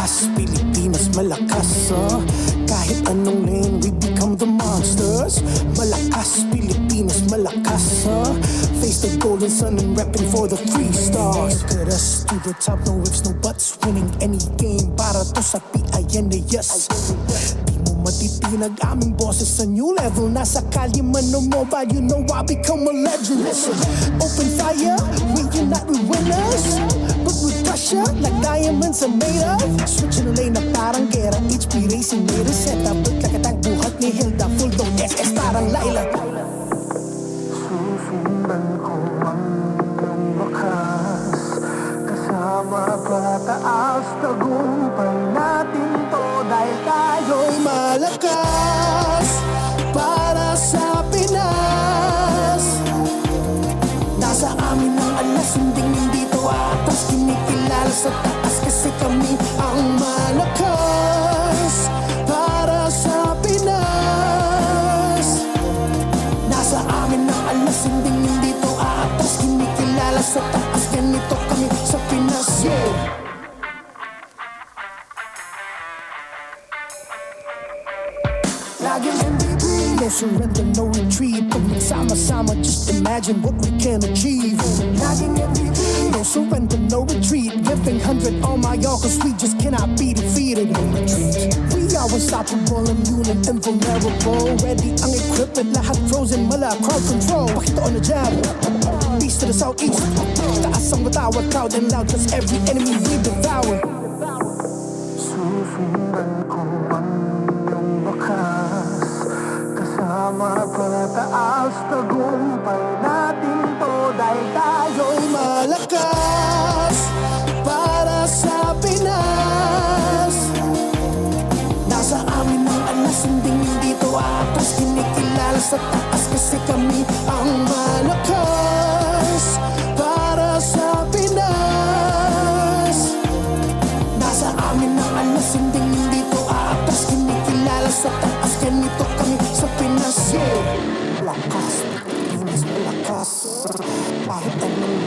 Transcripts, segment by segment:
Malakas, Pilipinas, malakas, kahit anong lane, we become the monsters. Malakas, Pilipinas, malakas, face the golden sun and repping for the 3 stars. Look at us to the top, no ifs, no buts, winning any game para to sa PINAS. Di mo matitinag aming boses sa new level. Nasa kalye man o mobile, you know I become a legend. Listen, open fire, we unite, we winners. But with pressure, like diamonds are made of. Switching the lane na parang gera, HP racing made a setup. But like a tank, buhat ni Hilda, full dome SS parang Laila. Susundan ko ang iyong wakas, kasama pataas, tagumpay natin to dahil tayo'y malakas para sa Pinas. Nasa amin ang alas, hindi to atas, kinikilala sa taas kasi kami ang malakas para sa Pinas. Nasa amin ang alas, hindi to atas, kinikilala sa taas, ganito kami sa Pinas. Yeah. Laging MVP, no surrender, no retreat. Pag nagsama-sama, just imagine what we can achieve. Laging MVP, no surrender, no retreat. Giving 100 on my all, cause we just cannot be defeated. We are unstoppable, immune and invulnerable. Ready ang equipment, lahat frozen, mala crowd control. Pakita on the jab, east to the southeast. Taas ang matawad, proud and loud, cause every enemy we devour. Susundan ko ang iyong wakas, kasama pataas, tagumpay natin to dahil tayo'y malakas para sa Pinas. Nasa amin ang alas, hindi to atas, kinikilala sa taas kasi kami ang malakas para sa Pinas. Nasa amin ang alas, hindi to atas, kinikilala sa taas, ganito kami sa Pinas. Malakas, Pilipinas, malakas, kahit anong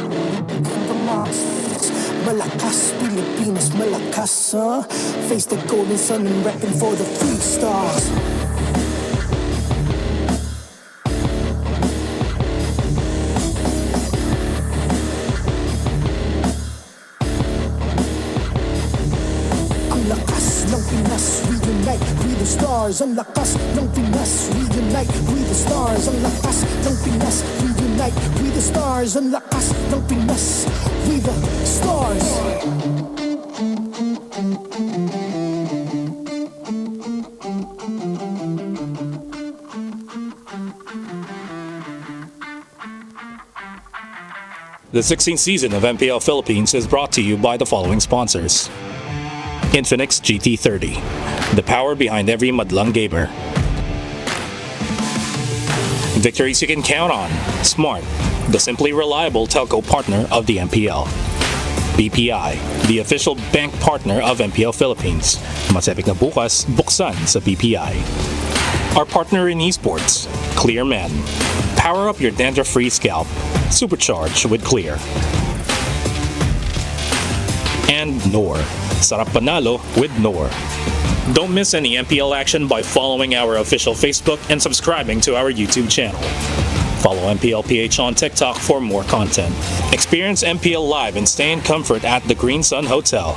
monsters. Malakas, Pilipinas, malakas, face the golden sun and repping for the 3 stars. Ang lakas ng Pinas, we unite, we the stars. Ang lakas ng Pinas, we unite, we the stars. Ang lakas ng Pinas, we unite, we the stars. Ang lakas ng Pinas, we the stars. The 16th season of MPL Philippines is brought to you by the following sponsors. Infinix GT30, the power behind every madlang gamer. Victories you can count on. Smart, the simply reliable telco partner of the MPL. BPI, the official bank partner of MPL Philippines. Mas epic na bukas, buksan sa BPI. Our partner in esports, Clear Men. Power up your dandruff-free scalp. Supercharged with Clear. And Nor. Sarap panalo with Nor. Don't miss any MPL action by following our official Facebook and subscribing to our YouTube channel. Follow MPLPH on TikTok for more content. Experience MPL live and stay in comfort at the Green Sun Hotel.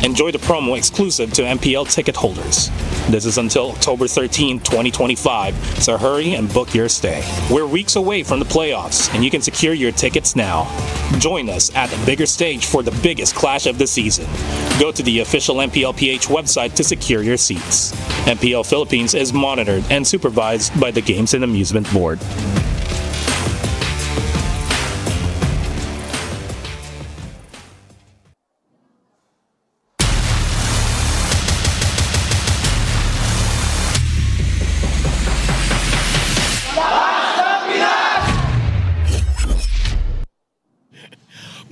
Enjoy the promo exclusive to MPL ticket holders. This is until October 13, 2025, so hurry and book your stay. We're weeks away from the playoffs, and you can secure your tickets now. Join us at the bigger stage for the biggest clash of the season. Go to the official MPLPH website to secure your seats. MPL Philippines is monitored and supervised by the Games and Amusement Board.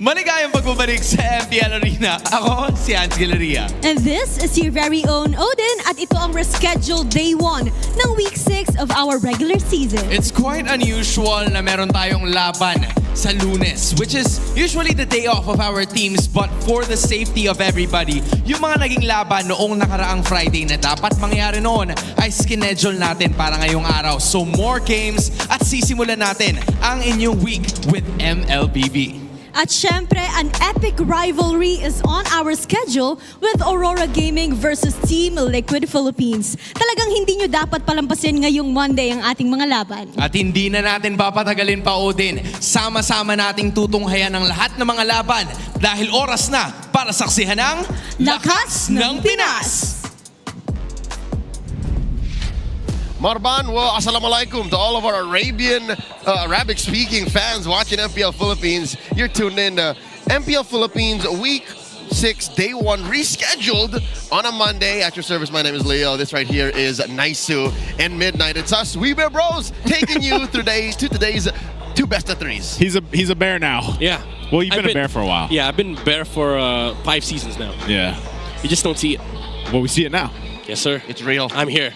Maligaya Maligayang pagbabalik sa MPL Arena. Ako si Hans Galeria. And this is your very own Odin at ito ang rescheduled day 1 ng week 6 of our regular season. It's quite unusual na meron tayong laban sa Lunes, which is usually the day off of our teams, but for the safety of everybody, yung mga naging laban noong nakaraang Friday na dapat mangyari noon ay schedule natin para ngayong araw. So more games at sisimulan natin ang inyong week with MLBB. At syempre, an epic rivalry is on our schedule with Aurora Gaming versus Team Liquid Philippines. Talagang hindi nyo dapat palampasin ngayong Monday ang ating mga laban. At hindi na natin papatagalin pa, Odin. Sama-sama nating tutunghayan ang lahat ng mga laban dahil oras na para saksihan ang Lakas ng Pinas! Marban, well, assalamualaikum to all of our Arabic-speaking fans watching MPL Philippines. You're tuned in to MPL Philippines Week 6, Day 1, rescheduled on a Monday. At your service, my name is Leo. This right here is Naisu. And midnight, it's us, We Bear Bros, taking you to today's two best of threes. He's a bear now. Yeah. Well, you've been a bear for a while. Yeah, I've been bear for 5 seasons now. Yeah. You just don't see it. Well, we see it now. Yes, sir. It's real. I'm here.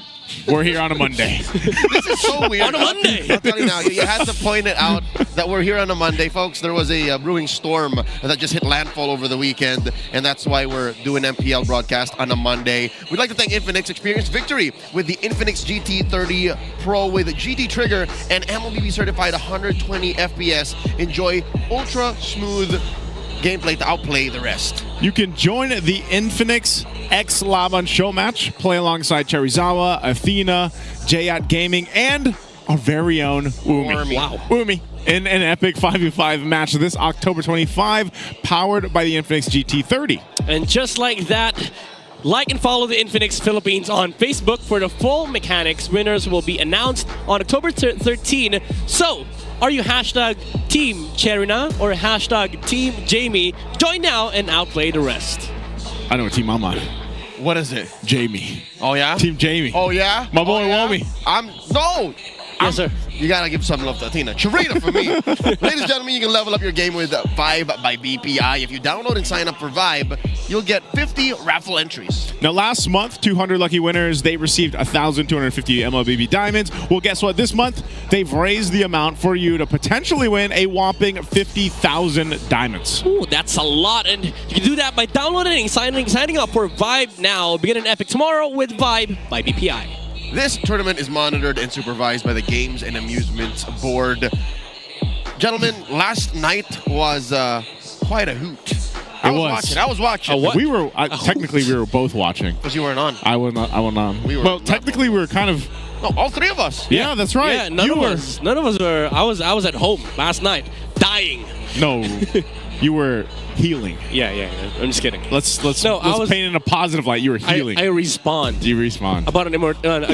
We're here on a Monday. This is so weird. On a Monday. I'll tell you now, you had to point it out that we're here on a Monday, folks. There was a brewing storm that just hit landfall over the weekend, and that's why we're doing MPL broadcast on a Monday. We'd like to thank Infinix. Experience victory with the Infinix GT30 Pro with GT trigger and MLBB certified 120 FPS. Enjoy ultra smooth gameplay to outplay the rest. You can join the Infinix X Laban show match, play alongside Cherizawa, Athena, Jayat Gaming, and our very own Umi. Wow. Umi in an epic 5v5 match this October 25, powered by the Infinix GT30. And just like that, like and follow the Infinix Philippines on Facebook for the full mechanics. Winners will be announced on October 13. So, are you hashtag Team Cherina or hashtag Team Jamie? Join now and outplay the rest. I know what team I'm on. What is it? Jamie. Oh, yeah? Team Jamie. Oh, yeah? My boy oh, yeah? Womi. No! Yes, sir. You gotta give some love to Athena. Charita for me. Ladies and gentlemen, you can level up your game with Vibe by BPI. If you download and sign up for Vibe, you'll get 50 raffle entries. Now, last month, 200 lucky winners, they received 1,250 MLBB diamonds. Well, guess what? This month, they've raised the amount for you to potentially win a whopping 50,000 diamonds. Ooh, that's a lot. And you can do that by downloading and signing up for Vibe now. Begin an epic tomorrow with Vibe by BPI. This tournament is monitored and supervised by the Games and Amusements Board. Gentlemen, last night was quite a hoot. I was watching. what? We were technically we were both watching. Because you weren't on. I was not. We were well, not. technically we were kind of. No, all three of us. Yeah, that's right. Yeah, none of us were. I was at home last night, dying. No, you were healing. Yeah. I'm just kidding. Let's I was- paint in a positive light. You were healing. I respawn. You respawn. About a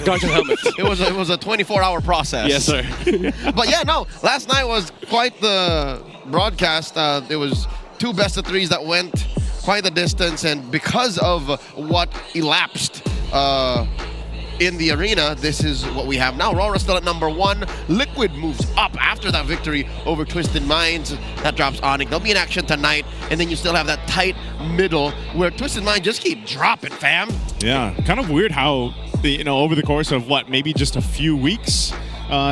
guardian helmet. It was a 24-hour process. Yes, sir. But yeah, no, last night was quite the broadcast. There was two best of threes that went quite the distance, and because of what elapsed in the arena, this is what we have now. RORA still at number 1. Liquid moves up after that victory over Twisted Minds. That drops ONIC. They'll be in action tonight, and then you still have that tight middle where Twisted Minds just keep dropping, fam. Yeah, kind of weird how over the course of maybe just a few weeks,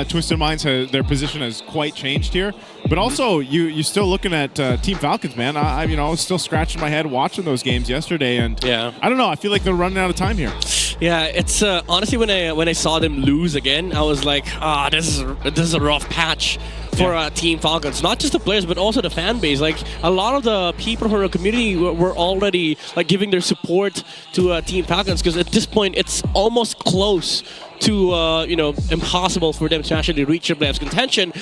Twisted Minds their position has quite changed here. But also, you're still looking at Team Falcons, man. I was still scratching my head watching those games yesterday, and Yeah. I don't know. I feel like they're running out of time here. Yeah, it's honestly when I saw them lose again, I was like, this is a rough patch for Team Falcons. Not just the players, but also the fan base. Like a lot of the people from the community were already giving their support to Team Falcons, because at this point it's almost close to impossible for them to actually reach the playoffs contention.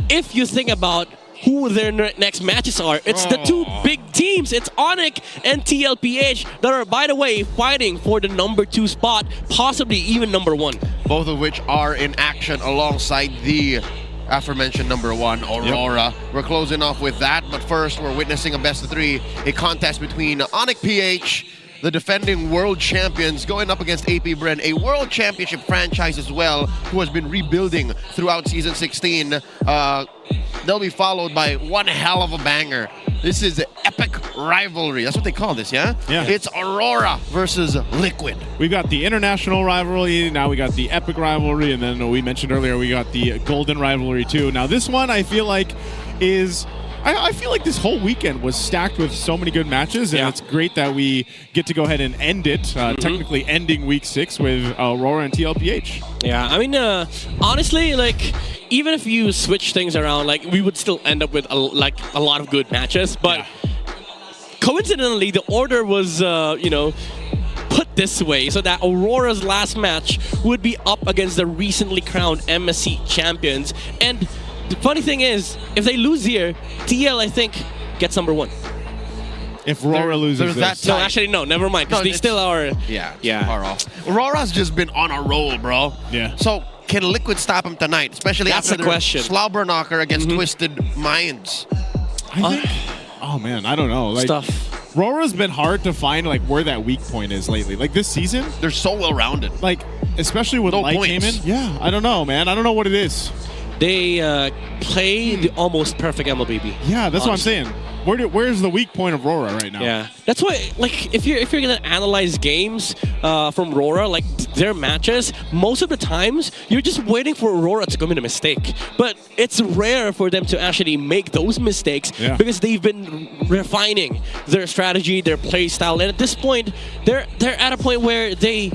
If you think about who their next matches are, it's the two big teams. It's ONIC and TLPH that are, by the way, fighting for the number 2 spot, possibly even number 1. Both of which are in action alongside the aforementioned number 1, Aurora. Yep. We're closing off with that, but first we're witnessing a best of 3, a contest between ONIC PH, the defending world champions, going up against APBR, a world championship franchise as well, who has been rebuilding throughout season 16. They'll be followed by one hell of a banger This is the epic rivalry. That's what they call this, yeah? Yeah. It's Aurora versus Liquid. We've got the international rivalry, now we got the epic rivalry, and then we mentioned earlier we got the golden rivalry too. Now this one I feel like is... I feel like this whole weekend was stacked with so many good matches, and it's great that we get to go ahead and end it, technically ending week 6 with Aurora and TLPH. Yeah, I mean, honestly, like, even if you switch things around, like, we would still end up with a lot of good matches, but coincidentally, the order was, put this way so that Aurora's last match would be up against the recently crowned MSC champions, and the funny thing is, if they lose here, TL, I think, gets number 1. If Aurora loses this. No, actually, no, never mind, because they still are... Yeah, far off. Aurora's just been on a roll, bro. Yeah. So, can Liquid stop him tonight? Especially That's after the their question. slobber knocker against Twisted Minds. I think, oh man, I don't know. Like, Stuff. Aurora's been hard to find like where that weak point is lately. Like this season, They're so well-rounded. like especially when No Light came in. points. Yeah, I don't know, man. I don't know what it is. They play the almost perfect MLBB. Yeah, that's honestly. what I'm saying. Where's the weak point of Aurora right now? Yeah, that's why. Like, if you're gonna analyze games from Aurora, like their matches, most of the times you're just waiting for Aurora to commit a mistake. But it's rare for them to actually make those mistakes because they've been refining their strategy, their play style, and at this point, they're at a point where they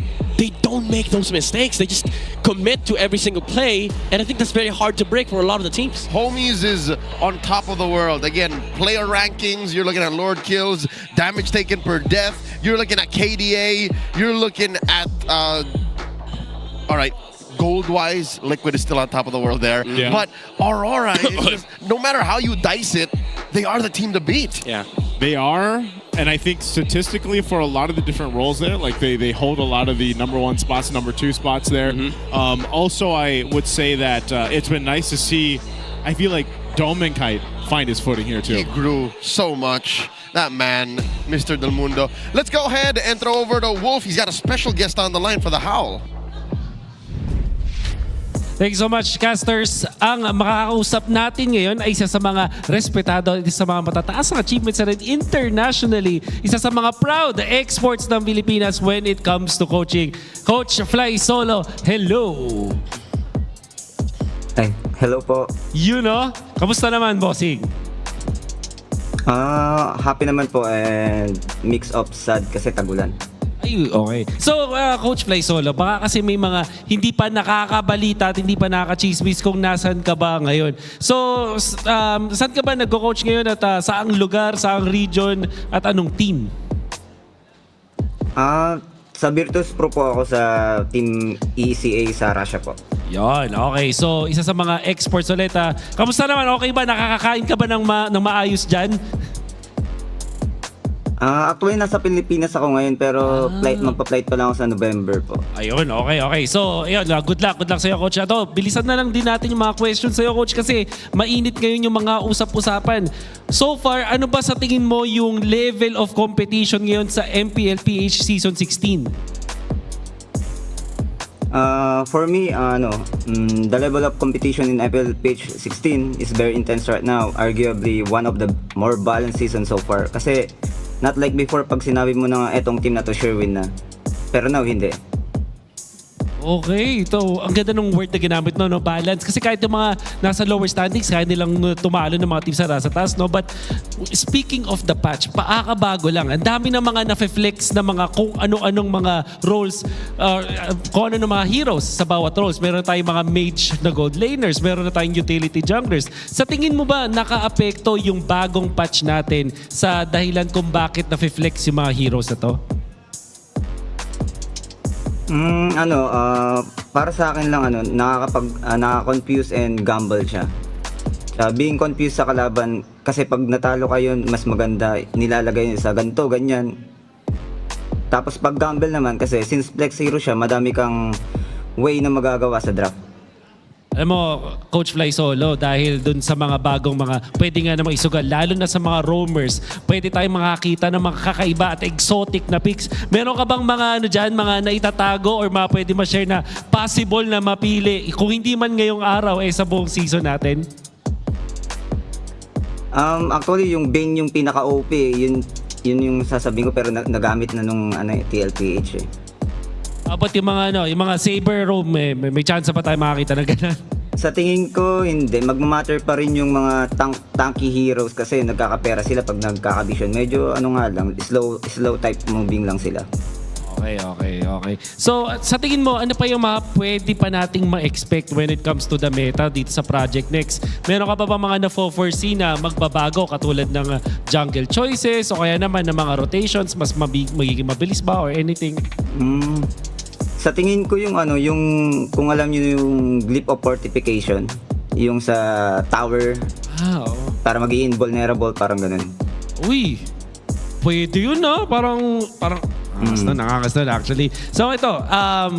don't make those mistakes. They just commit to every single play, and I think that's very hard to break for a lot of the teams. Homies is on top of the world. Again, player rankings, you're looking at Lord kills, damage taken per death, you're looking at KDA, you're looking at, all right, gold-wise, Liquid is still on top of the world there. Yeah. But Aurora, is just, no matter how you dice it, they are the team to beat. Yeah. They are, and I think statistically for a lot of the different roles there, like they hold a lot of the number 1 spots, number 2 spots there. Also, I would say that it's been nice to see, I feel like Domenkite find his footing here too. He grew so much. That man, Mr. Del Mundo. Let's go ahead and throw over to Wolf. He's got a special guest on the line for the Howl. Thank you so much, casters. Ang makakausap natin ngayon ay isa sa mga respetado, isa sa mga matataas ang achievements na rin internationally. Isa sa mga proud exports ng Pilipinas when it comes to coaching. Coach Fly Solo, hello! Ay, hello po. You know, kamusta naman, bossing? Happy naman po and mix of sad kasi tagulan. Ay, okay. So, Coach Fly Solo, baka kasi may mga hindi pa nakakabalita at hindi pa nakaka-chismis kung nasan ka ba ngayon. So, saan ka ba nag-coach ngayon at saang lugar, saang region at anong team? Sa Virtus Pro po ako sa team ECA sa Russia po. Yon, okay. So, isa sa mga exports ulit. Kamusta naman? Okay ba? Nakakakain ka ba ng maayos dyan? Actually, nasa Pilipinas ako ngayon pero magpa-flight pa lang ako sa November po. Ayun, okay. So, ayun, good luck sa'yo, Coach. Ato, bilisan na lang din natin yung mga questions sa'yo, Coach, kasi mainit ngayon yung mga usap-usapan. So far, ano ba sa tingin mo yung level of competition ngayon sa MPL PH Season 16? For me, the level of competition in MPL PH 16 is very intense right now. Arguably, one of the more balanced seasons so far. Kasi, not like before pag sinabi mo na etong team na to sure win na. Pero now, hindi. Okay, ito. Ang ganda ng word na ginamit, no? Balance. Kasi kahit yung mga nasa lower standings, kaya nilang tumalo ng mga teams sa taas, no? But speaking of the patch, paakabago lang. Ang dami ng mga na-flex na mga kung ano-anong mga roles, kung ano ng mga heroes sa bawat roles. Meron tayong mga mage na gold laners, meron na tayong utility junglers. Sa tingin mo ba naka-apekto yung bagong patch natin sa dahilan kung bakit na-flex yung mga heroes na to? Para sa akin lang nakaka-confuse and gamble siya. Being confused sa kalaban kasi pag natalo kayo mas maganda nilalagay niyo sa ganito, ganyan. Tapos pag gamble naman kasi since flex hero siya, madami kang way na magagawa sa draft. Alam mo, Coach Fly Solo, dahil dun sa mga bagong mga pwede nga namang isugal, lalo na sa mga roamers, pwede tayong makakita ng mga kakaiba at exotic na picks. Meron ka bang mga mga naitatago or mga pwede ma-share na possible na mapili kung hindi man ngayong araw sa buong season natin? Actually, yung Bane yung pinaka-OP, yun yung sasabihin ko, pero nagamit na nung TLPH eh. But yung mga yung mga Saber Roam, may chance pa tayo makakita na ganun. Sa tingin ko, hindi. Magmamatter pa rin yung mga tanky heroes kasi nagkakapera sila pag nagkakavision. Medyo nga lang, slow type moving lang sila. Okay. So, sa tingin mo, ano pa yung mga pwede pa nating ma-expect when it comes to the meta dito sa Project Next? Meron ka pa ba mga na-foresee na magbabago katulad ng jungle choices o kaya naman ng mga rotations, mas magiging mabilis ba or anything? Sa tingin ko yung kung alam niyo yung Glyph of Fortification, yung sa tower, para maging invulnerable, parang ganun. Uy, pwede yun parang nakakastan actually. So ito,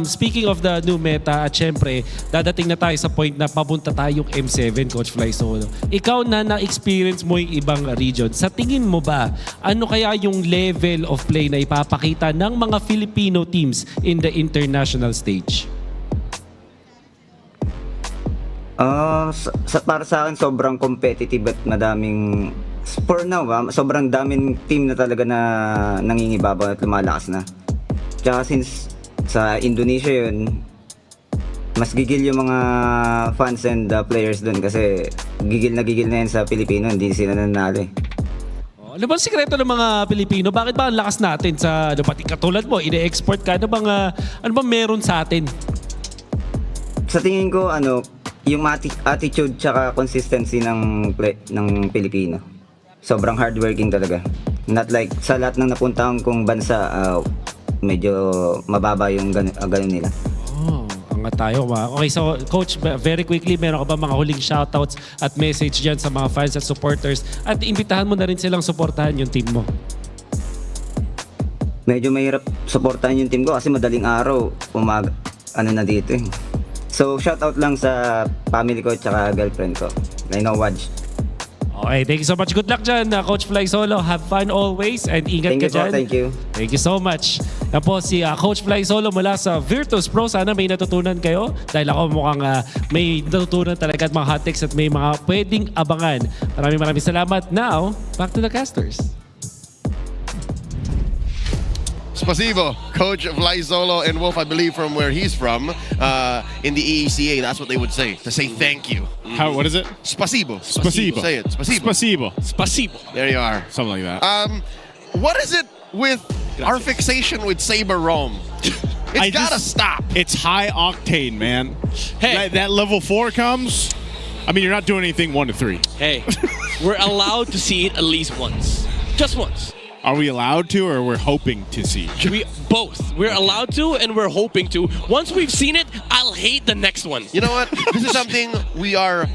speaking of the new meta, at syempre, dadating na tayo sa point na papunta tayong M7, Coach Fly Solo. Ikaw na-experience mo yung ibang region. Sa tingin mo ba, ano kaya yung level of play na ipapakita ng mga Filipino teams in the international stage? Para sa akin, sobrang competitive at madaming for now, sobrang daming team na talaga na nangingibabaw at lumalakas na. Tsaka since sa Indonesia yun, mas gigil yung mga fans and players dun kasi gigil na yan sa Pilipino, hindi sila nanalo eh. Ano bang sikreto ng mga Pilipino? Bakit ba ang lakas natin sa pati katulad mo, ine-export ka? Ano bang meron sa atin? Sa tingin ko, yung attitude tsaka consistency ng Pilipino. Sobrang hardworking talaga. Not like sa lahat ng napuntahan kong bansa, medyo mababa yung ganun nila. Angat tayo. Okay, so Coach, very quickly, meron ka ba mga huling shoutouts at message dyan sa mga fans at supporters? At imbitahan mo na rin silang supportahan yung team mo. Medyo mahirap supportahan yung team ko kasi madaling araw, na dito eh. So, shoutout lang sa family ko at saka girlfriend ko. I know watch. Okay, thank you so much. Good luck dyan, Coach Fly Solo. Have fun always and ingat ka dyan. Thank you. Thank you so much. Yan po si Coach Fly Solo mula sa Virtus Pro. Sana may natutunan kayo dahil ako mukhang may natutunan talaga at mga hot takes at may mga pwedeng abangan. Maraming salamat. Now, back to the casters. Spasibo, Coach Fly Solo and Wolf, I believe from where he's from, in the EECA, that's what they would say, to say thank you. What is it? Spasibo. Spasibo. Say it. Spasibo. Spasibo. There you are. Something like that. What is it with our fixation with Saber Rome? It's gotta stop. It's high octane, man. Hey. That level 4 comes, you're not doing anything 1 to 3. Hey, we're allowed to see it at least once. Just once. Are we allowed to, or we're hoping to see? Both. We're allowed to, and we're hoping to. Once we've seen it, I'll hate the next one. You know what? This is something we are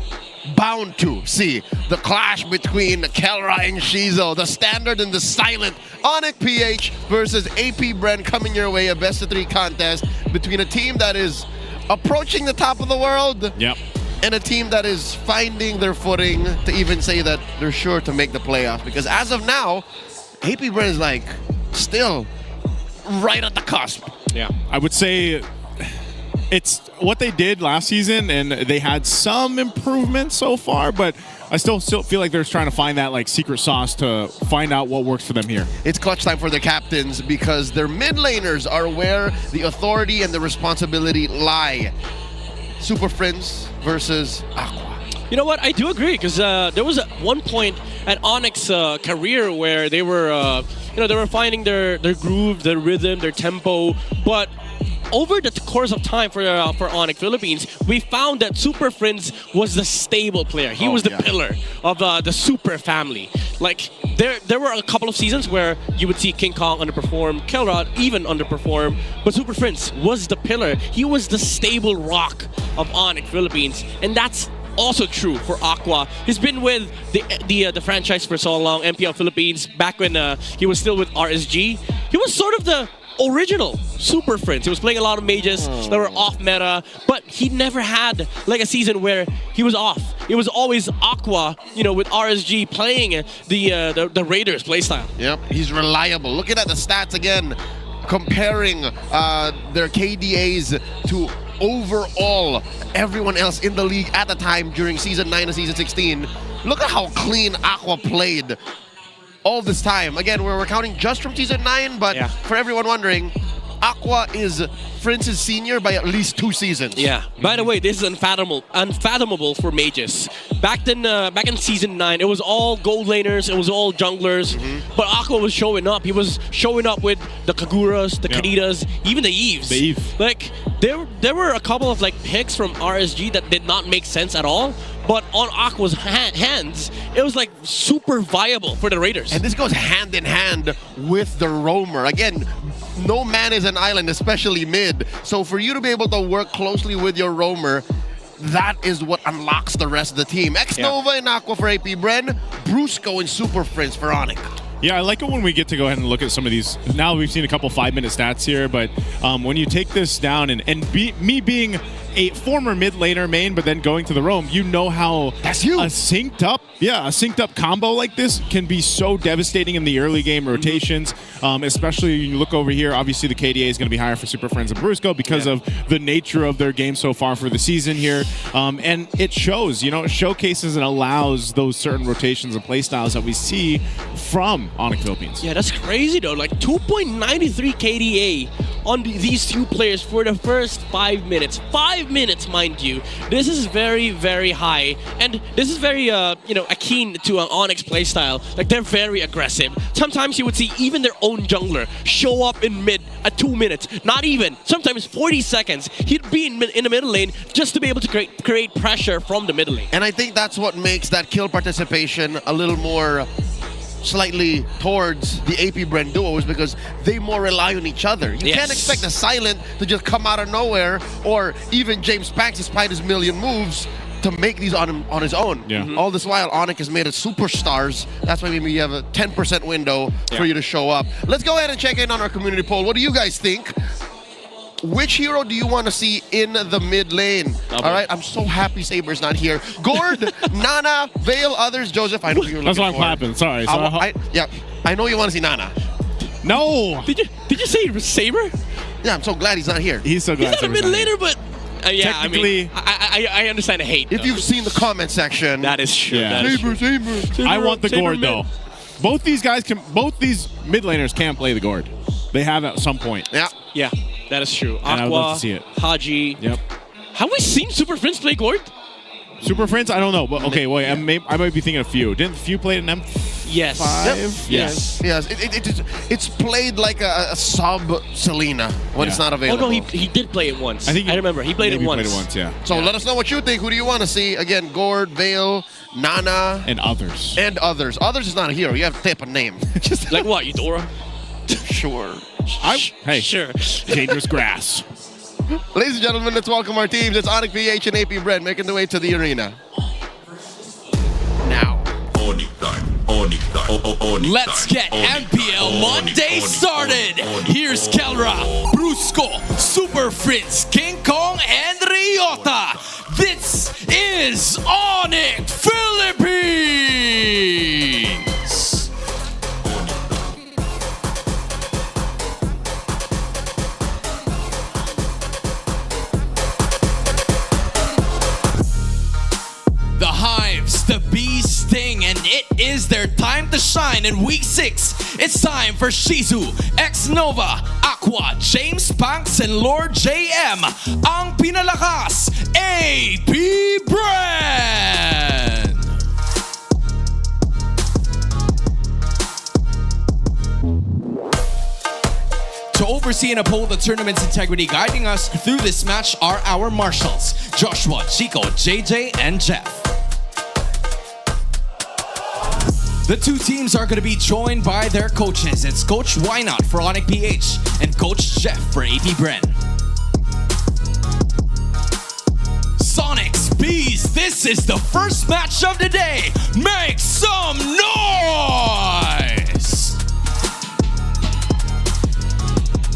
bound to see. The clash between Kelra and Shizo, the standard and the silent. ONIC PH versus APBR coming your way, a best-of-3 contest between a team that is approaching the top of the world. Yep. And a team that is finding their footing to even say that they're sure to make the playoffs. Because as of now, APBR is still right at the cusp. Yeah, I would say it's what they did last season, and they had some improvement so far, but I still feel like they're trying to find that secret sauce to find out what works for them here. It's clutch time for the captains because their mid laners are where the authority and the responsibility lie. Super Friends versus Aqua. You know what? I do agree because there was one point at ONIC's career where they were, they were finding their groove, their rhythm, their tempo. But over the course of time for ONIC Philippines, we found that Super Friends was the stable player. He was the pillar of the Super family. There were a couple of seasons where you would see King Kong underperform, Kelrod even underperform, but Super Friends was the pillar. He was the stable rock of ONIC Philippines, and that's also true for Aqua. He's been with the franchise for so long, MPL Philippines, back when he was still with RSG. He was sort of the original Super Friends. He was playing a lot of mages that were off meta, but he never had a season where he was off. It was always Aqua, with RSG playing the Raiders playstyle. Yep, he's reliable. Looking at the stats again, comparing their KDAs to overall everyone else in the league at the time during Season 9 and Season 16. Look at how clean Aqua played all this time. Again, we're counting just from Season 9, but for everyone wondering, Aqua is Prince's senior by at least 2 seasons. Yeah. By the way, this is unfathomable for mages. Back in Season 9, it was all gold laners, it was all junglers, but Aqua was showing up. He was showing up with the Kaguras, the Kanitas, even the Eves. The Eve. Like, there were a couple of like picks from RSG that did not make sense at all, but on Aqua's hands, it was like super viable for the Raiders. And this goes hand in hand with the roamer. Again, no man is an island, especially mid. So for you to be able to work closely with your roamer, that is what unlocks the rest of the team. X-Nova and Aqua for AP Bren, Brusco and Super Prince for ONIC. Yeah, I like it when we get to go ahead and look at some of these. Now we've seen a couple 5-minute stats here, but when you take this down me being a former mid laner main, but then going to the roam, you know how that's you. A synced up combo like this can be so devastating in the early game rotations. Especially when you look over here, obviously the KDA is going to be higher for Super Friends and Brusco because of the nature of their game so far for the season here. And it shows, it showcases and allows those certain rotations and playstyles that we see from ONIC Philippines. Yeah, that's crazy though. Like 2.93 KDA on these two players for the first 5 minutes. 5 minutes, mind you. This is very, very high. And this is very, akin to an ONIC playstyle. Like, they're very aggressive. Sometimes you would see even their own jungler show up in mid at 2 minutes. Not even. Sometimes 40 seconds. He'd be in the middle lane just to be able to create pressure from the middle lane. And I think that's what makes that kill participation a little more slightly towards the AP Bren duos, because they more rely on each other. You can't expect a Silent to just come out of nowhere, or even James Pax, despite his million moves, to make these on his own. Yeah. All this while, ONIC has made it superstars. That's why maybe you have a 10% window for you to show up. Let's go ahead and check in on our community poll. What do you guys think? Which hero do you want to see in the mid lane? All right, I'm so happy Saber's not here. Gord, Nana, Vale, others, Joseph. I know you were looking That's why I'm for. clapping. Sorry. I know you want to see Nana. No. Did you say Saber? Yeah, I'm so glad he's not here. He's so glad. He's not a mid laner, but yeah, Technically, I understand the hate. If you've seen the comment section, that is true. Yeah. That is true. Saber. I want the Saber gourd mid. though. Both these mid laners can play the gourd. They have at some point. Yeah. Yeah, that is true. And I would love Aqua, to see it. Haji. Yep. Have we seen Super Prince play gourd? Super Friends? I don't know. But okay, wait. I might be thinking of Few. Didn't Few play an M5? Yes. Yes. It's played like a sub Selena when it's not Oh available. no, he did play it once. I think I remember he played it maybe once. Played it once, yeah. So let us know what you think. Who do you want to see? Again, Gord, Vale, Nana, And others. and others. Others is not a hero. You have to type a name. Just Like what, Eudora? sure. Hey, Sure. dangerous grass. Ladies and gentlemen, let's welcome our teams. It's ONIC PH and AP Bren making their way to the arena. Now. Let's get MPL Monday started. Here's Kelra, Brusco, Super Fritz, King Kong, and Ryota. This is ONIC Philippines. The Hives, the Bees sting, and it is their time to shine in Week 6. It's time for Shizu, X-Nova, Aqua, James Panks, and Lord JM. Ang pinalakas, AP Bren! To oversee and uphold the tournament's integrity, guiding us through this match are our marshals, Joshua, Chico, JJ, and Jeff. The two teams are going to be joined by their coaches. It's Coach Why Not for ONIC PH and Coach Jeff for AP Bren. Sonics, Bees, this is the first match of the day. Make some noise!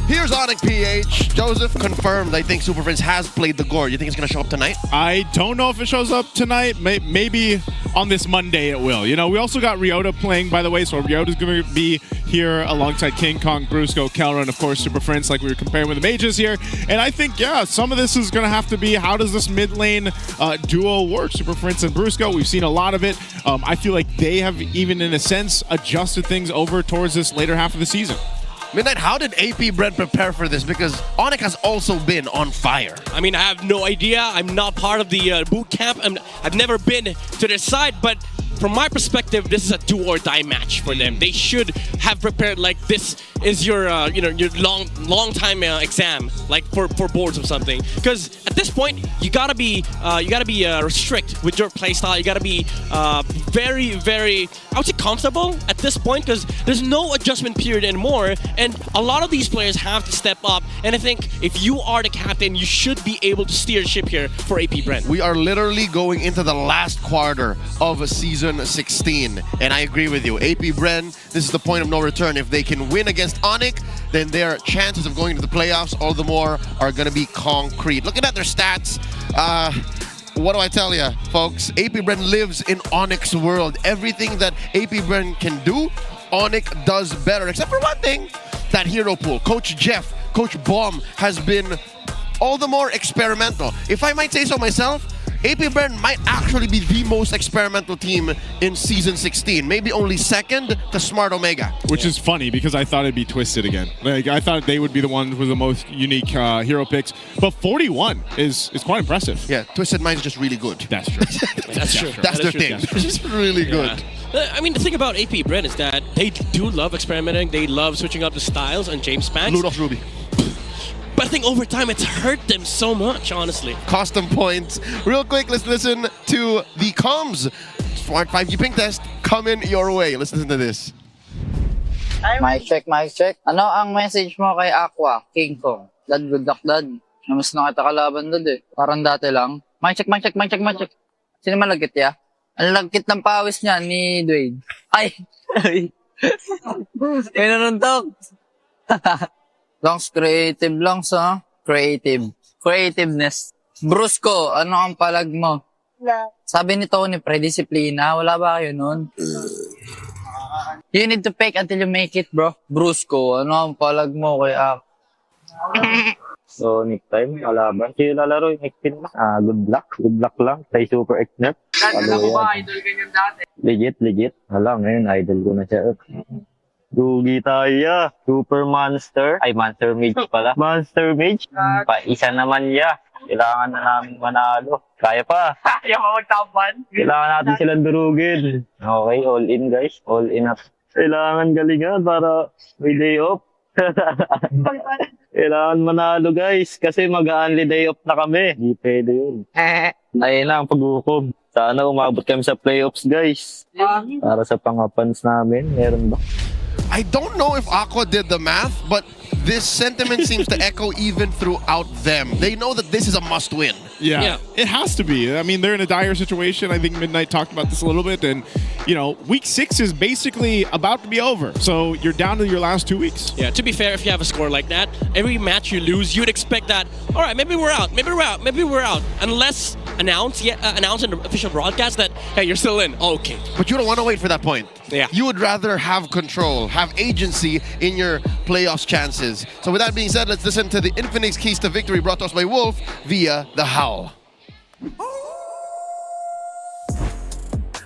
Here Here's ONIC PH. Joseph confirmed, I think Super Friends has played the gore. You think it's going to show up tonight? I don't know if it shows up tonight. Maybe on this Monday it will. You know, we also got Ryota playing, by the way, so Ryota's going to be here alongside King Kong, Brusco, Kelra, and of course Super Friends, like we were comparing with the mages here. And I think, yeah, some of this is going to have to be, how does this mid lane duo work? Super Friends and Brusco, we've seen a lot of it. I feel like they have even, in a sense, adjusted things over towards this later half of the season. Midnight, how did APBR prepare for this? Because ONIC has also been on fire. I mean, I have no idea. I'm not part of the boot camp. I've never been to their side, but from my perspective, this is a do or die match for them. They should have prepared like this is your your long time exam, like for boards or something. Because at this point, you gotta be strict with your playstyle. You gotta be very I would say comfortable at this point, because there's no adjustment period anymore, and a lot of these players have to step up. And I think if you are the captain, you should be able to steer ship here for APBR. We are literally going into the last quarter of a season 16, and I agree with you. APBR, this is the point of no return. If they can win against ONIC, then their chances of going to the playoffs all the more are going to be concrete. Looking at their stats, what do I tell you, folks? APBR lives in ONIC's world. Everything that APBR can do, ONIC does better, except for one thing, that hero pool. Coach Jeff, Coach Baum has been all the more experimental. If I might say so myself, APBR might actually be the most experimental team in Season 16. Maybe only second to Smart Omega. Which is funny, because I thought it'd be Twisted again. Like, I thought they would be the ones with the most unique hero picks. But 41 is quite impressive. Yeah, Twisted Mind's just really good. That's true. That's true. That's their thing. It's just really good. I mean, the thing about APBR is that they do love experimenting. They love switching up the styles on James Spanx. Ludolf Ruby. But I think over time, it's hurt them so much, honestly. Cost them points. Real quick, let's listen to the comms. Smart 5G ping test coming your way. Let's listen to this. Mic check, mic check. Ano ang message mo kay Aqua, King Kong? Dad, good luck, dad. Namas na kita kalaban, dad eh. Parang dati lang. Mic check, mic check, mic check, mic check. Sino malagkit ya? Ang lagkit ng pawis niya ni Dwayne. Ay! May nanuntok. Langs creative lang sa creativeness. Brusco, ano ang palag mo? Sabi ni Tony, pre-disiplina. Wala ba kayo nun? You need to fake until you make it, bro. Brusco, ano ang palag mo kay Ak? So, next time, kalaban. Sino lalaro yung X-Pin na? Good luck. Good luck lang. Say Super X-Nep. Ano ba? Idol ganyan dati. Legit. Hala, ngayon, idol ko na siya. Dugi tayo. Super Monster. Ay, Monster Mage pala. Monster Mage. Isa naman ya. Kailangan na namin manalo. Kaya pa. Kaya pa magtapan. Kailangan natin silang durugin. Okay, all in guys. All in up. Kailangan galingan para may day off. Kailangan manalo guys. Kasi mag-only day off na kami. Hindi pwede yun. Ayun lang pag-ukom. Sana umabot kami sa playoffs guys. Para sa pangapans namin. Meron ba? I don't know if Aqua did the math, but this sentiment seems to echo even throughout them. They know that this is a must-win. Yeah, it has to be. I mean, they're in a dire situation. I think Midnight talked about this a little bit. And, week 6 is basically about to be over. So you're down to your last 2 weeks. Yeah, to be fair, if you have a score like that, every match you lose, you'd expect that, all right, maybe we're out. Unless announce in the official broadcast that, hey, you're still in. Oh, okay. But you don't want to wait for that point. Yeah. You would rather have control, have agency in your playoffs chances. So with that being said, let's listen to the Infinix Keys to Victory brought to us by Wolf via The Howl.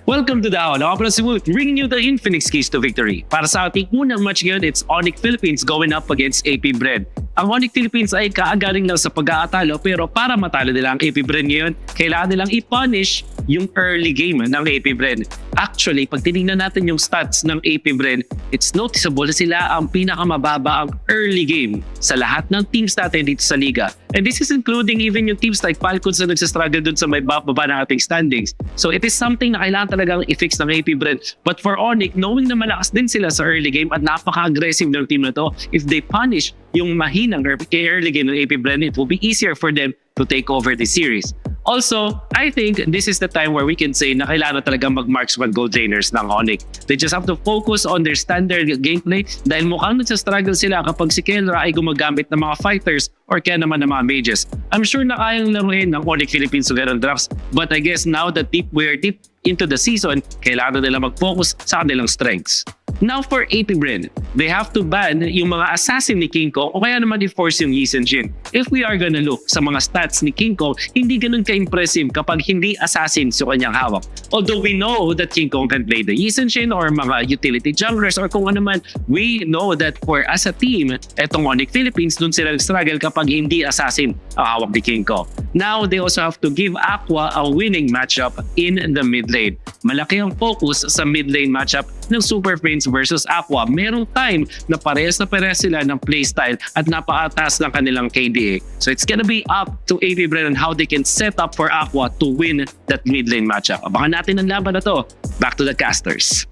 Welcome to the Howl. Ako pala si Wolf, bringing you the Infinix Keys to Victory. Para sa ating unang match ngayon, it's ONIC Philippines going up against APBR. Ang ONIC Philippines ay kaagaling lang sa pag-aatalo, pero para matalo nila ang APBR ngayon, kailangan nilang i-punish yung early game ng APBR. Actually, pag tinignan natin yung stats ng APBR, it's noticeable na sila ang pinakamababa ang early game sa lahat ng teams natin dito sa liga. And this is including even yung teams like Falcons na nagsastruggle dun sa may baba ng ating standings. So it is something na kailangan talagang i-fix ng APBR. But for ONIC, knowing na malakas din sila sa early game at napaka-aggressive ng team na to, if they punish yung mahinang early game ng APBR, it will be easier for them to take over the series. Also, I think this is the time where we can say na kailangan talaga mag-marksman gold drainers ng ONIC. They just have to focus on their standard gameplay dahil mukhang nagsastruggle sila kapag si Kelra ay gumagamit ng mga fighters or kaya naman ng mga mages. I'm sure na kayang laruin ng ONIC Philippines to get on drafts, but I guess now that we're deep into the season, kailangan nila mag-focus sa kanilang strengths. Now for APBR, they have to ban yung mga assassin ni King Kong o kaya naman i-force yung Yi Jin. If we are gonna look sa mga stats ni King Kong, hindi ganun ka-impressive kapag hindi assassin sa kanyang hawak. Although we know that King Kong can play the Yi Jin or mga utility junglers or kung ano man, we know that for as a team, etong ONIC Philippines, dun sila struggle kapag hindi assassin ang hawak ni King Kong. Now, they also have to give Aqua a winning matchup in the mid lane. Malaki ang focus sa mid lane matchup ng Super Friends versus Aqua. Merong time na parehas sila ng playstyle at napakataas ng kanilang KDA. So it's gonna be up to APBR on how they can set up for Aqua to win that mid lane matchup. Abangan natin ang laban na to. Back to the casters.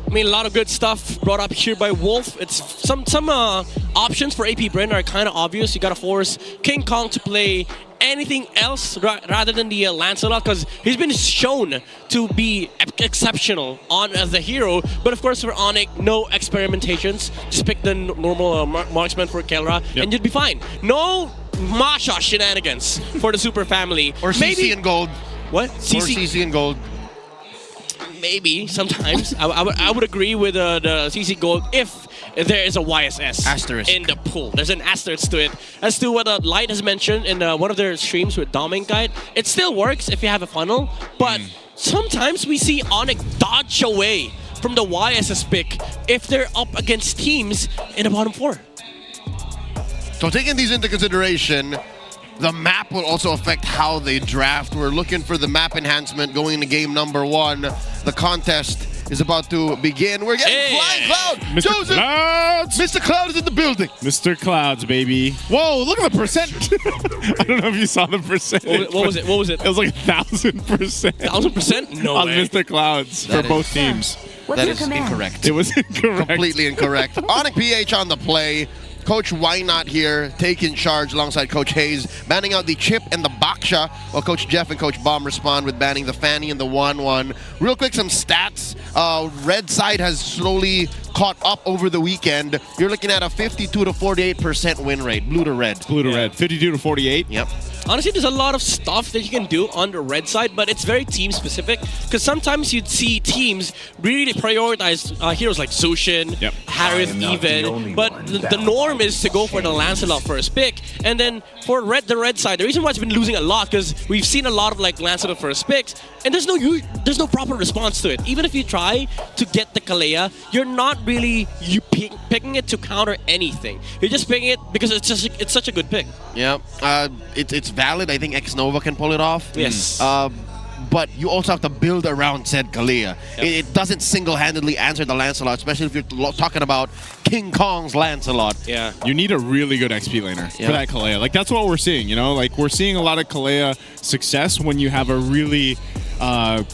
I mean, a lot of good stuff brought up here by Wolf. It's some options for APBR are kind of obvious. You gotta force King Kong to play anything else rather than the Lancelot, because he's been shown to be exceptional on as a hero. But of course, for ONIC, no experimentations. Just pick the normal marksman for Kelra, and you'd be fine. No Masha shenanigans for the Super family. Or CC and gold. What? Or CC and gold. Maybe sometimes I would agree with the CC Gold if there is a YSS asterisk in the pool. There's an asterisk to it. As to what Light has mentioned in one of their streams with Doming Guide, it still works if you have a funnel, but sometimes we see ONIC dodge away from the YSS pick if they're up against teams in the bottom 4. So taking these into consideration, the map will also affect how they draft. We're looking for the map enhancement going into game number 1. The contest is about to begin. We're getting Flying Cloud! Mr. Joseph! Clouds! Mr. Cloud is in the building! Mr. Clouds, baby. Whoa, look at the percent. I don't know if you saw the percent. What was it? What was it? It was like 1,000%. 1,000%? No on way. Mr. Clouds for both teams. That is incorrect. It was incorrect. Completely incorrect. ONIC PH on the play. Coach Why Not here, taking charge alongside Coach Hayes, banning out the Chip and the Baksha, while Coach Jeff and Coach Bomb respond with banning the Fanny and the 1-1. Real quick, some stats. Red side has slowly caught up over the weekend. You're looking at a 52 to 48% win rate, blue to red. Blue to red, 52 to 48. Yep. Honestly, there's a lot of stuff that you can do on the red side, but it's very team specific. Because sometimes you'd see teams really prioritize heroes like Zushin, Harith even. But the norm is to go for the Lancelot first pick. And then for the red side, the reason why it's been losing a lot, because we've seen a lot of like Lancelot first picks, and there's no proper response to it. Even if you try to get the Kalea, you're not really picking it to counter anything. You're just picking it because it's such a good pick. Yeah, it's valid. I think X-Nova can pull it off. Yes. But you also have to build around said Kalea. It doesn't single-handedly answer the Lancelot, especially if you're talking about King Kong's Lancelot. Yeah. You need a really good XP laner for that Kalea. Like, that's what we're seeing, you know? Like, we're seeing a lot of Kalea success when you have a really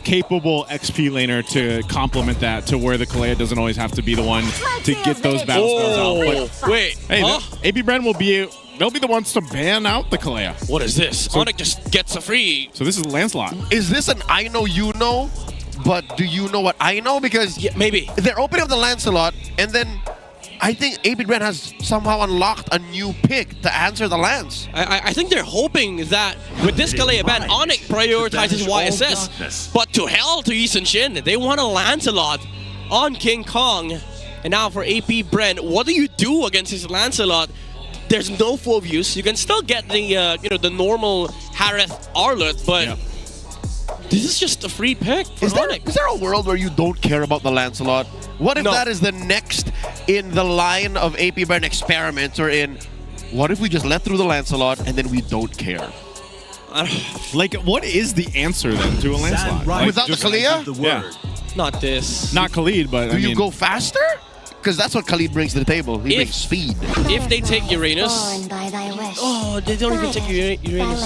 capable XP laner to complement that, to where the Kalea doesn't always have to be the one to get those battle spells out. But, wait. Hey, APBR will be... They'll be the ones to ban out the Kalea. What is this? ONIC just gets a free. So this is Lancelot. Is this an I know you know, but do you know what I know? Because maybe they're opening up the Lancelot, and then I think APBR has somehow unlocked a new pick to answer the Lance. I think they're hoping that with this Kalea ban, ONIC prioritizes YSS. But to hell to Yi Jin. They want a Lancelot on King Kong. And now for APBR, what do you do against his Lancelot? There's no full use. You can still get the the normal Harith Arleth, but this is just a free pick for ONIC. Is there a world where you don't care about the Lancelot? What if that is the next in the line of APBR experiments, or in what if we just let through the Lancelot and then we don't care? Like, what is the answer then to a Lancelot? Like, without the Kalea? Yeah. Not this. Not Khalid, but do you go faster? Because that's what Khalid brings to the table. He brings speed. If they take Uranus... Oh, they don't even take Uranus.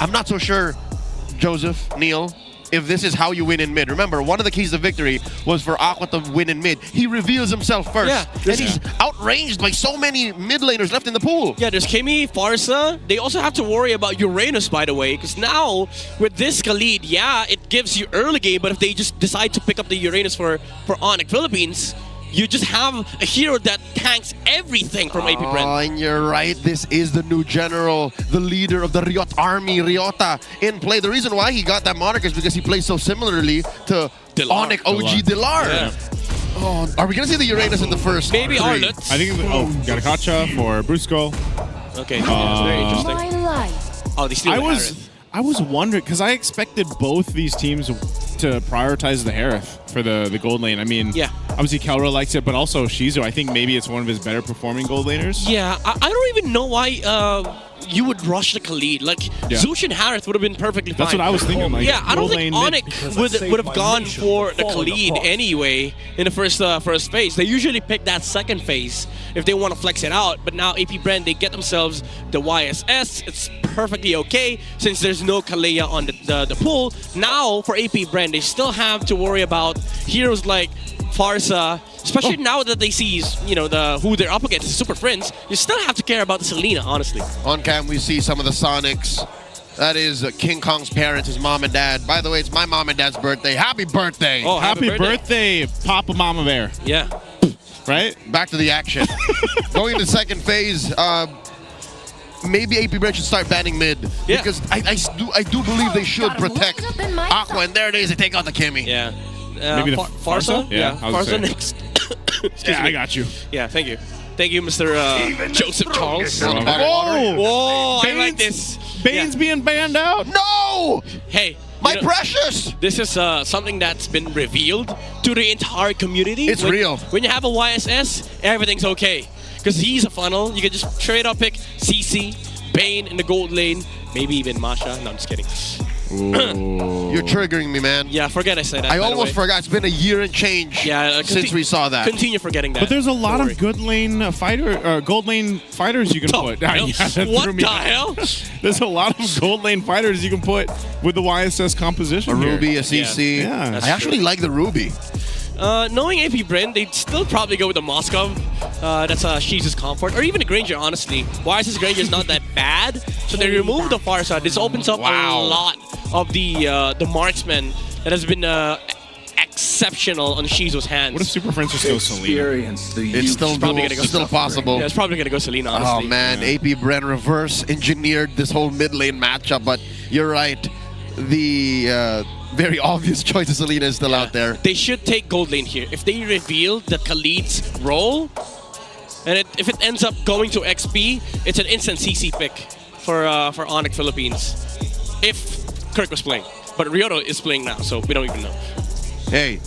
I'm not so sure, Joseph, Neil. if this is how you win in mid. Remember, one of the keys to victory was for Aqua to win in mid. He reveals himself first. Yeah, and he's outranged by so many mid laners left in the pool. Yeah, there's Kimi, Farsa. They also have to worry about Uranus, by the way, because now with this Khalid, yeah, it gives you early game, but if they just decide to pick up the Uranus for ONIC Philippines, you just have a hero that tanks everything from AP Brent. Oh, and you're right. This is the new general, the leader of the Riot army, Ryota, in play. The reason why he got that moniker is because he plays so similarly to ONIC OG Dilar. Yeah. Oh, are we going to see the Uranus in the first Maybe three? Arlet. I think, got a Kacha for Brusco. Okay, that's very interesting. Oh, they steal the Harith. I was wondering, because I expected both these teams to prioritize the Harith for the gold lane. I mean, obviously Kelra likes it, but also Shizu, I think maybe it's one of his better performing gold laners. Yeah, I don't even know why you would rush the Khalid. Like, Zushin Harith would have been perfectly fine. That's what I was thinking. Like, yeah, I don't think ONIC would have gone for the Khalid anyway in the first phase. They usually pick that second phase if they want to flex it out. But now AP Brand, they get themselves the YSS. It's perfectly okay since there's no Kalea on the pool. Now for AP Brand, they still have to worry about heroes like Farsa, especially now that they see, you know, who they're up against, the Super Friends. You still have to care about the Selena, honestly. On cam, we see some of the Sonics. That is King Kong's parents, his mom and dad. By the way, it's my mom and dad's birthday. Happy birthday! Oh, happy birthday, Papa Mama Bear. Yeah. Right? Back to the action. Going to second phase, maybe AP Brand should start banning mid. Yeah. Because I do believe they should protect Aqua, and there it is, they take out the Kimmy. Yeah. Maybe the Farsa? Yeah, Farsa next. Yeah, I got you. Yeah, thank you. Thank you, Mr. Joseph Charles. Whoa! Whoa, I like this. Bane's being banned out. No! Hey. My precious! This is something that's been revealed to the entire community. It's real. When you have a YSS, everything's okay. Because he's a funnel. You can just straight up pick CC, Bane in the gold lane, maybe even Masha. No, I'm just kidding. You're triggering me, man. Yeah, forget I said that. I almost forgot. It's been a year and change since we saw that. Continue forgetting that. But there's a lot of good lane gold lane fighters you can put. What the hell? There's a lot of gold lane fighters you can put with the YSS composition. A Ruby, a CC. Yeah. I actually like the Ruby. Knowing AP Brand, they'd still probably go with the Moskov. That's Shizu's comfort. Or even a Granger, honestly. YSS Granger is not that bad. So they remove the Farsa. This opens up a lot of the marksman that has been exceptional on Shizu's hands. What if Super Friends are still Selena? It's still possible. Yeah, it's probably going to go Selena, honestly. Oh, man. AP Brand reverse engineered this whole mid lane matchup. But you're right. The very obvious choice of Selena is still out there. They should take gold lane here. If they reveal the Khalid's role, and if it ends up going to XP, it's an instant CC pick for ONIC Philippines. If Kirk was playing. But Ryoto is playing now, so we don't even know. Hey,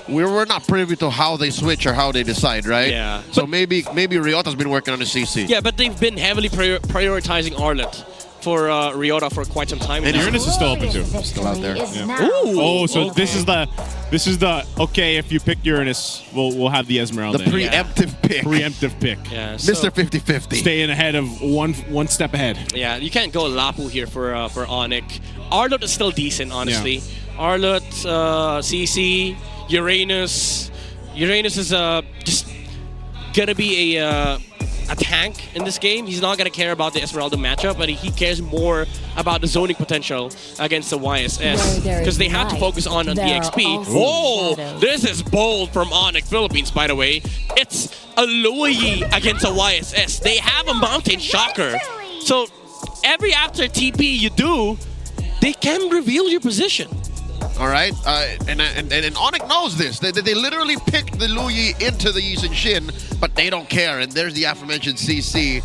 we're not privy to how they switch or how they decide, right? Yeah. So maybe Ryota's been working on the CC. Yeah, but they've been heavily prioritizing Arlet for Ryota for quite some time. And Uranus is still open too. Still out there. Yeah. Ooh, oh, so this is the okay. If you pick Uranus, we'll have the Esmeralda. The preemptive pick. Preemptive pick. Yeah, so, Mr. 50-50. Staying ahead of one step ahead. Yeah, you can't go Lapu here for ONIC. Arlet is still decent, honestly. Yeah. Arlet, CC, Uranus. Uranus is just gonna be a tank in this game. He's not going to care about the Esmeralda matchup, but he cares more about the zoning potential against the YSS because they have to focus on the XP. Whoa! This is bold from ONIC Philippines, by the way. It's a Luoyi against a YSS. They have a Mountain Shocker. So every after TP you do, they can reveal your position. All right, and ONIC knows this. They literally picked the Luyi into the Yi Shin, but they don't care. And there's the aforementioned CC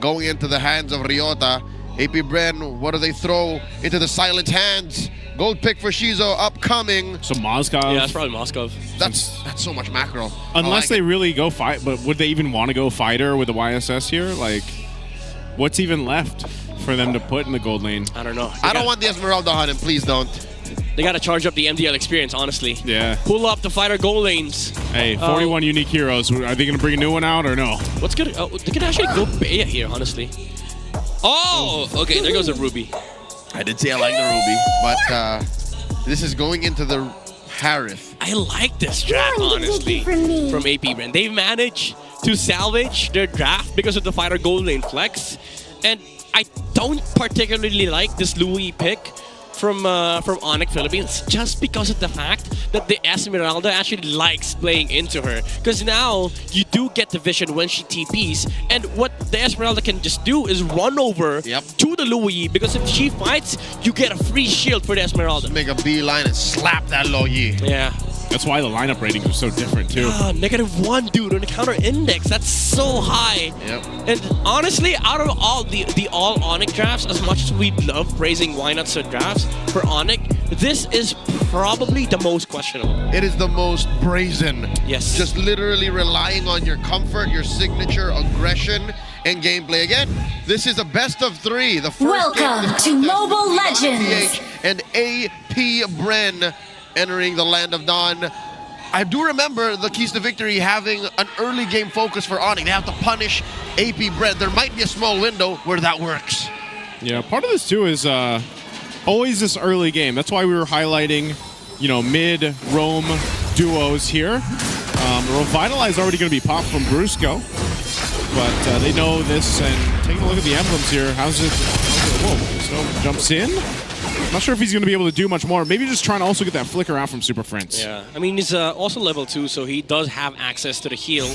going into the hands of Ryota. AP Bren, what do they throw into the silent hands? Gold pick for Shizo upcoming. So Moskov. Yeah, that's probably Moskov. That's so much macro. Unless they really go fight, but would they even want to go fighter with the YSS here? Like, what's even left for them to put in the gold lane? I don't know. I don't want the Esmeralda on him. Please don't. They got to charge up the MDL experience, honestly. Yeah. Pull up the fighter goal lanes. Hey, 41 unique heroes. Are they going to bring a new one out or no? What's good? They could actually go Bea here, honestly. Oh, okay. There goes a Ruby. I did say I like the Ruby, but This is going into the Harith. I like this draft, honestly, from AP Brand. They managed to salvage their draft because of the Fighter Gold Lane flex. And I don't particularly like this Louis pick from ONIC Philippines, just because of the fact that the Esmeralda actually likes playing into her. Because now you do get the vision when she TPs, and what the Esmeralda can just do is run over to the Louis, because if she fights, you get a free shield for the Esmeralda. Just make a beeline and slap that Louis. Yeah. That's why the lineup ratings are so different too. -1, dude, on the counter index. That's so high. Yep. And honestly, out of all the all ONIC drafts, as much as we love praising Why Not So drafts for ONIC, this is probably the most questionable. It is the most brazen. Yes. Just literally relying on your comfort, your signature, aggression, and gameplay. Again, this is a best of 3. The first Welcome to Mobile Legends. TLPH and AP Bren entering the Land of Dawn. I do remember the Keys to Victory having an early game focus for ONIC. They have to punish AP Bren. There might be a small window where that works. Yeah, part of this too is always this early game. That's why we were highlighting, mid-roam duos here. Revitalize already going to be popped from Brusco, but they know this. And taking a look at the emblems here, how's it? Whoa, Snow jumps in. Not sure if he's going to be able to do much more. Maybe just trying to also get that flicker out from Super Friends. Yeah, I mean, he's also level 2, so he does have access to the heal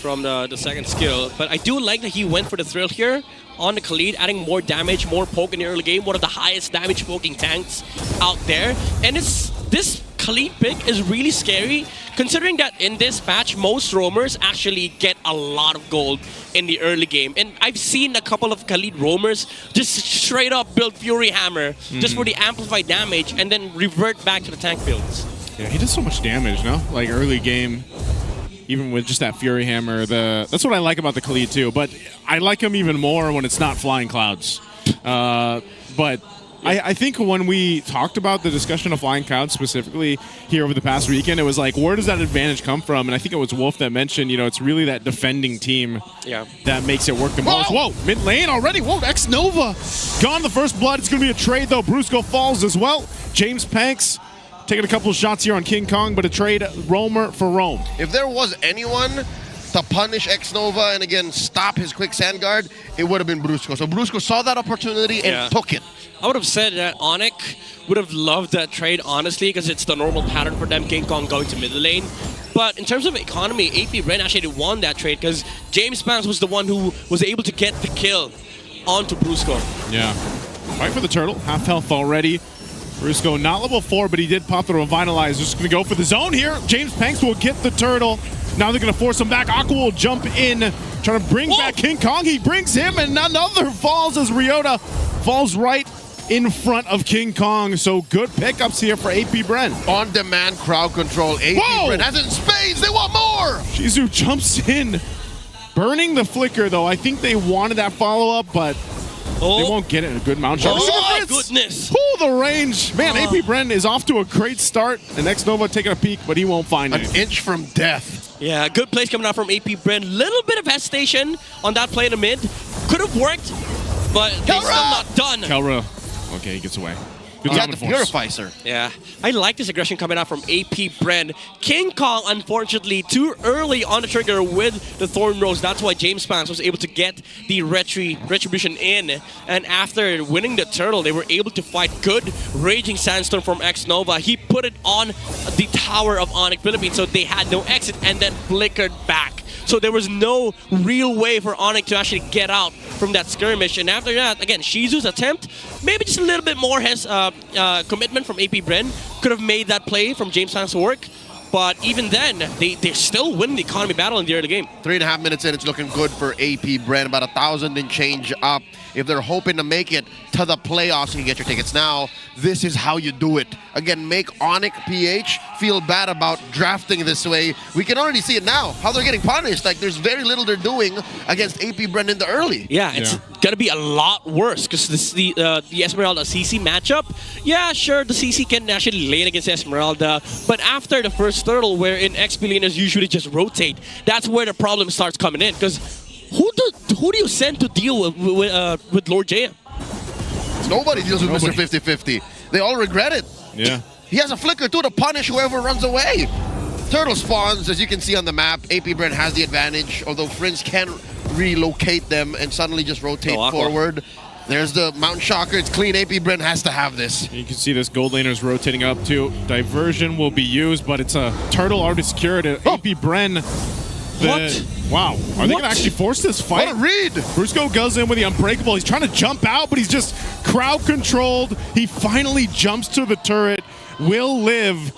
from the second skill. But I do like that he went for the thrill here on the Khalid, adding more damage, more poke in the early game. One of the highest damage poking tanks out there. And this Khalid pick is really scary, considering that in this patch, most roamers actually get a lot of gold in the early game. And I've seen a couple of Khalid roamers just straight up build Fury Hammer just for the amplified damage and then revert back to the tank builds. Yeah, he does so much damage, no? Like early game, even with just that Fury Hammer. That's what I like about the Khalid too. But I like him even more when it's not Flying Clouds. But I think when we talked about the discussion of Flying Clouds specifically here over the past weekend, it was like, where does that advantage come from? And I think it was Wolf that mentioned, it's really that defending team that makes it work the most. Whoa, mid lane already. Whoa, X-Nova gone the first blood. It's going to be a trade though. Brusco falls as well. James Panks taking a couple of shots here on King Kong, but a trade roamer for roam. If there was anyone to punish X-Nova and again stop his quick sand guard, it would have been Brusco. So Brusco saw that opportunity and took it. I would have said that ONIC would have loved that trade, honestly, because it's the normal pattern for them, King Kong going to mid lane. But in terms of economy, AP Ren actually won that trade because James Pans was the one who was able to get the kill onto Brusco. Yeah. Right for the turtle. Half health already. Brusco not level 4, but he did pop the Revitalize. Just going to go for the zone here. James Panks will get the turtle. Now they're going to force him back. Aqua will jump in, trying to bring back King Kong. He brings him, and another falls as Ryota falls right in front of King Kong. So good pickups here for AP Bren. On-demand crowd control. AP Bren has it in spades. They want more. Shizu jumps in, burning the flicker, though. I think they wanted that follow-up, but they won't get it in a good mount shot. Oh my goodness. Pull the range. Man, AP Bren is off to a great start. And X-Nova taking a peek, but he won't find it. An inch from death. Yeah, good plays coming out from AP Bren. Little bit of hesitation on that play in the mid. Could have worked, but they're still not done. Kelra. Okay, he gets away. Good Got the Purifier. Yeah, I like this aggression coming out from AP Bren. King Kong, unfortunately, too early on the trigger with the Thorn Rose. That's why James Pans was able to get the Retribution in. And after winning the turtle, they were able to fight good Raging Sandstorm from X-Nova. He put it on the tower of ONIC Philippines, so they had no exit and then flickered back. So there was no real way for ONIC to actually get out from that skirmish. And after that, again, Shizu's attempt, maybe just a little bit more commitment from AP Bren could have made that play from James Pans work. But even then, they're still winning the economy battle in the early game. 3.5 minutes in, it's looking good for AP Bren. About 1,000 and change up. If they're hoping to make it to the playoffs and you get your tickets now, this is how you do it. Again, make ONIC PH feel bad about drafting this way. We can already see it now, how they're getting punished. Like, there's very little they're doing against AP Bren in the early. Yeah, it's going to be a lot worse because the Esmeralda CC matchup, yeah, sure, the CC can actually lane against Esmeralda, but after the first turtle, wherein XP laners usually just rotate, that's where the problem starts coming in. Because who do you send to deal with Lord JM? Nobody deals with Mr. 50-50. They all regret it. Yeah. He has a flicker too to punish whoever runs away. Turtle spawns, as you can see on the map. AP Brent has the advantage, although Friends can relocate them and suddenly just rotate forward. There's the Mountain Shocker. It's clean. AP Brent has to have this. You can see this gold laner's rotating up too. Diversion will be used, but it's a turtle already secured. AP Bren. What? Wow. Are they going to actually force this fight? What a read! Brusco goes in with the Unbreakable. He's trying to jump out, but he's just crowd controlled. He finally jumps to the turret. Will live.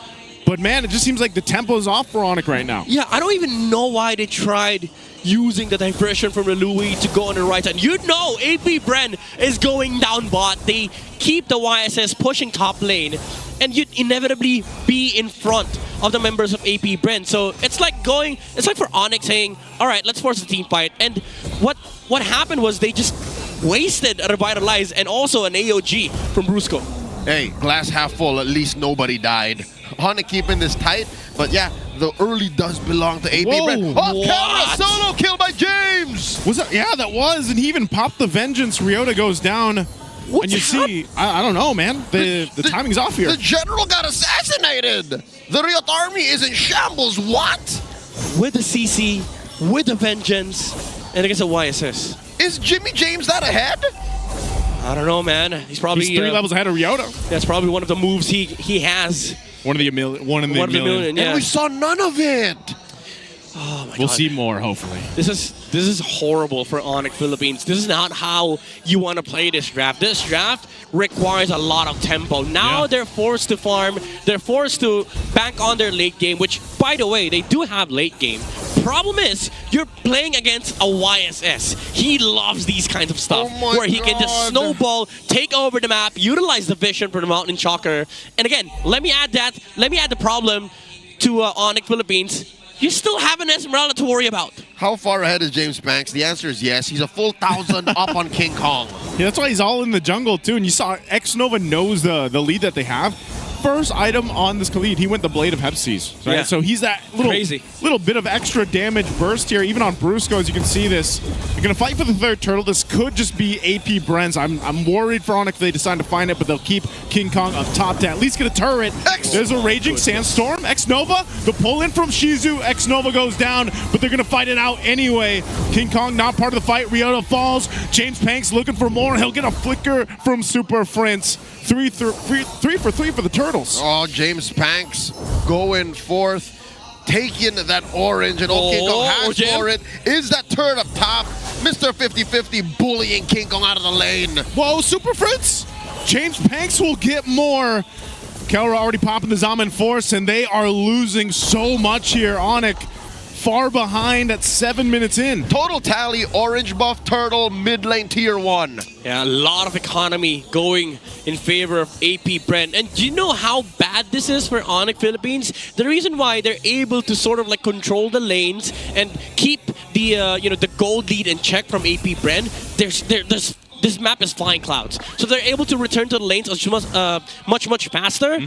But man, it just seems like the tempo is off for ONIC right now. Yeah, I don't even know why they tried using the diversion from the Louis to go on the right side. You know AP Bren is going down bot. They keep the YSS pushing top lane, and you'd inevitably be in front of the members of AP Bren. So it's like for ONIC saying, all right, let's force a team fight. And what happened was they just wasted a Revitalize and also an AOG from Brusco. Hey, glass half full, at least nobody died. ONIC keeping this tight, but yeah, the early does belong to AP Brent. Off camera, solo kill by James! Was that? Yeah, that was, and he even popped the Vengeance. Ryota goes down. And you see, I don't know, man. The timing's off here. The general got assassinated! The Ryota army is in shambles, what? With the CC, with the Vengeance, and against a YSS. Is Jimmy James that ahead? I don't know, man. He's probably 3 levels ahead of Ryota. That's probably one of the moves he has. One in the million. Yeah. And we saw none of it. Oh my We'll God. see more, hopefully. This is horrible for ONIC Philippines. This is not how you want to play this draft. This draft requires a lot of tempo. Now they're forced to farm. They're forced to bank on their late game, which, by the way, they do have late game. Problem is, you're playing against a YSS. He loves these kinds of stuff, where he can just snowball, take over the map, utilize the vision for the Mountain Shocker. And again, let me add the problem to ONIC Philippines. You still have an Esmeralda to worry about. How far ahead is James Banks? The answer is yes. He's a full 1,000 up on King Kong. Yeah, that's why he's all in the jungle, too. And you saw X-Nova knows the lead that they have. First item on this Khalid, he went the Blade of Hepsies. Right? Yeah. So he's that little bit of extra damage burst here, even on Brusco, as you can see this. They're going to fight for the third turtle. This could just be AP Bren's. I'm worried for ONIC if they decide to find it, but they'll keep King Kong up top to at least get a turret. There's a Raging Sandstorm. X-Nova, the pull in from Shizu. X-Nova goes down, but they're going to fight it out anyway. King Kong not part of the fight. Ryota falls. James Panks looking for more. He'll get a flicker from Super Prince. 3 for 3 for the Turtles. Oh, James Panks going forth, taking that orange, and King Kong has for it. Is that turret up top? Mr. 50-50 bullying King Kong out of the lane. Whoa, Super Fritz! James Panks will get more. Kelra already popping the Zaman Force, and they are losing so much here. ONIC far behind at 7 minutes in. Total tally, orange buff turtle, mid lane tier 1. Yeah, a lot of economy going in favor of AP Brent. And do you know how bad this is for ONIC Philippines? The reason why they're able to sort of like control the lanes and keep the the gold lead in check from AP Brent, this map is flying clouds. So they're able to return to the lanes much faster.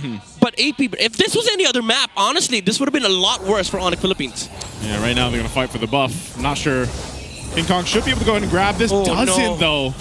But AP, if this was any other map, honestly, this would have been a lot worse for ONIC Philippines. Yeah, right now they're going to fight for the buff. I'm not sure. King Kong should be able to go ahead and grab this. Doesn't, though.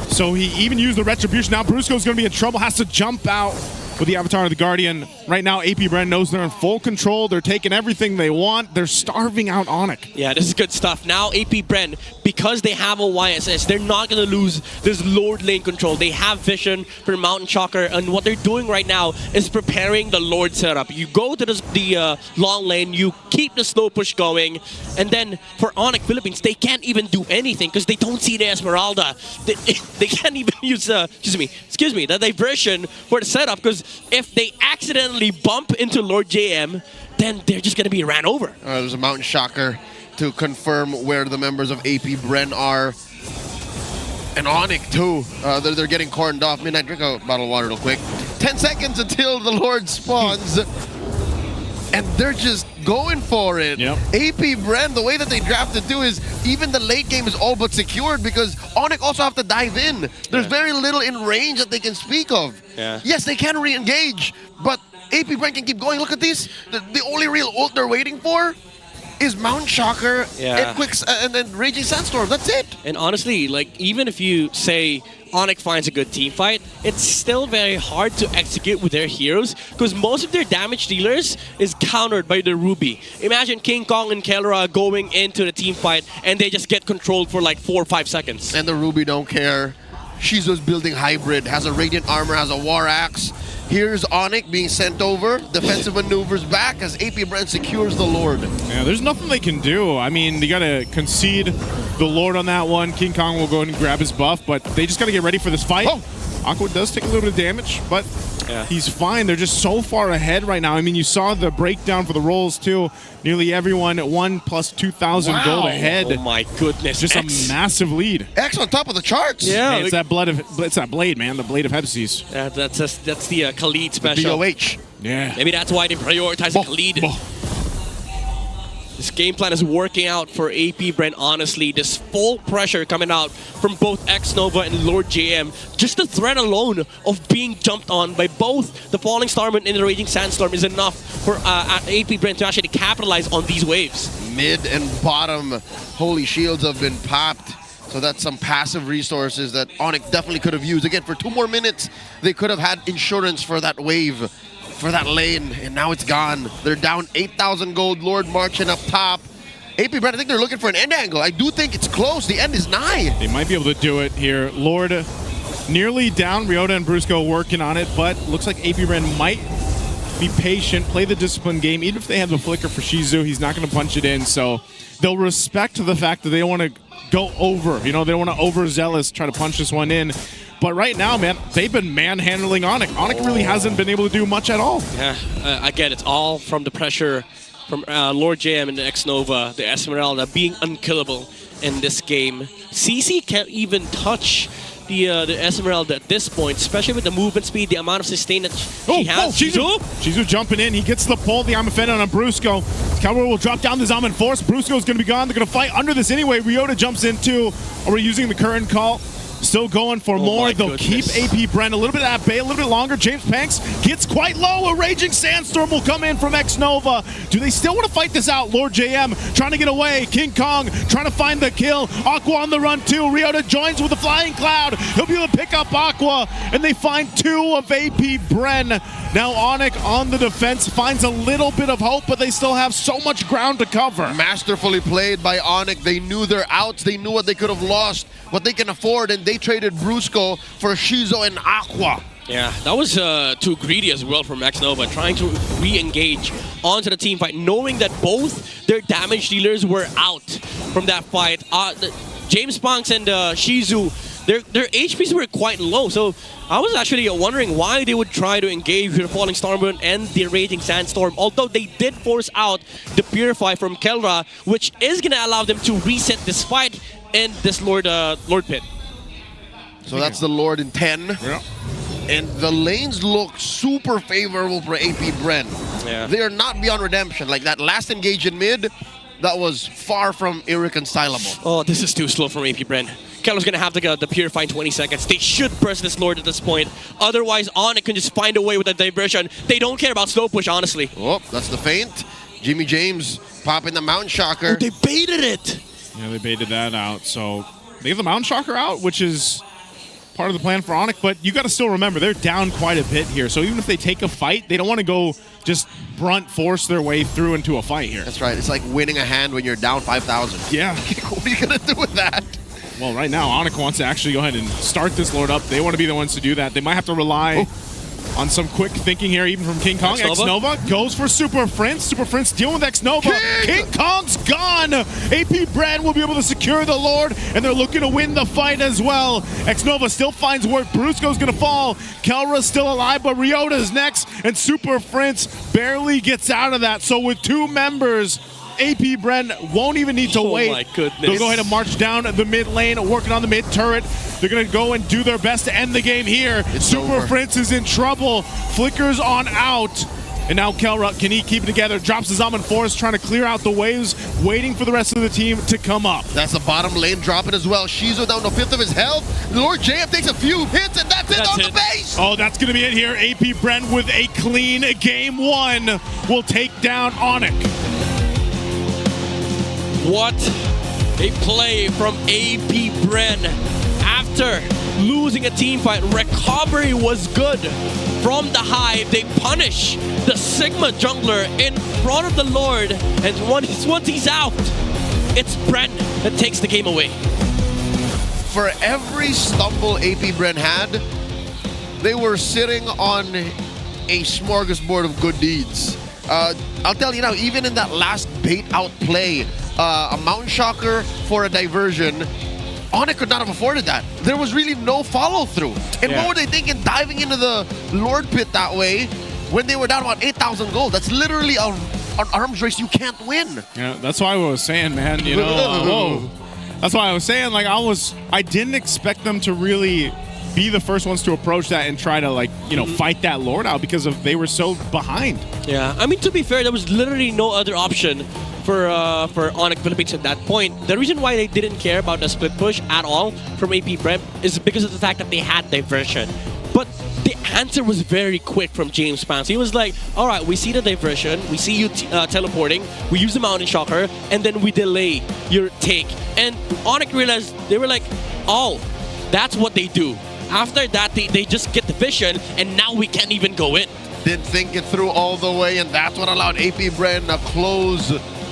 So he even used the Retribution. Now Brusco's going to be in trouble. Has to jump out with the Avatar of the Guardian. Right now, AP Brent knows they're in full control. They're taking everything they want. They're starving out ONIC. Yeah, this is good stuff. Now, AP Brent, because they have a YSS, they're not going to lose this Lord lane control. They have vision for Mountain Shocker, and what they're doing right now is preparing the Lord setup. You go to the long lane, you keep the slow push going, and then for ONIC Philippines, they can't even do anything because they don't see the Esmeralda. They can't even use, the diversion for the setup, because if they accidentally bump into Lord JM, then they're just going to be ran over. There's a Mountain Shocker to confirm where the members of AP Bren are. And ONIC too. They're getting corned off. Midnight, drink a bottle of water real quick. 10 seconds until the Lord spawns. And they're just going for it. Yep. AP Bren, the way that they drafted too is even the late game is all but secured because ONIC also have to dive in. There's very little in range that they can speak of. Yeah. Yes, they can re-engage, but AP Bren can keep going. Look at these. The only real ult they're waiting for is Mountain Shocker and then Raging Sandstorm. That's it. And honestly, like, even if you say ONIC finds a good team fight, it's still very hard to execute with their heroes because most of their damage dealers is countered by the Ruby. Imagine King Kong and Kelra going into the team fight and they just get controlled for like 4 or 5 seconds. And the Ruby don't care. Shizu's building hybrid, has a Radiant Armor, has a War Axe. Here's ONIC being sent over. Defensive maneuvers back as AP Brand secures the Lord. Yeah, there's nothing they can do. I mean, they got to concede the Lord on that one. King Kong will go and grab his buff, but they just got to get ready for this fight. Oh. Aqua does take a little bit of damage, but he's fine. They're just so far ahead right now. I mean, you saw the breakdown for the rolls, too. Nearly everyone at 1 plus 2,000 gold ahead. Oh my goodness. Just X. a massive lead. X on top of the charts. Yeah. Hey, it's that blade, man. The blade of Hepsies. That's the Khalid special. DOH. Yeah. Maybe that's why they prioritize Khalid. This game plan is working out for AP Brand, honestly. This full pressure coming out from both X-Nova and Lord JM. Just the threat alone of being jumped on by both the Falling Starman and the Raging Sandstorm is enough for AP Brand to actually capitalize on these waves. Mid and bottom holy shields have been popped. So that's some passive resources that ONIC definitely could have used. Again, for 2 more minutes, they could have had insurance for that wave, for that lane, and now it's gone. They're down 8,000 gold. Lord marching up top. AP Brand, I think they're looking for an end angle. I do think it's close. The end is nigh. They might be able to do it here. Lord nearly down. Ryota and Brusco working on it, but looks like AP Brand might be patient, play the discipline game. Even if they have the flicker for Shizu, he's not going to punch it in. So they'll respect the fact that they don't want to go over. You know, they don't want to overzealous try to punch this one in. But right now, man, they've been manhandling ONIC. ONIC really hasn't been able to do much at all. Yeah, again, it's all from the pressure from Lord JM and the X-Nova, the Esmeralda being unkillable in this game. CC can't even touch the Esmeralda at this point, especially with the movement speed, the amount of sustain that she has. Shizu jumping in. He gets the pull, the Amafena on Brusco. Kelra will drop down the Zaman Force. Brusco's going to be gone. They're going to fight under this anyway. Ryota jumps in too. Are we using the current call? Still going for more. They'll keep AP Brand a little bit at bay, a little bit longer. James Panks gets quite low. A Raging Sandstorm will come in from X-Nova. Do they still want to fight this out? Lord JM trying to get away. King Kong trying to find the kill. Aqua on the run too. Ryota joins with a Flying Cloud. He'll be able to pick up Aqua, and they find 2 of AP Bren. Now ONIC on the defense finds a little bit of hope, but they still have so much ground to cover. Masterfully played by ONIC. They knew their outs. They knew what they could have lost, what they can afford, and they traded Brusco for Shizu and Aqua. Yeah, that was too greedy as well from X-Nova, trying to re-engage onto the team fight, knowing that both their damage dealers were out from that fight. James Punks and Shizu, their HPs were quite low, so I was actually wondering why they would try to engage with the Falling Starman and the Raging Sandstorm, although they did force out the Purify from Kelra, which is going to allow them to reset this fight and this Lord Pit. So that's the Lord in 10. Yeah. And the lanes look super favorable for AP Bren. Yeah. They are not beyond redemption. Like that last engage in mid, that was far from irreconcilable. Oh, this is too slow from AP Bren. Keller's going to have to get the Purify in 20 seconds. They should press this Lord at this point. Otherwise, ONIC can just find a way with a diversion. They don't care about slow push, honestly. Oh, that's the feint. Jimmy James popping the Mount Shocker. Oh, they baited it. Yeah, they baited that out. So they have the Mount Shocker out, which is part of the plan for ONIC, but you got to still remember they're down quite a bit here. So even if they take a fight, they don't want to go just brunt force their way through into a fight here. That's right. It's like winning a hand when you're down 5,000. Yeah. What are you going to do with that? Well, right now, ONIC wants to actually go ahead and start this Lord up. They want to be the ones to do that. They might have to rely on some quick thinking here, even from King Kong. X-Nova goes for Super Prince. Super Prince dealing with X-Nova. King Kong's gone. AP Brand will be able to secure the Lord, and they're looking to win the fight as well. X-Nova still finds work. Brusco's going to fall. Kelra's still alive, but Ryota's next, and Super Prince barely gets out of that. So with 2 members, AP Bren won't even need to wait. Oh my goodness. They'll go ahead and march down the mid lane, working on the mid turret. They're going to go and do their best to end the game here. Super Prince is in trouble. Flickers on out. And now Kelra, can he keep it together? Drops the Zaman Force, trying to clear out the waves, waiting for the rest of the team to come up. That's the bottom lane dropping as well. Shizu down to 5th of his health. Lord JM takes a few hits, and that's it on the base. Oh, that's going to be it here. AP Bren with a clean game 1 will take down ONIC. What a play from AP Bren. After losing a team fight. Recovery was good. From the hive, they punish the Sigma jungler in front of the Lord. And once he's out, it's Bren that takes the game away. For every stumble AP Bren had, they were sitting on a smorgasbord of good deeds. I'll tell you now, even in that last bait out play, a Mountain Shocker for a diversion, ONIC could not have afforded that. There was really no follow through. And what were they thinking diving into the Lord Pit that way when they were down about 8,000 gold? That's literally an arms race you can't win. Yeah, that's why I was saying, man, you know, that's why I was saying, like, I didn't expect them to really be the first ones to approach that and try to, like, you know, fight that Lord out because they were so behind. Yeah, I mean, to be fair, there was literally no other option for ONIC Philippines at that point. The reason why they didn't care about the split push at all from AP Prep is because of the fact that they had diversion. But the answer was very quick from James Pants. He was like, all right, we see the diversion, we see you teleporting, we use the Mountain Shocker, and then we delay your take. And ONIC realized, they were like, oh, that's what they do. After that, they just get the vision, and now we can't even go in. Didn't think it through all the way, and that's what allowed AP Bren to close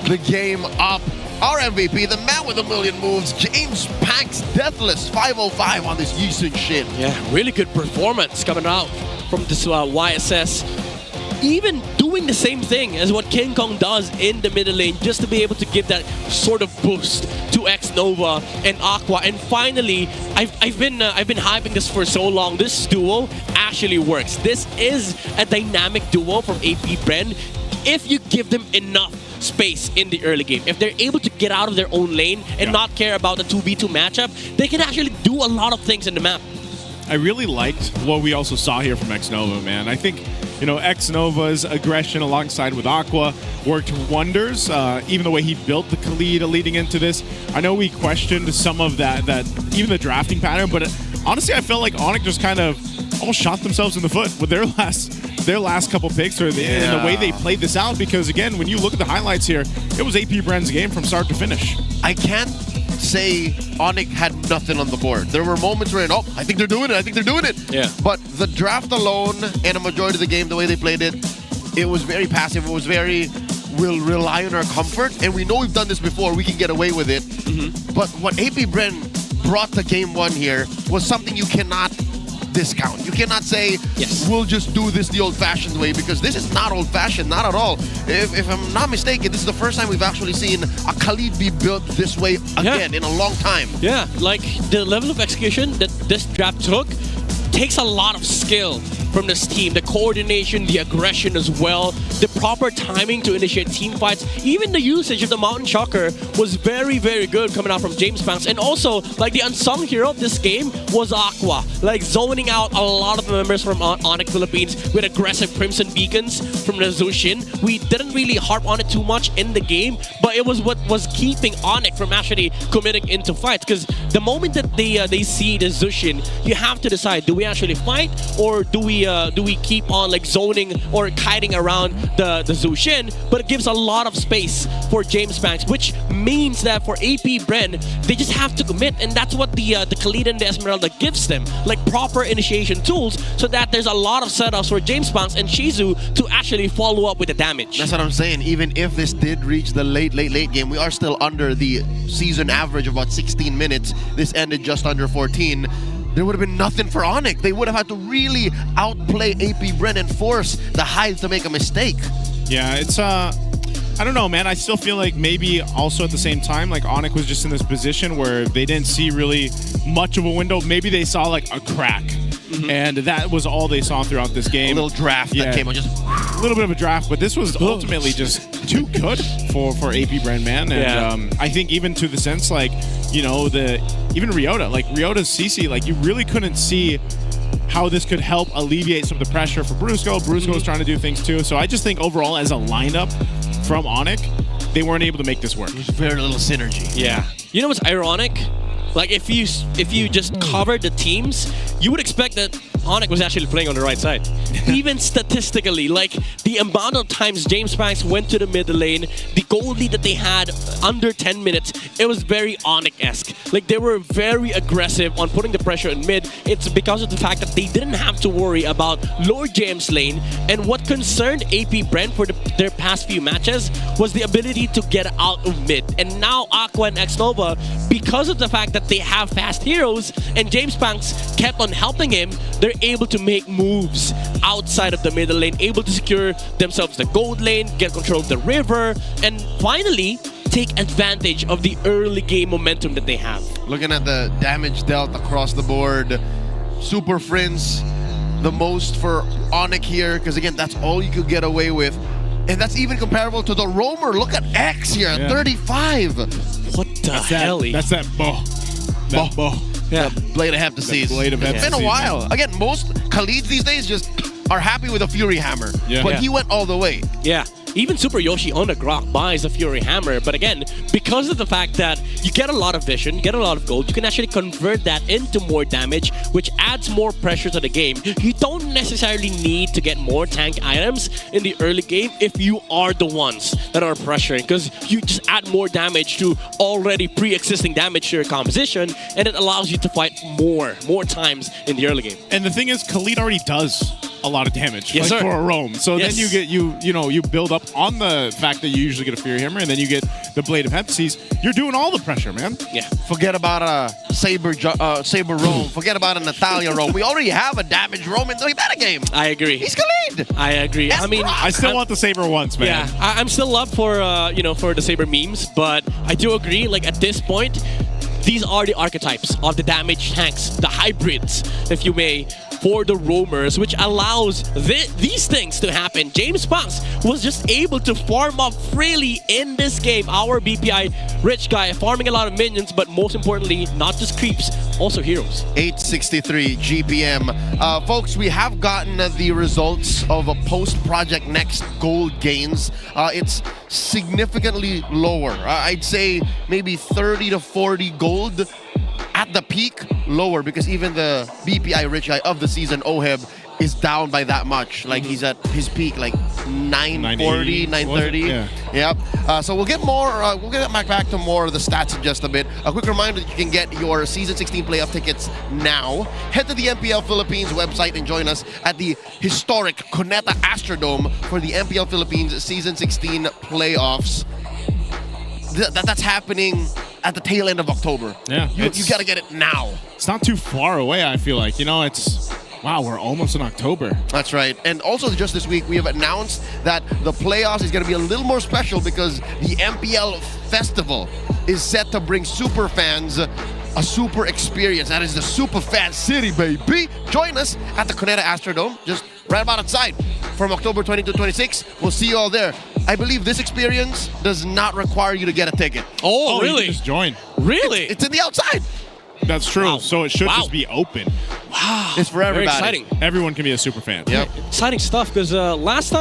the game up. Our MVP, the man with a million moves, James Pank's Deathless 505 on this Yisun shit. Yeah, really good performance coming out from this YSS. Even doing the same thing as what King Kong does in the middle lane, just to be able to give that sort of boost to X-Nova and Aqua. And finally, I've been hyping this for so long. This duo actually works. This is a dynamic duo from AP Bren if you give them enough space in the early game. If they're able to get out of their own lane and not care about the 2v2 matchup, they can actually do a lot of things in the map. I really liked what we also saw here from X-Nova, man. I think, you know, X-Nova's aggression alongside with Aqua worked wonders. Even the way he built the Khalid leading into this. I know we questioned some of that even the drafting pattern, but honestly, I felt like ONIC just kind of almost shot themselves in the foot with their last couple picks in the way they played this out. Because again, when you look at the highlights here, it was AP Bren's game from start to finish. I can't say ONIC had nothing on the board. There were moments where, oh, I think they're doing it. Yeah. But the draft alone and a majority of the game, the way they played it, it was very passive. It was very, we'll rely on our comfort. And we know we've done this before. We can get away with it. But what AP Bren brought to game one here was something you cannot discount. You cannot say, we'll just do this the old-fashioned way, because this is not old-fashioned, not at all. If I'm not mistaken, this is the first time we've actually seen a Khalid be built this way again in a long time. Yeah, like the level of execution that this draft took takes a lot of skill from this team. The coordination, the aggression as well, the proper timing to initiate team fights. Even the usage of the Mountain Shocker was very, very good coming out from James Pants. And also, like, the unsung hero of this game was Aqua. Like, zoning out a lot of the members from ONIC Philippines with aggressive Crimson Beacons from the Zushin. We didn't really harp on it too much in the game, but it was what was keeping ONIC from actually committing into fights. Because the moment that they see the Zushin, you have to decide, do we actually fight, or do we keep on like zoning or kiting around the Zushin? But it gives a lot of space for James Banks, which means that for AP Bren, they just have to commit, and that's what the Khalid and the Esmeralda gives them, like proper initiation tools, so that there's a lot of setups for James Banks and Shizu to actually follow up with the damage. That's what I'm saying. Even if this did reach the late game, we are still under the season average of about 16 minutes. This ended just under 14. There would have been nothing for ONIC. They would have had to really outplay AP Bren and force the Hive to make a mistake. Yeah, it's I don't know, man. I still feel like maybe also at the same time, like ONIC was just in this position where they didn't see really much of a window. Maybe they saw like a crack. And that was all they saw throughout this game. A little draft that came on, just a little bit of a draft, but this was ultimately just too good for AP Bren, man. And I think even to the sense, like, you know, even Ryota, like Ryota's CC, like you really couldn't see how this could help alleviate some of the pressure for Brusco. Brusco was trying to do things too. So I just think overall as a lineup from ONIC, they weren't able to make this work. There's very little synergy. Yeah. You know what's ironic? Like if you just covered the teams, you would expect that ONIC was actually playing on the right side. even statistically, like the amount of times James Banks went to the middle lane, the goal lead that they had under 10 minutes, it was very ONIC-esque. Like they were very aggressive on putting the pressure in mid. It's because of the fact that they didn't have to worry about lower James lane. And what concerned AP Brent for their past few matches was the ability to get out of mid. And now Aqua and Xnova, because of the fact that they have fast heroes and James Banks kept on helping him, they're able to make moves outside of the middle lane, able to secure themselves the gold lane, get control of the river, and finally take advantage of the early game momentum that they have. Looking at the damage dealt across the board, Super Friends, the most for ONIC here, because again, that's all you could get away with. And that's even comparable to the Roamer. Look at X here, 35. What the hell? That's that bow. That bow. Yeah. The blade of Heptases. It's been a while. Again, most Khalids these days just are happy with a Fury Hammer. Yeah. But he went all the way. Yeah. Even Super Yoshi on the Grok buys the Fury Hammer, but again, because of the fact that you get a lot of vision, get a lot of gold, you can actually convert that into more damage, which adds more pressure to the game. You don't necessarily need to get more tank items in the early game if you are the ones that are pressuring, because you just add more damage to already pre-existing damage to your composition, and it allows you to fight more times in the early game. And the thing is, Khalid already does a lot of damage, yes, like sir. for a roam. So Yes. then you get you build up on the fact that you usually get a Fury Hammer, and then you get the Blade of Heptases. You're doing all the pressure, man. Yeah. Forget about a Saber roam. Forget about a Natalia roam. We already have a damage roam in the metagame. I agree. He's Khalid. I agree. That's I mean, Brock. I still want the Saber once, man. Yeah, I'm still up for for the Saber memes, but I do agree. Like at this point, these are the archetypes of the damage tanks, the hybrids, if you may, for the roamers, which allows these things to happen. James Banks was just able to farm up freely in this game. Our BPI rich guy farming a lot of minions, but most importantly, not just creeps, also heroes. 863 GPM. Folks, we have gotten the results of a post-Project Next gold gains. It's significantly lower. I'd say maybe 30 to 40 gold. At the peak, lower, because even the BPI rich guy of the season, Oheb, is down by that much. Like he's at his peak, like 940, 930. Yeah. Yep. So we'll get more. We'll get back to more of the stats in just a bit. A quick reminder that you can get your Season 16 playoff tickets now. Head to the MPL Philippines website and join us at the historic Cuneta Astrodome for the MPL Philippines Season 16 playoffs. That's happening at the tail end of October. Yeah, You got to get it now. It's not too far away, I feel like. It's... Wow, we're almost in October. That's right. And also just this week, we have announced that the playoffs is going to be a little more special because the MPL Festival is set to bring super fans a super experience. That is the Super Fan City, baby. Join us at the Cuneta Astrodome, just right about outside, from October 20 to 26. We'll see you all there. I believe this experience does not require you to get a ticket. Oh, You really? can just join. Really? It's in the outside. That's true. Wow. So it should Wow. just be open. Wow. It's for Very everybody. exciting. Everyone can be a super fan. Yep. Exciting stuff, because last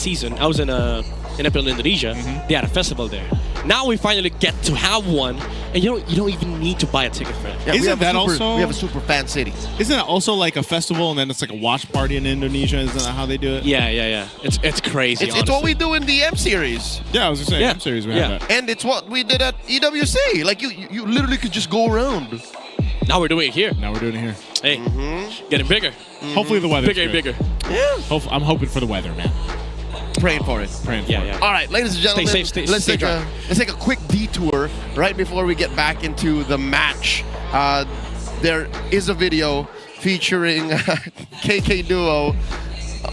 season, I was in MPL Indonesia. They had a festival there. Now we finally get to have one, and you don't even need to buy a ticket for it. Yeah, we Isn't have that we have a Super Fan City. Isn't it also like a festival and then it's like a watch party in Indonesia? Isn't that how they do it? Yeah. It's crazy. It's what we do in the M series. Yeah, I was gonna say, Yeah. M series we Yeah. have that. And it's what we did at EWC. Like you literally could just go around. Now we're doing it here. Now we're doing it here. Hey, getting bigger. Hopefully the weather's Bigger and good. bigger. Yeah. I'm hoping for the weather, man. Praying for it. Praying for Yeah, it. yeah. All right, ladies and gentlemen, safe, let's stay take a quick detour right before we get back into the match. There is a video featuring KK Duo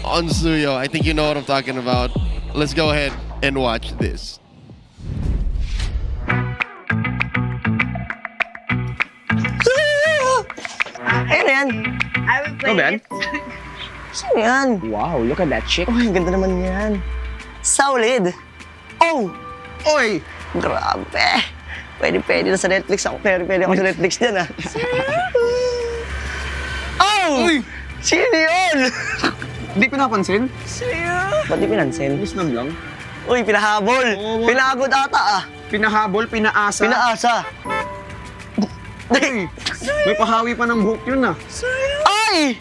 on Suyo. I think you know what I'm talking about. Let's go ahead and watch this. Ayun na yan. I will play Ben? it. Sino yan? Wow, look at that chick. Oh, ang ganda naman yan. Solid. Oh! Oy! Grabe. Pwede na sa Netflix ako. Pwede ako sa Netflix dyan, ah. Oh! Uy! Sino yun? Hindi ko napansin. Ba't di pinansin? Islam lang. Uy, pinahabol. Pinagod ata, ah. Pinahabol, pinaasa. Pinaasa. May pahawi pa ng buhok yun ah. Ay!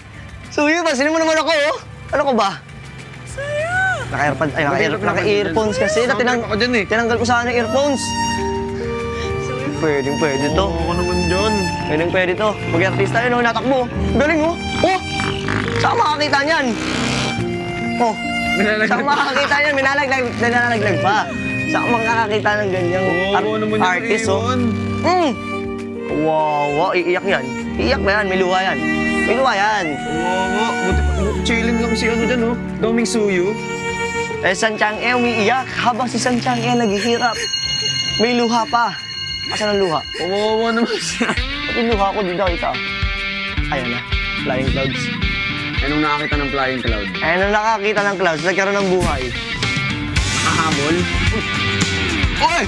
Suyo, pansinin mo naman ako, oh. Ano ko ba? Naka-earphones kasi. Tinanggal ko sana yung earphones. Pwede to. Oo, ano naman dyan? Pwede to. Mag-artista yun, natakbo. Galing, oh. Oh! Saan makakita niyan? Oh. Saan makakita niyan? Minalaglag pa. Saan makakakita ng ganyang artist, oh? Wow, iiyak yan. Iiyak ba yan? May luha yan. Oo, chillin lang si ano dyan, oh. Doming Suyu. San Chang'e umiiyak habang si San Chang'e naghihirap. May luha pa. Asan ang luha? Oo naman siya. Yung luha ko dito, ito. Ayan na, flying clouds. Anong nakakita ng flying cloud? Nung nakakita ng clouds, nagkaroon ng buhay. Nakahabol? Uy!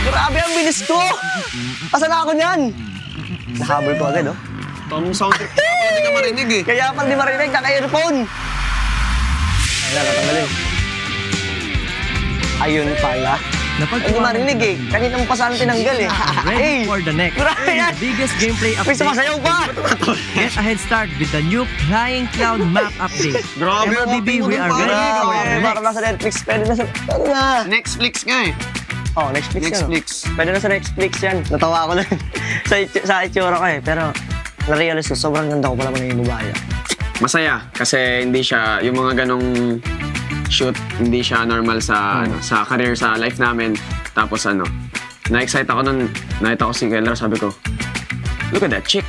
Grabe ang bilis ko! Asan na ako niyan? Nahabol ko agad, oh. Tamang sound trip. Hindi ka marinig eh. Kaya pang di marinig, naka-earphone. Ayan, natanggalin. Ayun pala. Hindi marinig eh. Kanina mo pa sana tinanggal eh. Ready for the next biggest gameplay update. May sumasayaw pa! Get a head start with the new Flying Cloud map update. Grabe, MLBB, we are ready for the Para next. nasa Netflix, pwede na sa... Pwede na. Netflix nga eh. Oh, Netflix yan. Netflix. Pwede na sa Netflix yan. Natawa ako na sa itsura ko eh. Pero na-realize ko, sobrang ganda ko pala mga yung babae. Masaya kasi hindi siya, yung mga ganong shoot, hindi siya normal sa sa career, sa life namin. Tapos na-excite ako nung nakita ko si Kelra, sabi ko, look at that chick.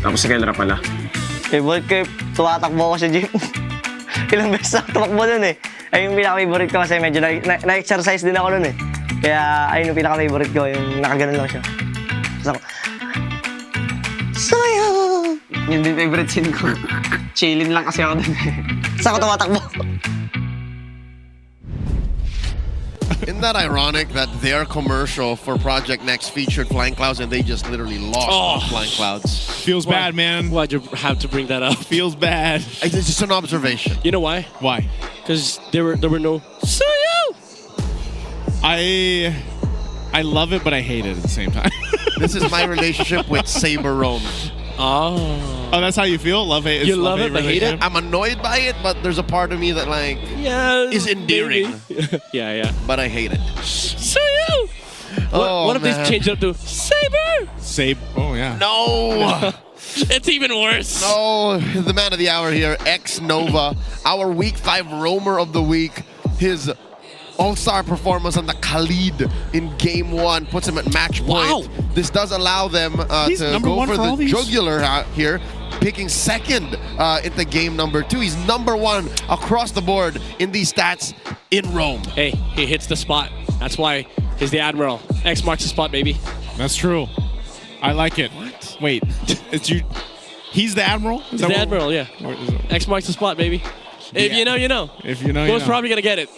Tapos si Kelra pala. Favorite ko, tumatakbo ako sa gym. Ilang beses ako tumakbo nun eh. Ay yung pinaka-favorite ko kasi medyo na-exercise din ako nun eh. Kaya ayun yung pinaka-favorite ko, yung nakaganon lang siya. Tapos ako, sayo! Yun din favorite scene ko. Chillin lang kasi ako dun eh. Saan ako tumatakbo? Isn't that ironic that their commercial for Project Next featured Flying Clouds and they just literally lost on Flying Clouds? Feels bad, man. Why'd you have to bring that up? Feels bad. It's just an observation. You know why? Why? Because there were no Suyu. I love it, but I hate it at the same time. This is my relationship with Saber Roam. Oh, that's how you feel? Love it. You love it, but hate it? I'm annoyed by it, but there's a part of me that is endearing. Yeah. But I hate it. Suyu. What if they change it up to Saber? Oh yeah. No. It's even worse. No, the man of the hour here, X Nova, our Week 5 Roamer of the Week. His all-star performance on the Khalid in Game 1 puts him at match point. Wow. This does allow them to go for the jugular here, picking second into game number 2. He's number 1 across the board in these stats in Rome. Hey, he hits the spot. That's why he's the Admiral. X marks the spot, baby. That's true. I like it. What? Wait, it's you. He's the Admiral? He's the Admiral, yeah. X marks the spot, baby. If you know, you know. If you know, you know. Will's probably going to get it.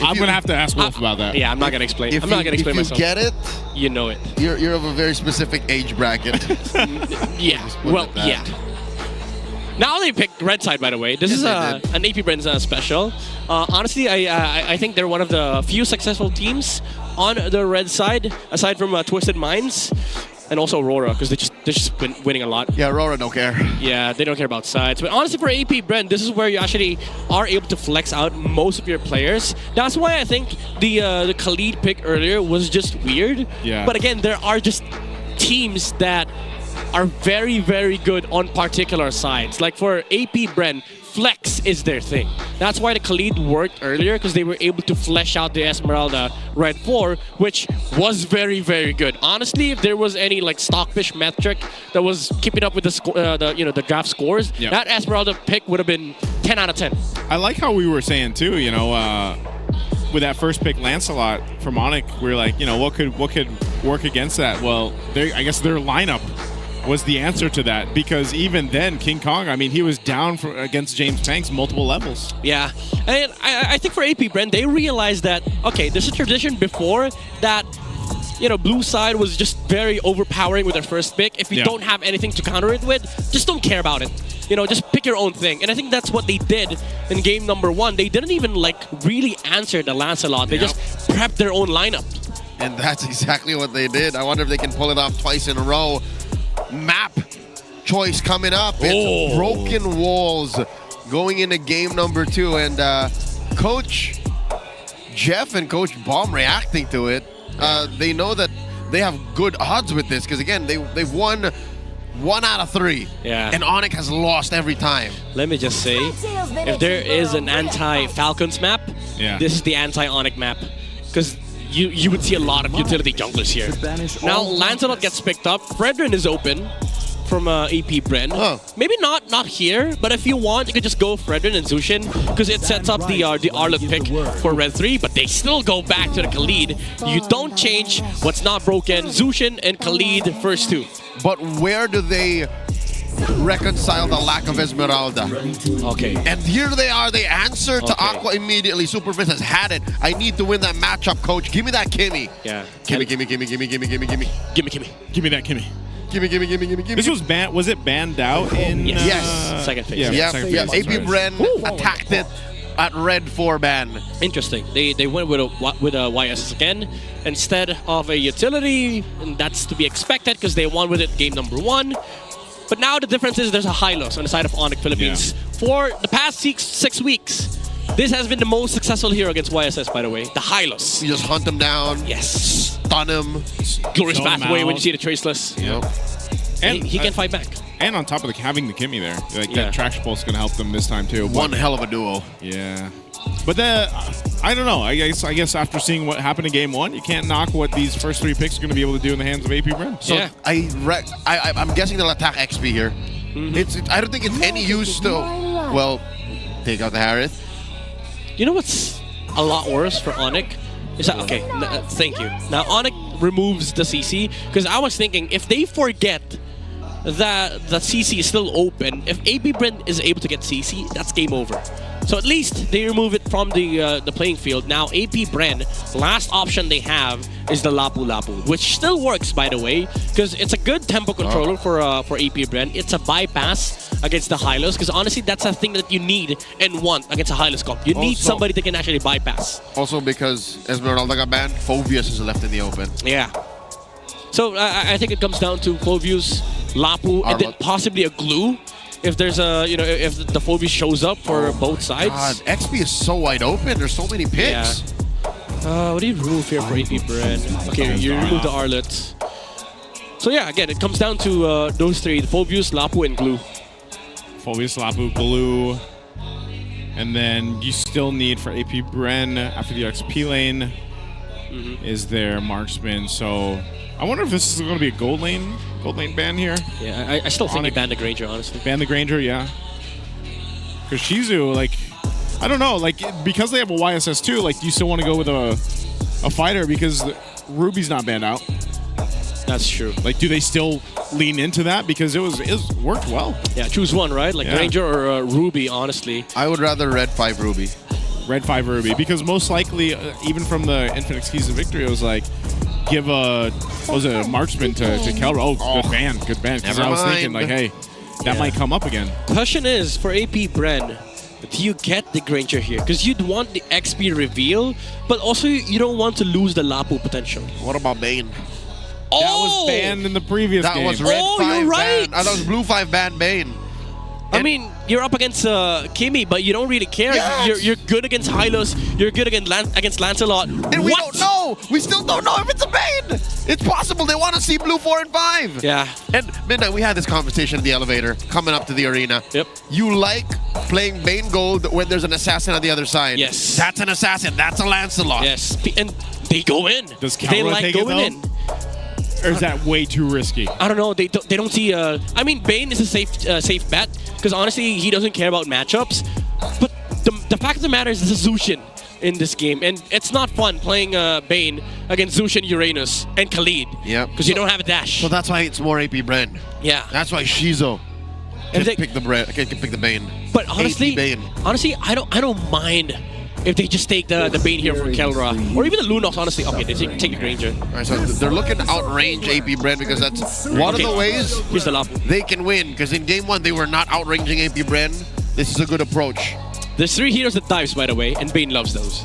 I'm going to have to ask Wolf about that. Yeah, I'm not going to explain. I'm not going to explain myself. If you get it, you know it. You're of a very specific age bracket. Yeah. Well, yeah. Now they picked Red Side, by the way. This is an AP Brands special. Honestly, I think they're one of the few successful teams on the Red Side, aside from Twisted Minds. And also Aurora, because they're just winning a lot. Yeah, Aurora don't care. Yeah, they don't care about sides. But honestly, for AP Brent, this is where you actually are able to flex out most of your players. That's why I think the Khalid pick earlier was just weird. Yeah. But again, there are just teams that are very, very good on particular sides. Like for AP Brent, flex is their thing. That's why the Khalid worked earlier, because they were able to flesh out the Esmeralda Red 4, which was very, very good. Honestly, if there was any like stockfish metric that was keeping up with the draft scores, that Esmeralda pick would have been 10 out of 10. I like how we were saying too, with that first pick, Lancelot from ONIC, we were like, what could work against that? Well, I guess their lineup was the answer to that, because even then, King Kong, I mean, he was down against James Panks multiple levels. Yeah, and I think for AP Brent, they realized that, okay, there's a tradition before that, blue side was just very overpowering with their first pick. If you don't have anything to counter it with, just don't care about it. Just pick your own thing. And I think that's what they did in game number 1. They didn't even really answer the Lancelot. They just prepped their own lineup. And that's exactly what they did. I wonder if they can pull it off twice in a row. Map choice coming up. It's Broken Walls going into game number 2. And Coach Jeff and Coach Baum reacting to it. They know that they have good odds with this because, again, they've won 1 out of 3. Yeah. And ONIC has lost every time. Let me just say, if there is an anti-Falcons map, this is the anti-ONIC map. Because you would see a lot of utility junglers here. Now, Lancelot gets picked up. Fredrin is open from AP Bren. Maybe not here, but if you want, you could just go Fredrin and Zushin because it sets up the Arlet pick for Red 3, but they still go back to the Khalid. You don't change what's not broken. Zushin and Khalid first 2. But where do they reconcile the lack of Esmeralda? Okay. And here they are. They answer to Aqua immediately. Superfist has had it. I need to win that matchup, coach. Give me that Kimmy. Yeah. Gimme. Gimme. Give me that Kimmy. Gimme. This was it banned out in yes. Second phase. Yeah. Second Yes. phase, AP Bren attacked it at Red 4 ban. Interesting. They went with a YS again instead of a utility, and that's to be expected because they won with it game number 1. But now the difference is there's a Hylos on the side of ONIC Philippines. For the past 6 weeks, this has been the most successful hero against YSS, by the way. The Hylos. You just hunt him down. Yes. Stun him. Glorious pathway when you see the traceless. Yep. And he can fight back. And on top of having the Kimmy there, that traction pulse is going to help them this time too. One hell of a duo. Yeah. But I don't know. I guess after seeing what happened in game 1, you can't knock what these first 3 picks are going to be able to do in the hands of AP Bren. So I'm guessing they'll attack XP here. I don't think it's any use to, take out the Harith. You know what's a lot worse for ONIC? Is that, okay, thank you. Now ONIC removes the CC, because I was thinking if they forget that the CC is still open, if AP Bren is able to get CC, that's game over. So at least they remove it from the playing field. Now AP Bren, last option they have is the Lapu Lapu, which still works, by the way, because it's a good tempo controller for AP Bren. It's a bypass against the Hylos, because honestly, that's a thing that you need and want against a Hylos comp. You need somebody that can actually bypass. Also because Esmeralda got banned, Phobius is left in the open. Yeah. So I think it comes down to Phobius, Lapu, and then possibly a glue. If there's if the Phobius shows up for both sides. God, XP is so wide open. There's so many picks. Yeah. What do you remove here for AP Bren? Okay, you remove the Arlet. So yeah, again, it comes down to those 3, the Phobius, Lapu, and glue. Phobius, Lapu, glue. And then you still need for AP Bren, after the XP lane, is their marksman. So I wonder if this is going to be a gold lane ban here. Yeah, I still think they banned the Granger, honestly. Ban the Granger, yeah. Because Shizu, I don't know, because they have a YSS too, do you still want to go with a fighter because Ruby's not banned out? That's true. Do they still lean into that? Because it worked well. Yeah, choose one, right? Granger or Ruby, honestly. I would rather Red 5 Ruby. Red 5 Ruby, because most likely, even from the Infinite Keys of Victory, it was give a marksman to Kelra. Good ban. Because I was thinking, hey, that might come up again. Question is, for AP Bren, do you get the Granger here? Because you'd want the XP reveal, but also you don't want to lose the Lapu potential. What about Bane? Oh! That was banned in the previous game. That was Red 5 you're right. banned. That was Blue 5 banned Bane. I mean, you're up against Kimmy, but you don't really care. Yes. You're good against Hylos. You're good against Lancelot. And we don't know. We still don't know if it's a Bane. It's possible they want to see Blue 4 and 5. Yeah. And Midnight, we had this conversation in the elevator coming up to the arena. Yep. You like playing Bane Gold when there's an assassin on the other side. Yes. That's an assassin. That's a Lancelot. Yes. And they go in. Does they Kelra take going it, in. Or is that way too risky? I don't know. They don't see. I mean, Bane is a safe bet because honestly, he doesn't care about matchups. But the fact of the matter is, this is Zushin in this game, and it's not fun playing Bane against Zushin, Uranus, and Khalid. Yeah. Because you don't have a dash. So that's why it's more AP Bren. Yeah. That's why Shizo can pick the Bane. But honestly, I don't mind if they just take the Bane here for Kelra. Or even the Lunox, honestly. Okay, they take the Granger. All right, so they're looking to outrange AP Bren because that's one of the ways here's the Lapu. They can win. Because in game 1, they were not outranging AP Bren. This is a good approach. There's 3 heroes that dives, by the way, and Bane loves those.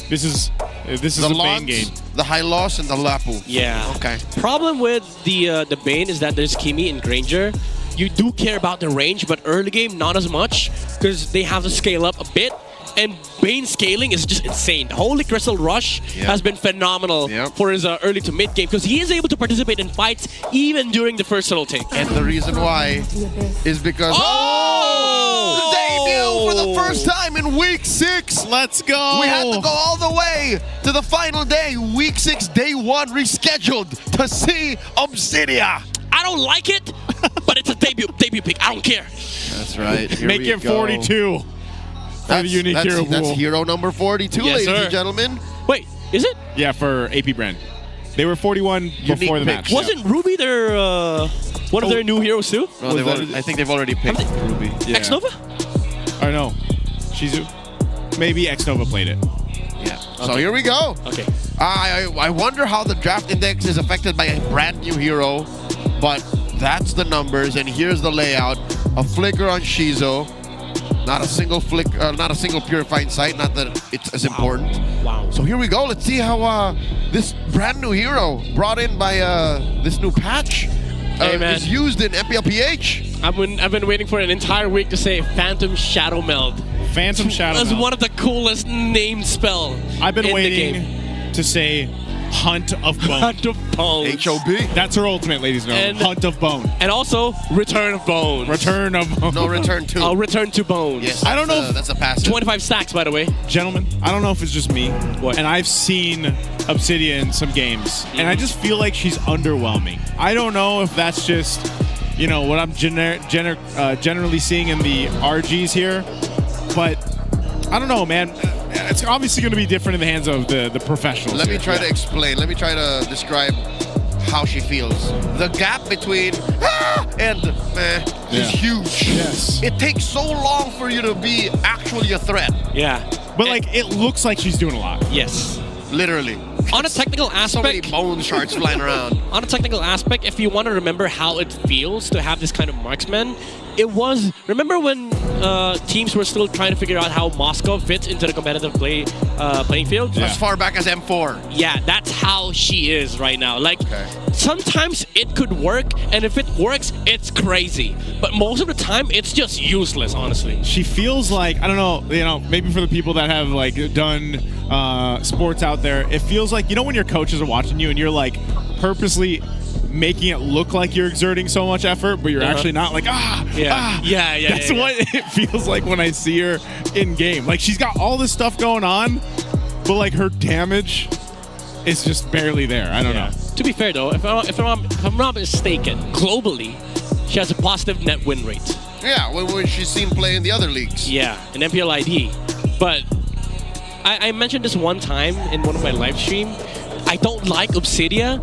This is This is the a Bane Lance, game. the Hylos, and the Lapu. Yeah. Okay. Problem with the Bane is that there's Kimi and Granger. You do care about the range, but early game not as much because they have to scale up a bit. And Bane scaling is just insane. The Holy Crystal Rush has been phenomenal for his early to mid game because he is able to participate in fights even during the first solo take. And the reason why is because the debut for the first time in week 6. Let's go. We had to go all the way to the final day, week 6, day 1, rescheduled to see Obsidia. I don't like it, but it's a debut pick. I don't care. That's right. Here Make we it go. 42. For the unique hero That's pool. hero number 42, Yes, ladies sir. and gentlemen. Wait, is it? Yeah, for AP brand. They were 41 before the pick. match. Wasn't Ruby their one of their new heroes too? No, I think they've already picked Ruby. Yeah. X Nova? Or no, Shizu. Maybe X Nova played it. Yeah. So here we go. Okay. I wonder how the draft index is affected by a brand new hero, but that's the numbers, and here's the layout. A flicker on Shizo. Not a single not a single purifying sight. Not that it's as important. Wow. So here we go. Let's see how this brand new hero brought in by this new patch is used in MPLPH. I've been waiting for an entire week to say Phantom Shadow Meld. Phantom Shadow That's Meld. one of the coolest named spell. I've been in waiting the game. to say Hunt of Bone. Hunt of Bones. HOB. That's her ultimate, ladies and gentlemen. Hunt of Bone. And also Return of Bones. Return of Bone. No, Return to. Oh, Return to Bones. Yes. I don't know. That's a passive. 25 stacks, by the way. Gentlemen, I don't know if it's just me, What? and I've seen Obsidia in some games, and I just feel like she's underwhelming. I don't know if that's just, what I'm generally seeing in the RGs here, but I don't know, man. It's obviously going to be different in the hands of the professionals. Let me here. try to explain. Let me try to describe how she feels. The gap between and meh is huge. Yes. It takes so long for you to be actually a threat. Yeah. But it looks like she's doing a lot. Yes. Literally. On a technical So many aspect, bone shards flying around. on a technical aspect, if you want to remember how it feels to have this kind of marksman, remember when teams were still trying to figure out how Moscow fits into the competitive playing field? As far back as M4. Yeah, that's how she is right now. Like, sometimes it could work, and if it works, it's crazy. But most of the time, it's just useless, honestly. She feels like, I don't know, maybe for the people that have done sports out there, it feels like, when your coaches are watching you and you're purposely making it look like you're exerting so much effort, but you're actually not Yeah. That's what it feels like when I see her in game. She's got all this stuff going on, but her damage is just barely there. I don't know. To be fair though, if I'm not mistaken, globally, she has a positive net win rate. Yeah, when she's seen play in the other leagues. Yeah, an MPL ID. But I mentioned this one time in one of my live stream. I don't like Obsidia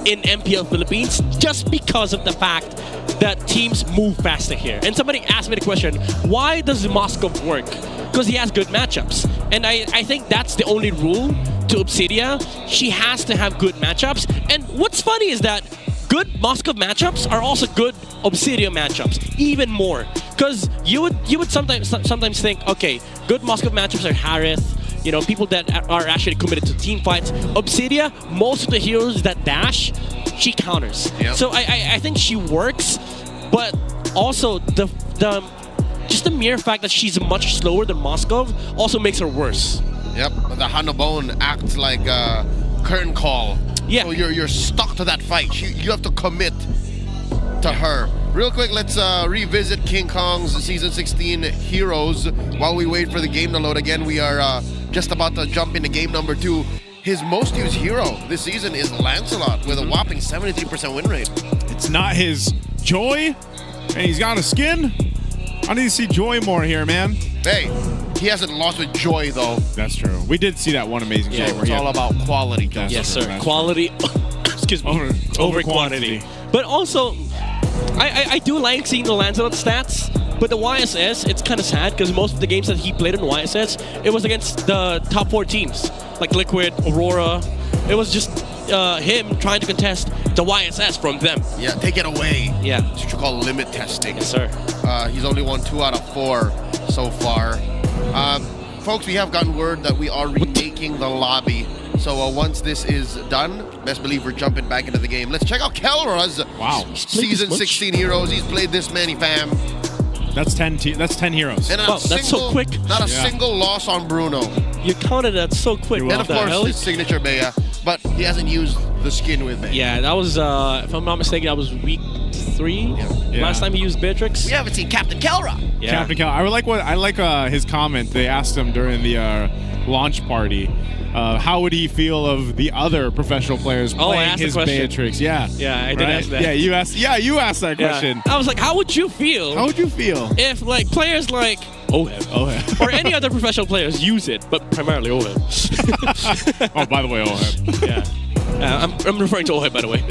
in MPL Philippines just because of the fact that teams move faster here. And somebody asked me the question, why does Moscow work? Because he has good matchups. And I think that's the only rule to Obsidia. She has to have good matchups. And what's funny is that good Moscow matchups are also good Obsidia matchups, even more. Because you would sometimes think, okay, good Moscow matchups are Harith, people that are actually committed to team fights. Obsidia, most of the heroes that dash, she counters. Yep. So I think she works, but also the mere fact that she's much slower than Moscow also makes her worse. Yep, the Hanabone acts like a curtain call. Yeah. So you're stuck to that fight. You have to commit to her. Real quick, let's revisit King Kong's Season 16 heroes while we wait for the game to load again. We are just about to jump into game number 2. His most used hero this season is Lancelot with a whopping 73% win rate. It's not his Joy, and he's got a skin. I need to see Joy more here, man. Hey, he hasn't lost with Joy, though. That's true. We did see that one amazing show where it's all about quality, Justin. Yes, sir. Quality, excuse me, over quantity. But also, I do like seeing the Lancelot stats, but the YSS, it's kind of sad because most of the games that he played in YSS, it was against the top 4 teams, like Liquid, Aurora. It was just him trying to contest the YSS from them. Yeah, take it away. Yeah. That's what you call limit testing. Yes, sir. He's only won 2 out of 4 so far. Folks, we have gotten word that we are remaking the lobby So once this is done, best believe we're jumping back into the game. Let's check out Kelra's Season 16 heroes. He's played this many, fam. That's 10 heroes. And that's so quick. Not a single loss on Bruno. You counted that so quick. And of course, his signature Bea. But he hasn't used the skin with Bea. Yeah, that was, if I'm not mistaken, that was week 3. Last time he used Beatrix. We haven't seen Captain Kelra. Yeah. Captain Cal. I like his comment. They asked him during the launch party, how would he feel of the other professional players playing his Beatrix? Yeah. Yeah, I did ask that. Yeah, you asked that question. I was like, how would you feel? If like players like OHEB or any other professional players use it, but primarily OHEB. Oh, by the way, OHEB. Yeah. I'm referring to OHEB, by the way.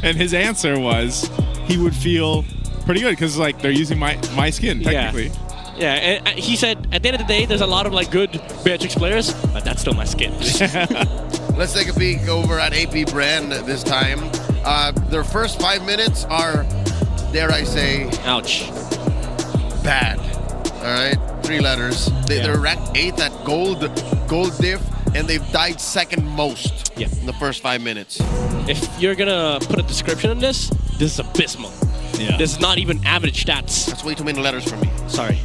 And his answer was he would feel pretty good because like they're using my skin technically. Yeah, and he said at the end of the day, there's a lot of like good Beatrix players, but that's still my skin. Let's take a peek over at AP Brand this time. Their first 5 minutes are, dare I say, ouch, bad. All right, 3 letters. They're ranked 8th at gold diff, and they've died second most in the first 5 minutes. If you're gonna put a description on this is abysmal. Yeah. This is not even average stats. That's way too many letters for me. Sorry.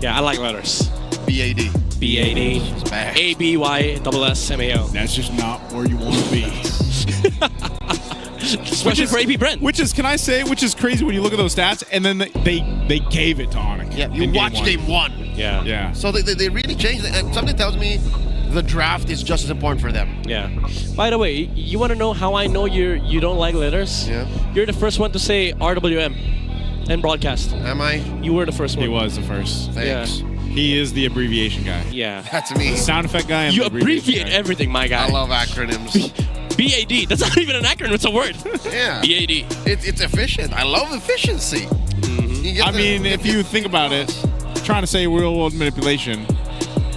Yeah, I like letters. BAD. BAD. ABYSSMAO. That's just not where you want to be. Especially for AP Brent. Which is crazy when you look at those stats, and then they gave it to ONIC. Yeah, you watch game 1. Yeah. So they really changed it. And something tells me the draft is just as important for them. Yeah. By the way, you want to know how I know you don't like letters? Yeah. You're the first one to say RWM and broadcast. Am I? You were the first one. He was the first. Thanks. Yeah. He is the abbreviation guy. Yeah. That's me. The sound effect guy. You abbreviate everything, my guy. I love acronyms. BAD. That's not even an acronym. It's a word. Yeah. BAD. It's efficient. I love efficiency. If you think about it, trying to say real world manipulation.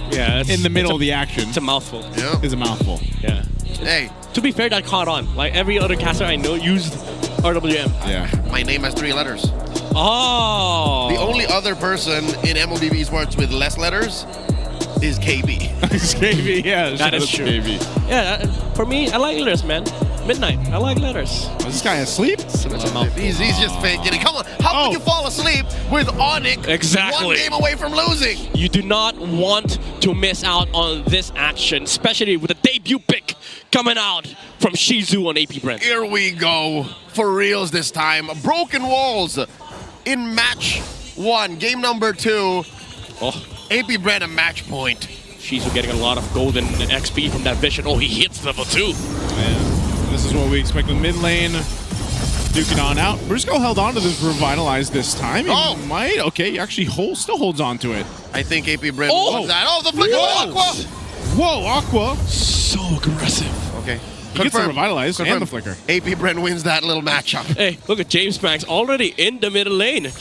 Yeah. In the middle of the action. It's a mouthful. Yeah. Is a mouthful. Yeah. Hey. To be fair, that caught on. Like every other caster I know used RWM. Yeah. My name has 3 letters. Oh. The only other person in MLBB Esports with less letters is KB. It's KB, yeah. That is true. KB. Yeah, for me, I like letters, man. Midnight, I like letters. Is this guy asleep? He's just faking it. Come on, how could you fall asleep with ONIC Exactly. 1 game away from losing? You do not want to miss out on this action, especially with a debut pick coming out from Shizu on AP Brent. Here we go. For reals this time. Broken Walls in match 1, game number 2. AP Brent a match point. Shizu getting a lot of golden XP from that vision. Oh, he hits level 2. Man. This is what we expect in mid lane. Duking on out. Briscoe held on to this Revitalize this time. He might. Okay, he actually still holds on to it. I think AP Brent wants that. Oh, the flicker of Aqua! Whoa, Aqua. So aggressive. Okay. He gets the Revitalize and the flicker. AP Brent wins that little matchup. Hey, look at James Max already in the middle lane.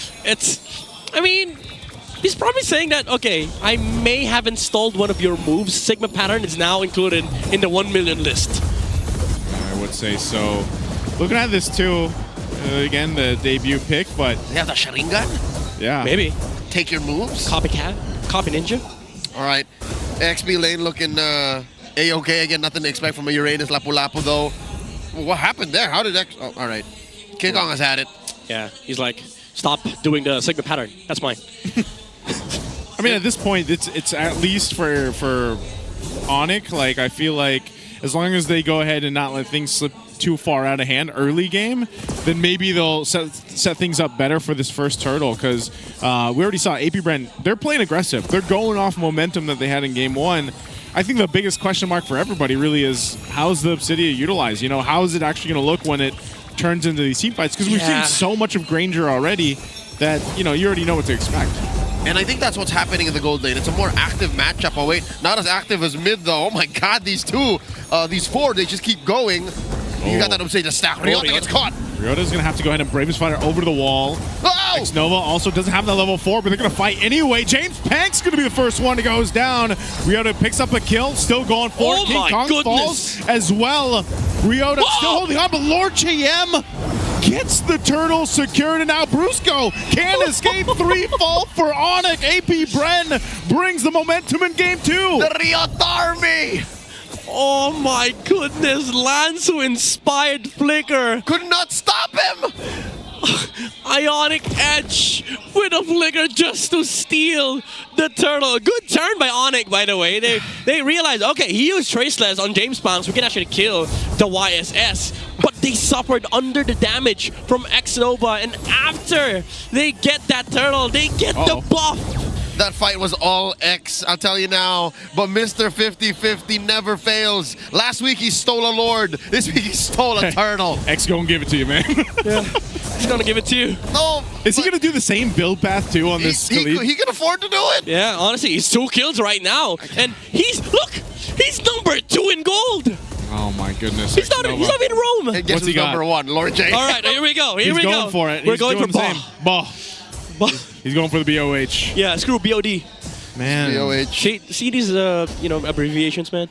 He's probably saying that, okay, I may have installed one of your moves. Sigma pattern is now included in the 1 million list. I would say so. Looking at this too, again, the debut pick, but... They have the Sharingan? Yeah. Maybe. Take your moves? Copycat? Copy Ninja? All right. XP lane looking A-okay. Again, nothing to expect from a Uranus Lapu-Lapu, though. What happened there? How did X... Oh, all right. King Kong has had it. Yeah, he's like, stop doing the Sigma pattern. That's mine. I mean, at this point, it's at least for ONIC, like, I feel like as long as they go ahead and not let things slip too far out of hand early game, then maybe they'll set things up better for this first turtle, because we already saw AP Brent, they're playing aggressive. They're going off momentum that they had in game 1. I think the biggest question mark for everybody really is, how's the Obsidian utilized? You know, how is it actually going to look when it turns into these team fights? Because we've seen so much of Granger already that, you know, you already know what to expect. And I think that's what's happening in the gold lane. It's a more active matchup. Oh, wait, not as active as mid, though. Oh, my God, these 4, they just keep going. You got that Obsidian stack. Ryota gets caught. Ryota's going to have to go ahead and brave his fighter over to the wall. Oh! X-Nova also doesn't have that level 4, but they're going to fight anyway. James Pank's going to be the first one to goes down. Ryota picks up a kill, still going for it. King Kong falls as well. Ryota still holding on, but Lord JM gets the turtle secured, and now Brusco can escape 3 fall for ONIC. AP Bren brings the momentum in game 2. The Ryota army! Oh my goodness, Lanzo-inspired flicker. Could not stop him! Ionic Edge with a flicker just to steal the turtle. Good turn by ONIC, by the way. They realized, okay, he used Traceless on James Pangs. We can actually kill the YSS. But they suffered under the damage from X-Nova. And after they get that turtle, they get the buff. That fight was all X, I'll tell you now. But Mr. 50-50 never fails. Last week he stole a Lord. This week he stole a turtle. X gonna give it to you, man. Yeah, he's gonna give it to you. No. Is he gonna do the same build path too on this Khalid? He can afford to do it. Yeah, honestly, he's 2 kills right now. And he's number 2 in gold. Oh my goodness. He's not in Rome. And guess What's he who's got? number 1? Lord J. All right, here we go. Here He's we go. going for it. We're He's going for doing the same. Bah. He's going for the BOH. Yeah, screw BOD. Man. BOH. See these, abbreviations, man.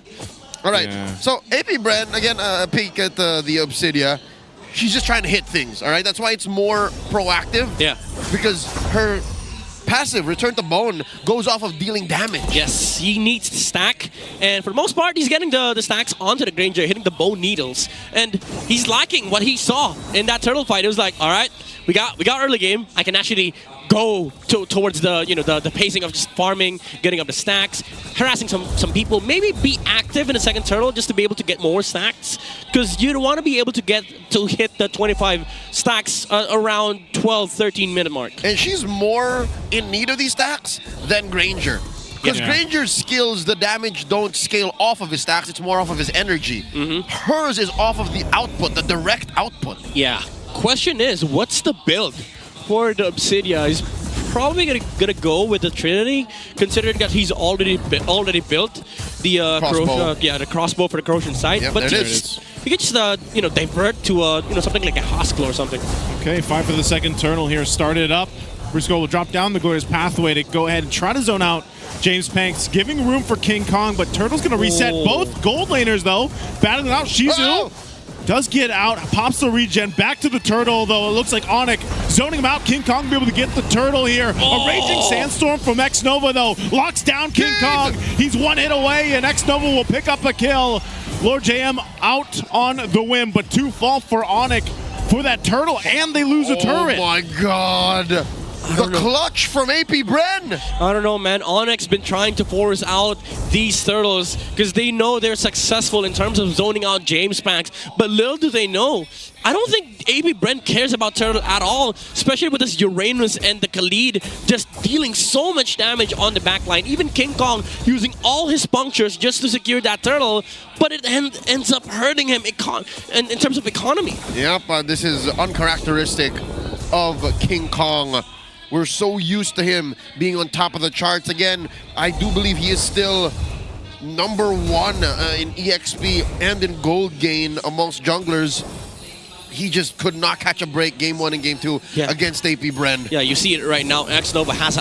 All right. Yeah. So AP Brand, again, a peek at the Obsidia. She's just trying to hit things, all right? That's why it's more proactive. Yeah. Because her passive, Return to Bone, goes off of dealing damage. Yes, he needs to stack. And for the most part, he's getting the stacks onto the Granger, hitting the bone needles. And he's lacking what he saw in that turtle fight. It was like, all right, we got early game. I can actually go towards the pacing of just farming, getting up the stacks, harassing some people, maybe be active in the second turtle just to be able to get more stacks, because you want to be able to hit the 25 stacks around 12-13 minute mark. And she's more in need of these stacks than Granger. Because Granger's skills, the damage don't scale off of his stacks, it's more off of his energy. Hers is off of the output, the direct output. Yeah. Question is, what's the build for the Obsidia? He's probably gonna go with the Trinity, considering that he's already built the Crossbow. the crossbow for the corrosion site. Yep, but there he it is. could just divert to something like a Haskell or something. Okay, 5 for the second turtle here. Started up. Briscoe will drop down the Glorious Pathway to go ahead and try to zone out James Pangs, giving room for King Kong, but Turtle's going to reset both gold laners, though. Battling out Shizu. Does get out, pops the regen, back to the turtle, though it looks like ONIC zoning him out. King Kong will be able to get the turtle here. A raging sandstorm from X-Nova, though, locks down King Kong. He's 1 hit away, and X-Nova will pick up a kill. Lord JM out on the whim, but 2 fall for ONIC for that turtle, and they lose a turret. Oh my god. The clutch from AP Bren. I don't know, man. ONIC's been trying to force out these turtles because they know they're successful in terms of zoning out James Pangs. But little do they know, I don't think AP Brent cares about Turtle at all, especially with this Uranus and the Khalid just dealing so much damage on the backline. Even King Kong using all his punctures just to secure that turtle, but it ends up hurting him in terms of economy. Yep, this is uncharacteristic of King Kong. We're so used to him being on top of the charts. Again, I do believe he is still number 1 in EXP and in gold gain amongst junglers. He just could not catch a break game 1 and game 2 against AP Bren. Yeah, you see it right now. X-Nova has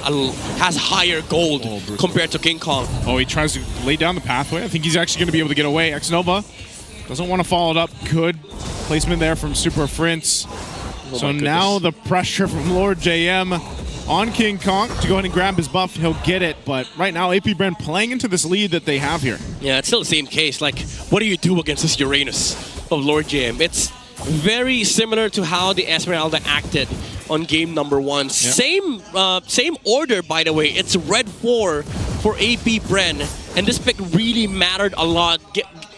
higher gold compared to King Kong. Oh, he tries to lay down the pathway. I think he's actually going to be able to get away. X-Nova doesn't want to follow it up. Good placement there from Super Prince. So now the pressure from Lord JM on King Kong to go ahead and grab his buff. He'll get it, but right now AP Brand playing into this lead that they have here. Yeah, it's still the same case. Like, what do you do against this Uranus of Lord JM? It's very similar to how the Esmeralda acted on game number 1. Yep. Same order, by the way. It's red 4 for AP Bren, and this pick really mattered a lot.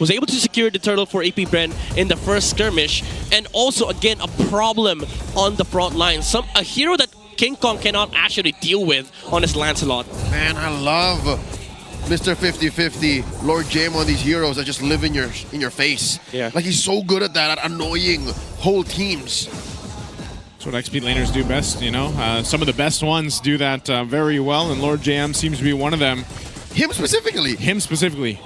Was able to secure the turtle for AP Bren in the first skirmish, and also again a problem on the front line. A hero that King Kong cannot actually deal with on his Lancelot. Man, I love Mr. 50-50, Lord JM on these heroes that just live in your face. Yeah. Like he's so good at that, at annoying whole teams. That's what XP laners do best, you know. Some of the best ones do that very well, and Lord JM seems to be one of them. Him specifically. Him specifically.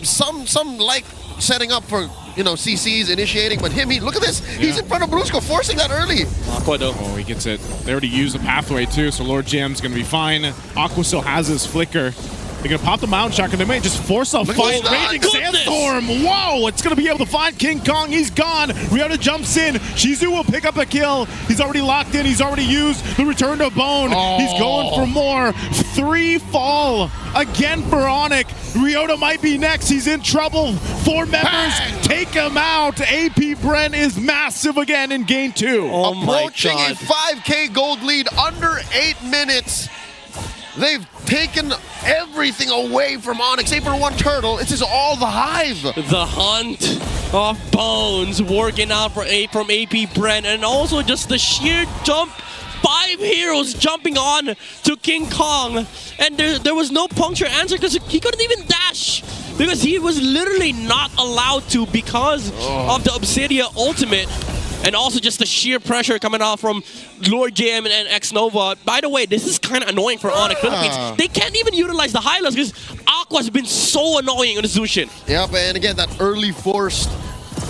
Some like setting up for, CCs, initiating, but look at this. He's in front of Brusco, forcing that early. Aqua, though. Oh, he gets it. They already used the pathway, too, so Lord JM's going to be fine. Aqua still has his flicker. They're going to pop the Mountain Shock, and they might just force a fight. Raging Sandstorm. Whoa, it's going to be able to find King Kong. He's gone. Ryota jumps in. Shizu will pick up a kill. He's already locked in. He's already used the return to bone. He's going for more. 3 fall again for ONIC. Ryota might be next. He's in trouble. 4 members take him out. AP Brent is massive again in game 2. Approaching a 5K gold lead under 8 minutes. They've taken everything away from ONIC, save for 1 turtle. This is all the Hive. The hunt of bones working out from AP Brent, and also just the sheer jump. 5 heroes jumping on to King Kong, and there was no puncture answer because he couldn't even dash because he was literally not allowed to because of the Obsidia ultimate. And also just the sheer pressure coming out from Lord JM and X-Nova. By the way, this is kind of annoying for ONIC Philippines. They can't even utilize the Hylos because Aqua's been so annoying on the Zushin. Yep, and again, that early forced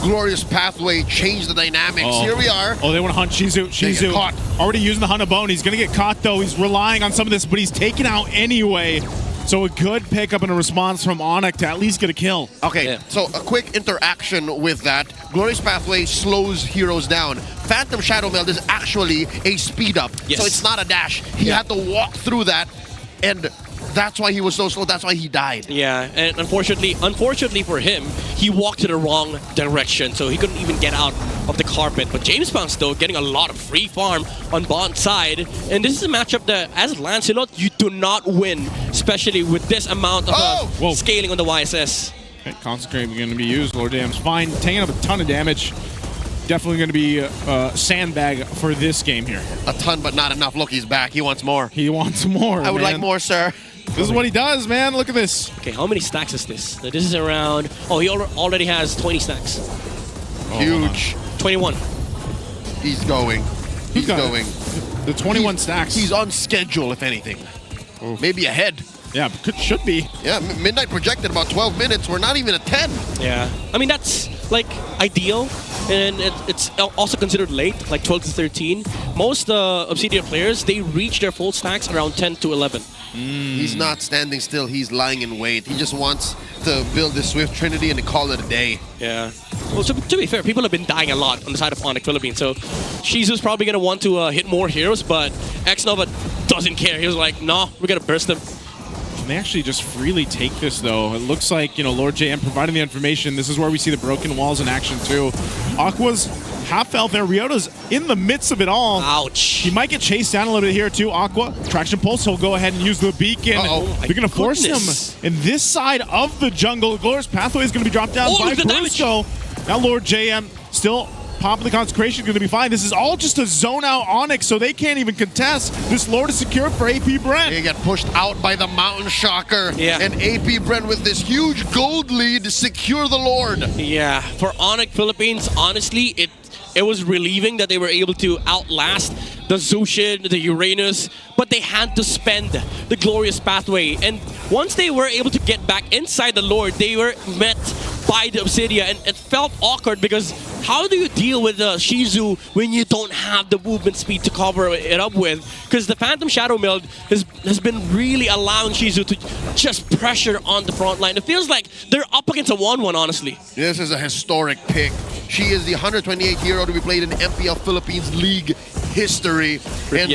glorious pathway changed the dynamics. Here we are. Oh, they want to hunt Shizu. Shizu caught. Already using the Hunt of Bone. He's going to get caught, though. He's relying on some of this, but he's taken out anyway. So a good pickup and a response from ONIC to at least get a kill. Okay, so a quick interaction with that. Glorious Pathway slows heroes down. Phantom Shadow Meld is actually a speed up. Yes. So it's not a dash. He had to walk through that, and that's why he was so slow. That's why he died. Yeah, and unfortunately for him, he walked in the wrong direction, so he couldn't even get out of the carpet. But James Pound still getting a lot of free farm on bot side, and this is a matchup that, as Lancelot, you do not win, especially with this amount of scaling on the YSS. Okay, Consecrate going to be used. Lord Dam's fine, taking up a ton of damage. Definitely going to be a sandbag for this game here. A ton, but not enough. Look, he's back. He wants more. He wants more. I would like more, sir. This is what he does, man. Look at this. Okay, how many stacks is this? So this is around... Oh, he already has 20 stacks. Huge. 21. He's going. He's going. The 21 stacks. He's on schedule, if anything. Maybe ahead. Yeah, should be. Yeah, Midnight projected about 12 minutes. We're not even at 10. Yeah. I mean, that's like ideal. And it's also considered late, like 12 to 13. Most Obsidian players, they reach their full stacks around 10 to 11. He's not standing still. He's lying in wait. He just wants to build this Swift Trinity and call it a day. Yeah. Well, to be fair, people have been dying a lot on the side of ONIC Philippines. So Shizu's probably going to want to hit more heroes, but X-Nova doesn't care. He was like, no, we're going to burst them. They actually just freely take this, though. It looks like, Lord JM providing the information. This is where we see the broken walls in action, too. Aqua's half health there. Ryota's in the midst of it all. Ouch. He might get chased down a little bit here, too. Aqua, Traction Pulse, he'll go ahead and use the beacon. They're going to force him in this side of the jungle. Glorious Pathway is going to be dropped down by Brusco. Now Lord JM still popping the Consecration, going to be fine. This is all just a zone out ONIC, so they can't even contest. This Lord is secured for AP Brent. They get pushed out by the Mountain Shocker. Yeah. And AP Brent with this huge gold lead to secure the Lord. Yeah, for ONIC Philippines, honestly, it was relieving that they were able to outlast the Zushin, the Uranus, but they had to spend the Glorious Pathway. And once they were able to get back inside the Lord, they were met by the Obsidia, and it felt awkward because how do you deal with Shizu when you don't have the movement speed to cover it up with? Because the Phantom Shadow Meld has been really allowing Shizu to just pressure on the front line. It feels like they're up against a 1-1, honestly. This is a historic pick. She is the 128th hero to be played in MPL Philippines League history. And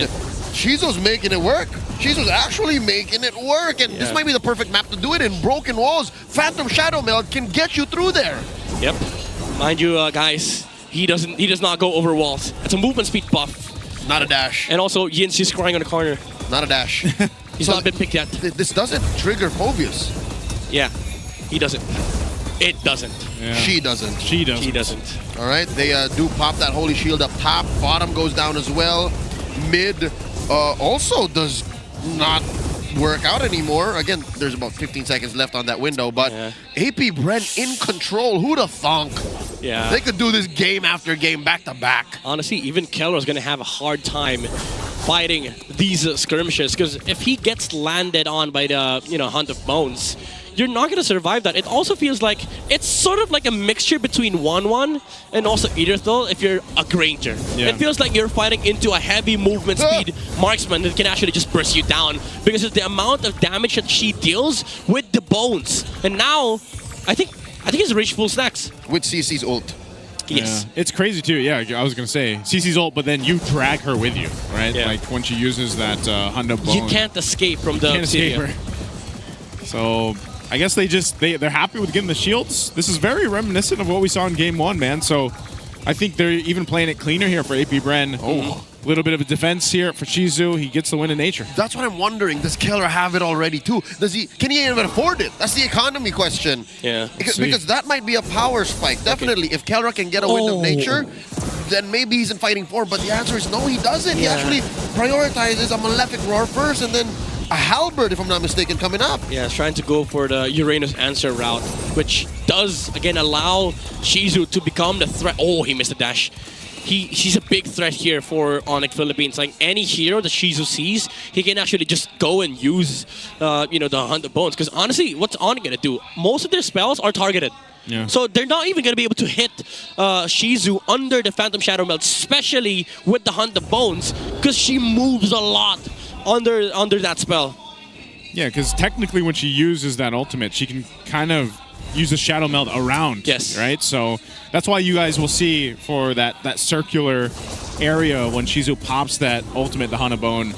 Shizu's making it work. Shizu's actually making it work. And this might be the perfect map to do it in. Broken walls. Phantom Shadow Meld can get you through there. Yep. Mind you, guys, he does not go over walls. It's a movement speed buff. Not a dash. And also, Yin's just crying on the corner. Not a dash. He's not been picked yet. This doesn't trigger Phobius. Yeah, he doesn't. It doesn't. Yeah. She doesn't. She doesn't. He doesn't. All right, they do pop that Holy Shield up top. Bottom goes down as well. Mid also does not work out anymore. Again, there's about 15 seconds left on that window, but AP Brent in control. Who'da thunk? Yeah. They could do this game after game back to back. Honestly, even Keller is going to have a hard time fighting these skirmishes because if he gets landed on by the Hunt of Bones, you're not going to survive that. It also feels like it's sort of like a mixture between 1-1 and also Idrithil if you're a Granger. Yeah. It feels like you're fighting into a heavy movement speed marksman that can actually just burst you down because of the amount of damage that she deals with the bones. And now, I think he's reached full stacks. With CC's ult. Yes. Yeah. It's crazy too. Yeah, I was going to say CC's ult, but then you drag her with you, right? Yeah. Like when she uses that Honda bone. You can't escape from the escape her. So I guess they're happy with getting the shields. This is very reminiscent of what we saw in game 1, man. So I think they're even playing it cleaner here for AP Bren. Oh. A little bit of a defense here for Shizu. He gets the win in nature. That's what I'm wondering. Does Keller have it already too? Can he even afford it? That's the economy question. Yeah. Because that might be a power spike. Definitely. If Keller can get a win of nature, then maybe he's in fighting form. But the answer is no, he doesn't. He actually prioritizes a Malefic Roar first and then a Halberd, if I'm not mistaken, coming up. Yeah, trying to go for the Uranus answer route, which does, again, allow Shizu to become the threat. Oh, he missed the dash. She's a big threat here for ONIC Philippines. Like any hero that Shizu sees, he can actually just go and use, the Hunt of Bones. Because honestly, what's ONIC gonna do? Most of their spells are targeted. Yeah. So they're not even gonna be able to hit Shizu under the Phantom Shadow Melt, especially with the Hunt of Bones, because she moves a lot under that spell. Yeah, because technically when she uses that ultimate, she can kind of use the Shadow Meld around. Yes. Right? So that's why you guys will see for that circular area when Shizu pops that ultimate, the Hanabone,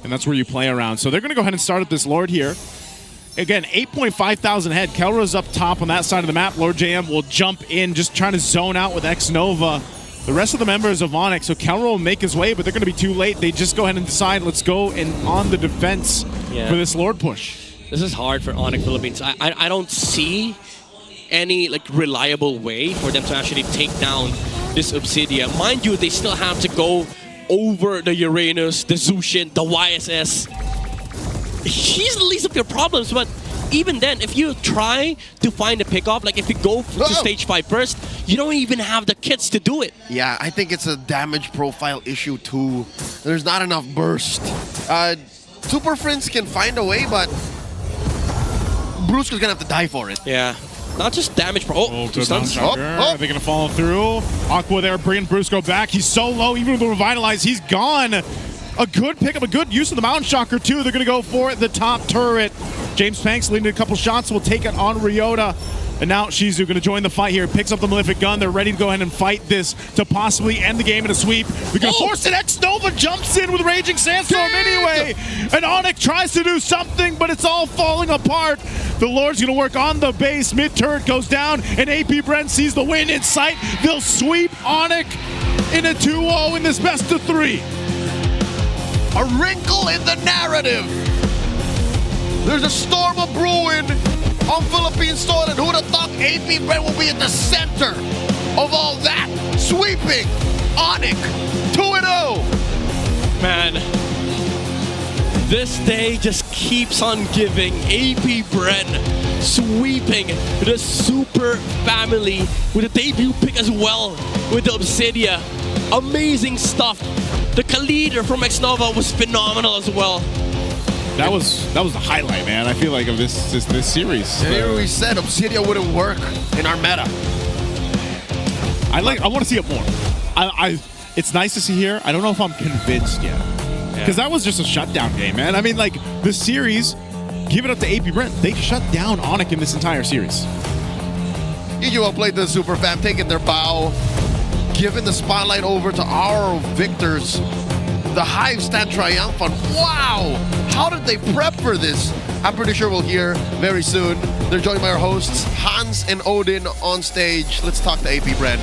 and that's where you play around. So they're going to go ahead and start at this Lord here. Again, 8.5 thousand head. Kelra's up top on that side of the map. Lord JM will jump in, just trying to zone out with X-Nova. The rest of the members of ONIC, so Kelra will make his way, but they're going to be too late. They just go ahead and decide, let's go and on the defense for this Lord push. This is hard for ONIC Philippines. I don't see any reliable way for them to actually take down this Obsidia. Mind you, they still have to go over the Uranus, the Zushin, the YSS. He's the least of your problems, but even then, if you try to find a pickup, like if you go to stage 5 first, you don't even have the kits to do it. Yeah, I think it's a damage profile issue too. There's not enough burst. Super Friends can find a way, but Brusco's gonna have to die for it. Yeah. Not just damage, bro. Two stuns. Are they going to follow through? Aqua there, bringing Brusco back. He's so low, even with the Revitalize, he's gone. A good pickup, a good use of the Mountain Shocker, too. They're going to go for the top turret. James Panks leading a couple shots, will take it on Ryota. And now Shizu going to join the fight here. Picks up the Malefic Gun. They're ready to go ahead and fight this to possibly end the game in a sweep. They're going to force it. X-Nova jumps in with Raging Sandstorm anyway. And ONIC tries to do something, but it's all falling apart. The Lord's going to work on the base. Mid-turret goes down, and AP Bren sees the win in sight. They'll sweep ONIC in a 2-0 in this best of 3. A wrinkle in the narrative. There's a storm of brewing on Philippine soil, and who would have thought AP Bren will be at the center of all that? Sweeping ONIC 2-0. Man, this day just keeps on giving. AP Bren sweeping the Super Family with a debut pick as well with the Obsidia. Amazing stuff. The Khalid from X-Nova was phenomenal as well. That was the highlight, man. I feel like of this series. And here we said Obsidia wouldn't work in our meta. I want to see it more. It's nice to see here. I don't know if I'm convinced yet, because that was just a shutdown game, man. I mean, the series. Give it up to AP Bren. They shut down ONIC in this entire series. EUL played the Super Fam, taking their bow, giving the spotlight over to our victors. The Hive stand triumphant. Wow! How did they prep for this? I'm pretty sure we'll hear very soon. They're joined by our hosts, Hans and Odin, on stage. Let's talk to AP Bren.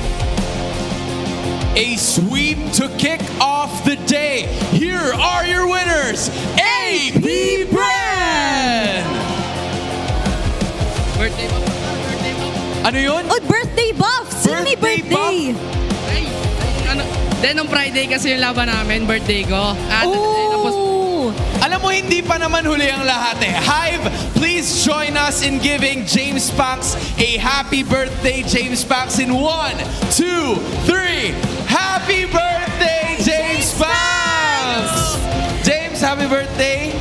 A sweep to kick off the day. Here are your winners, AP Bren! Birthday buff. Ano yun? Oh, birthday buff! Sino may birthday? Nung Friday kasi yung laban namin, birthday ko. Alam mo, hindi pa naman huli ang lahat eh. Hive, please join us in giving James Pax a happy birthday. James Pax in 1, 2, 3. Happy birthday, James Pax! James, happy birthday.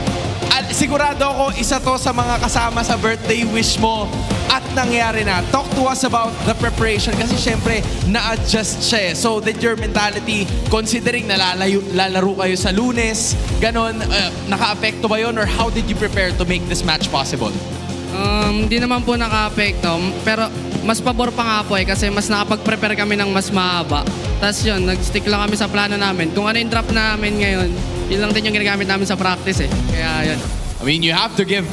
sigurado ako isa to sa mga kasama sa birthday wish mo at nangyari na. Talk to us about the preparation kasi syempre na-adjust siya eh. So did your mentality, considering na lalaro kayo sa Lunes, ganon, naka-apekto ba yun or how did you prepare to make this match possible? Hindi naman po naka-apekto, pero mas pabor pa nga po eh kasi mas nakapag-prepare kami ng mas mahaba. Tapos yun, nag-stick lang kami sa plano namin. Kung ano yung drop namin ngayon, yun lang din yung ginagamit namin sa practice eh. Kaya yun. I mean, you have to give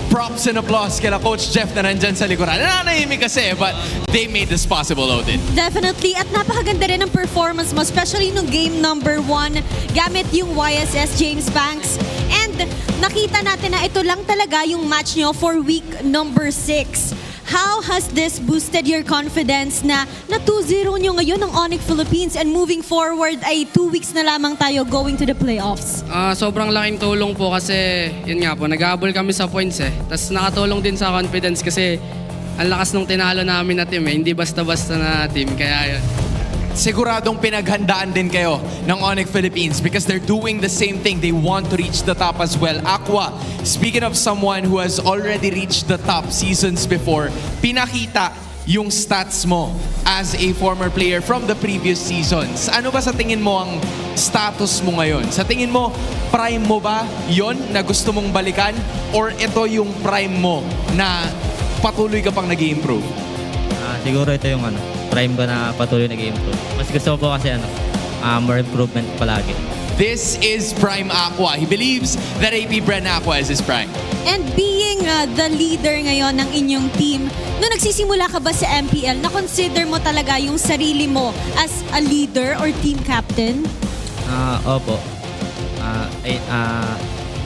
props and applause kila Coach Jeff na nandyan sa likuran. Nananahimik kasi, but they made this possible, Odin. Definitely. At napakaganda rin ng performance mo, especially nung game number 1, gamit yung YSS James Banks. And nakita natin na ito lang talaga yung match nyo for week number 6. How has this boosted your confidence na 2-0 nyo ngayon ng ONIC Philippines and moving forward ay 2 weeks na lamang tayo going to the playoffs? Sobrang laking tulong po kasi yun nga po, nag-aabol kami sa points eh. Tapos nakatulong din sa confidence kasi ang lakas nung tinalo namin na team eh. Hindi basta-basta na team, kaya yun. Siguradong pinaghandaan din kayo ng ONIC Philippines because they're doing the same thing. They want to reach the top as well. Aqua, speaking of someone who has already reached the top seasons before, pinakita yung stats mo as a former player from the previous seasons. Ano ba sa tingin mo ang status mo ngayon? Sa tingin mo, prime mo ba yon na gusto mong balikan? Or ito yung prime mo na patuloy ka pang nag-i-improve? Siguro ito yung prime ko na patuloy nag-i-improve. Mas gusto ko po kasi more improvement palagi. This is Prime Aqua. He believes that APBR Aqua is his prime. And being the leader ngayon ng inyong team, nung nagsisimula ka ba sa MPL, na-consider mo talaga yung sarili mo as a leader or team captain? Opo.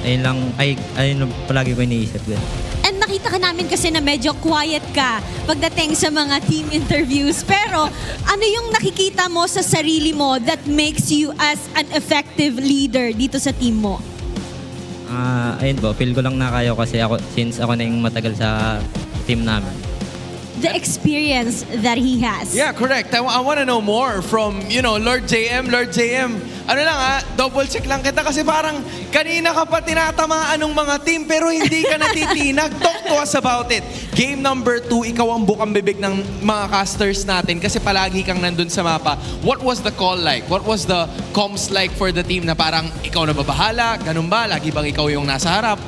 Ayun palagi ko iniisip din. And nakita ka namin kasi na medyo quiet ka pagdating sa mga team interviews. Pero ano yung nakikita mo sa sarili mo that makes you as an effective leader dito sa team mo? Ayun po, feel ko lang na kaya kasi since ako na yung matagal sa team namin. The experience that he has. Yeah, correct. I want to know more from, Lord JM. Lord JM, double check lang kita kasi parang kanina ka pa tinatamaan ng mga team pero hindi ka natitinag. Talk to us about it. Game number 2, ikaw ang bukang bibig ng mga casters natin kasi palagi kang nandun sa mapa. What was the call like? What was the comms like for the team na parang ikaw na babahala? Ganun ba? Lagi bang ikaw yung nasa harap?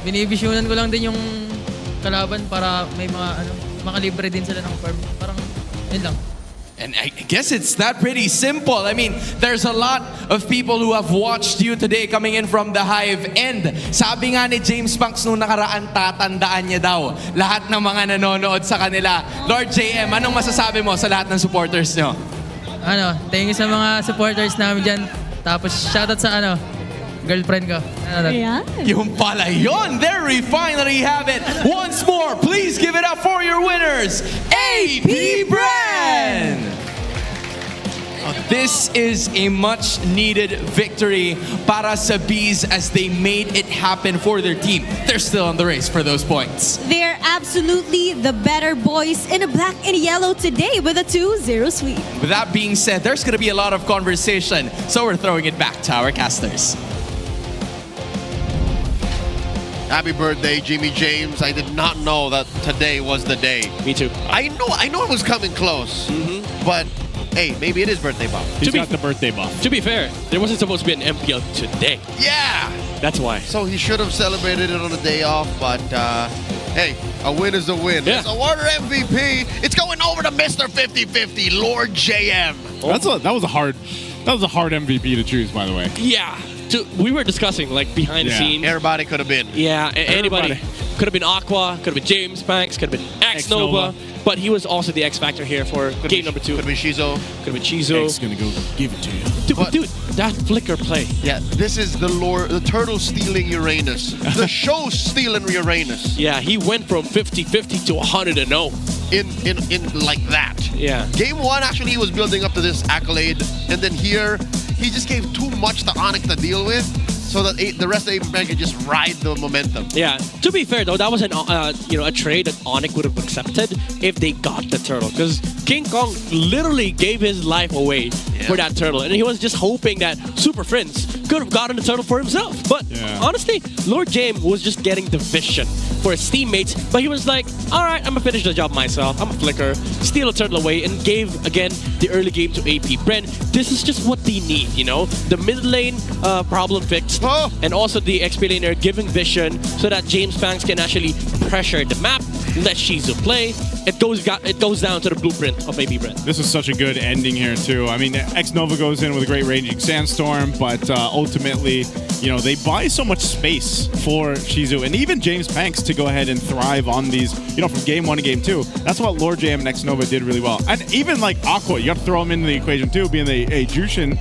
Binivisionan ko lang din yung kalaban para may makalibre din sila ng farm. Parang yun lang. And I guess it's that pretty simple. I mean, there's a lot of people who have watched you today coming in from the Hive. And sabi nga ni James Banks nung nakaraan, tatandaan niya daw lahat ng mga nanonood sa kanila. Lord JM, anong masasabi mo sa lahat ng supporters nyo? Thank you sa mga supporters namin dyan. Tapos shoutout sa girlfriend ko. Yung pala yun. There we finally have it. Once more, please give it up for your winners, APBR! This is a much-needed victory para sa Bees as they made it happen for their team. They're still on the race for those points. They're absolutely the better boys in a black and yellow today with a 2-0 sweep. With that being said, there's going to be a lot of conversation, so we're throwing it back to our casters. Happy birthday, Jimmy James. I did not know that today was the day. Me too. I know it was coming close, but hey, maybe it is birthday buff. He's got the birthday buff. To be fair, there wasn't supposed to be an MPL today. Yeah! That's why. So he should have celebrated it on a day off, but hey, a win is a win. Yeah. So Water MVP, it's going over to Mr. 50-50, Lord JM. That was a hard MVP to choose, by the way. Yeah. We were discussing behind the scenes. Everybody could have been. Yeah, anybody. Could have been Aqua, could have been James Banks, could have been X-Nova. But he was also the X factor here for game number 2. Could have been Shizo. Could have been Shizo. X gonna go give it to you. Dude, that flicker play. Yeah, this is the turtle stealing Uranus. The show stealing Uranus. Yeah, he went from 50-50 to 100-0. In like that. Yeah. Game 1, actually, he was building up to this accolade. And then here, he just gave too much to ONIC to deal with. So that the rest of APBR can just ride the momentum. Yeah. To be fair though, that was a trade that ONIC would have accepted if they got the turtle, because King Kong literally gave his life away for that turtle, and he was just hoping that Super Friends could have gotten the turtle for himself. But honestly, Lord James was just getting the vision for his teammates. But he was like, all right, I'm going to finish the job myself. I'm a flicker, steal a turtle away, and gave, again, the early game to AP Bren. This is just what they need, you know? The mid lane problem fixed, and also the XP laner giving vision so that James Banks can actually pressure the map, let Shizu play. It goes down to the blueprint of AP Bren. This is such a good ending here, too. I mean, X-Nova goes in with a great raging sandstorm, but ultimately, you know, they buy so much space for Shizu and even James Banks to go ahead and thrive on these, you know, from game 1 to game 2. That's what Lord Jam and X-Nova did really well. And even like Aqua, you have to throw him into the equation, too, being a Jushin.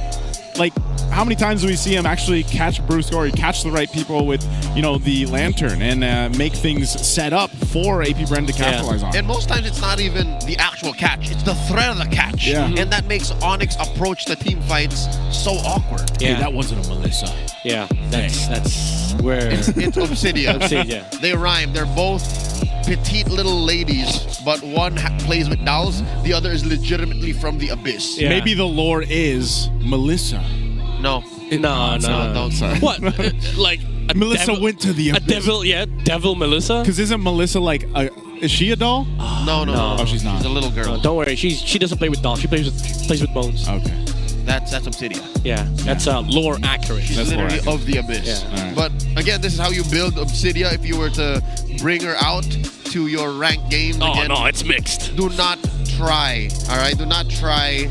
Like, how many times do we see him actually catch Bruce or catch the right people with, you know, the lantern and make things set up for AP Bren to capitalize on? And most times it's not even the actual catch, it's the threat of the catch. Yeah. And that makes ONIC's approach to team fights so awkward. Yeah, that wasn't a Melissa. Yeah, that's where... It's Obsidian. Obsidian. They rhyme. They're both petite little ladies, but one plays with dolls, the other is legitimately from the abyss. Yeah. Maybe the lore is Melissa. No. No. Don't say. What? Like Melissa went to the abyss. Devil Melissa? Because isn't Melissa like is she a doll? No. Oh, she's not. She's a little girl. No, don't worry. She doesn't play with dolls. She plays with bones. Okay. That's Obsidian. Yeah, that's lore accurate. She's literally of the abyss. Yeah. Right. But again, this is how you build Obsidia if you were to bring her out to your ranked game. Oh, again, no, it's mixed. Do not try, all right? Do not try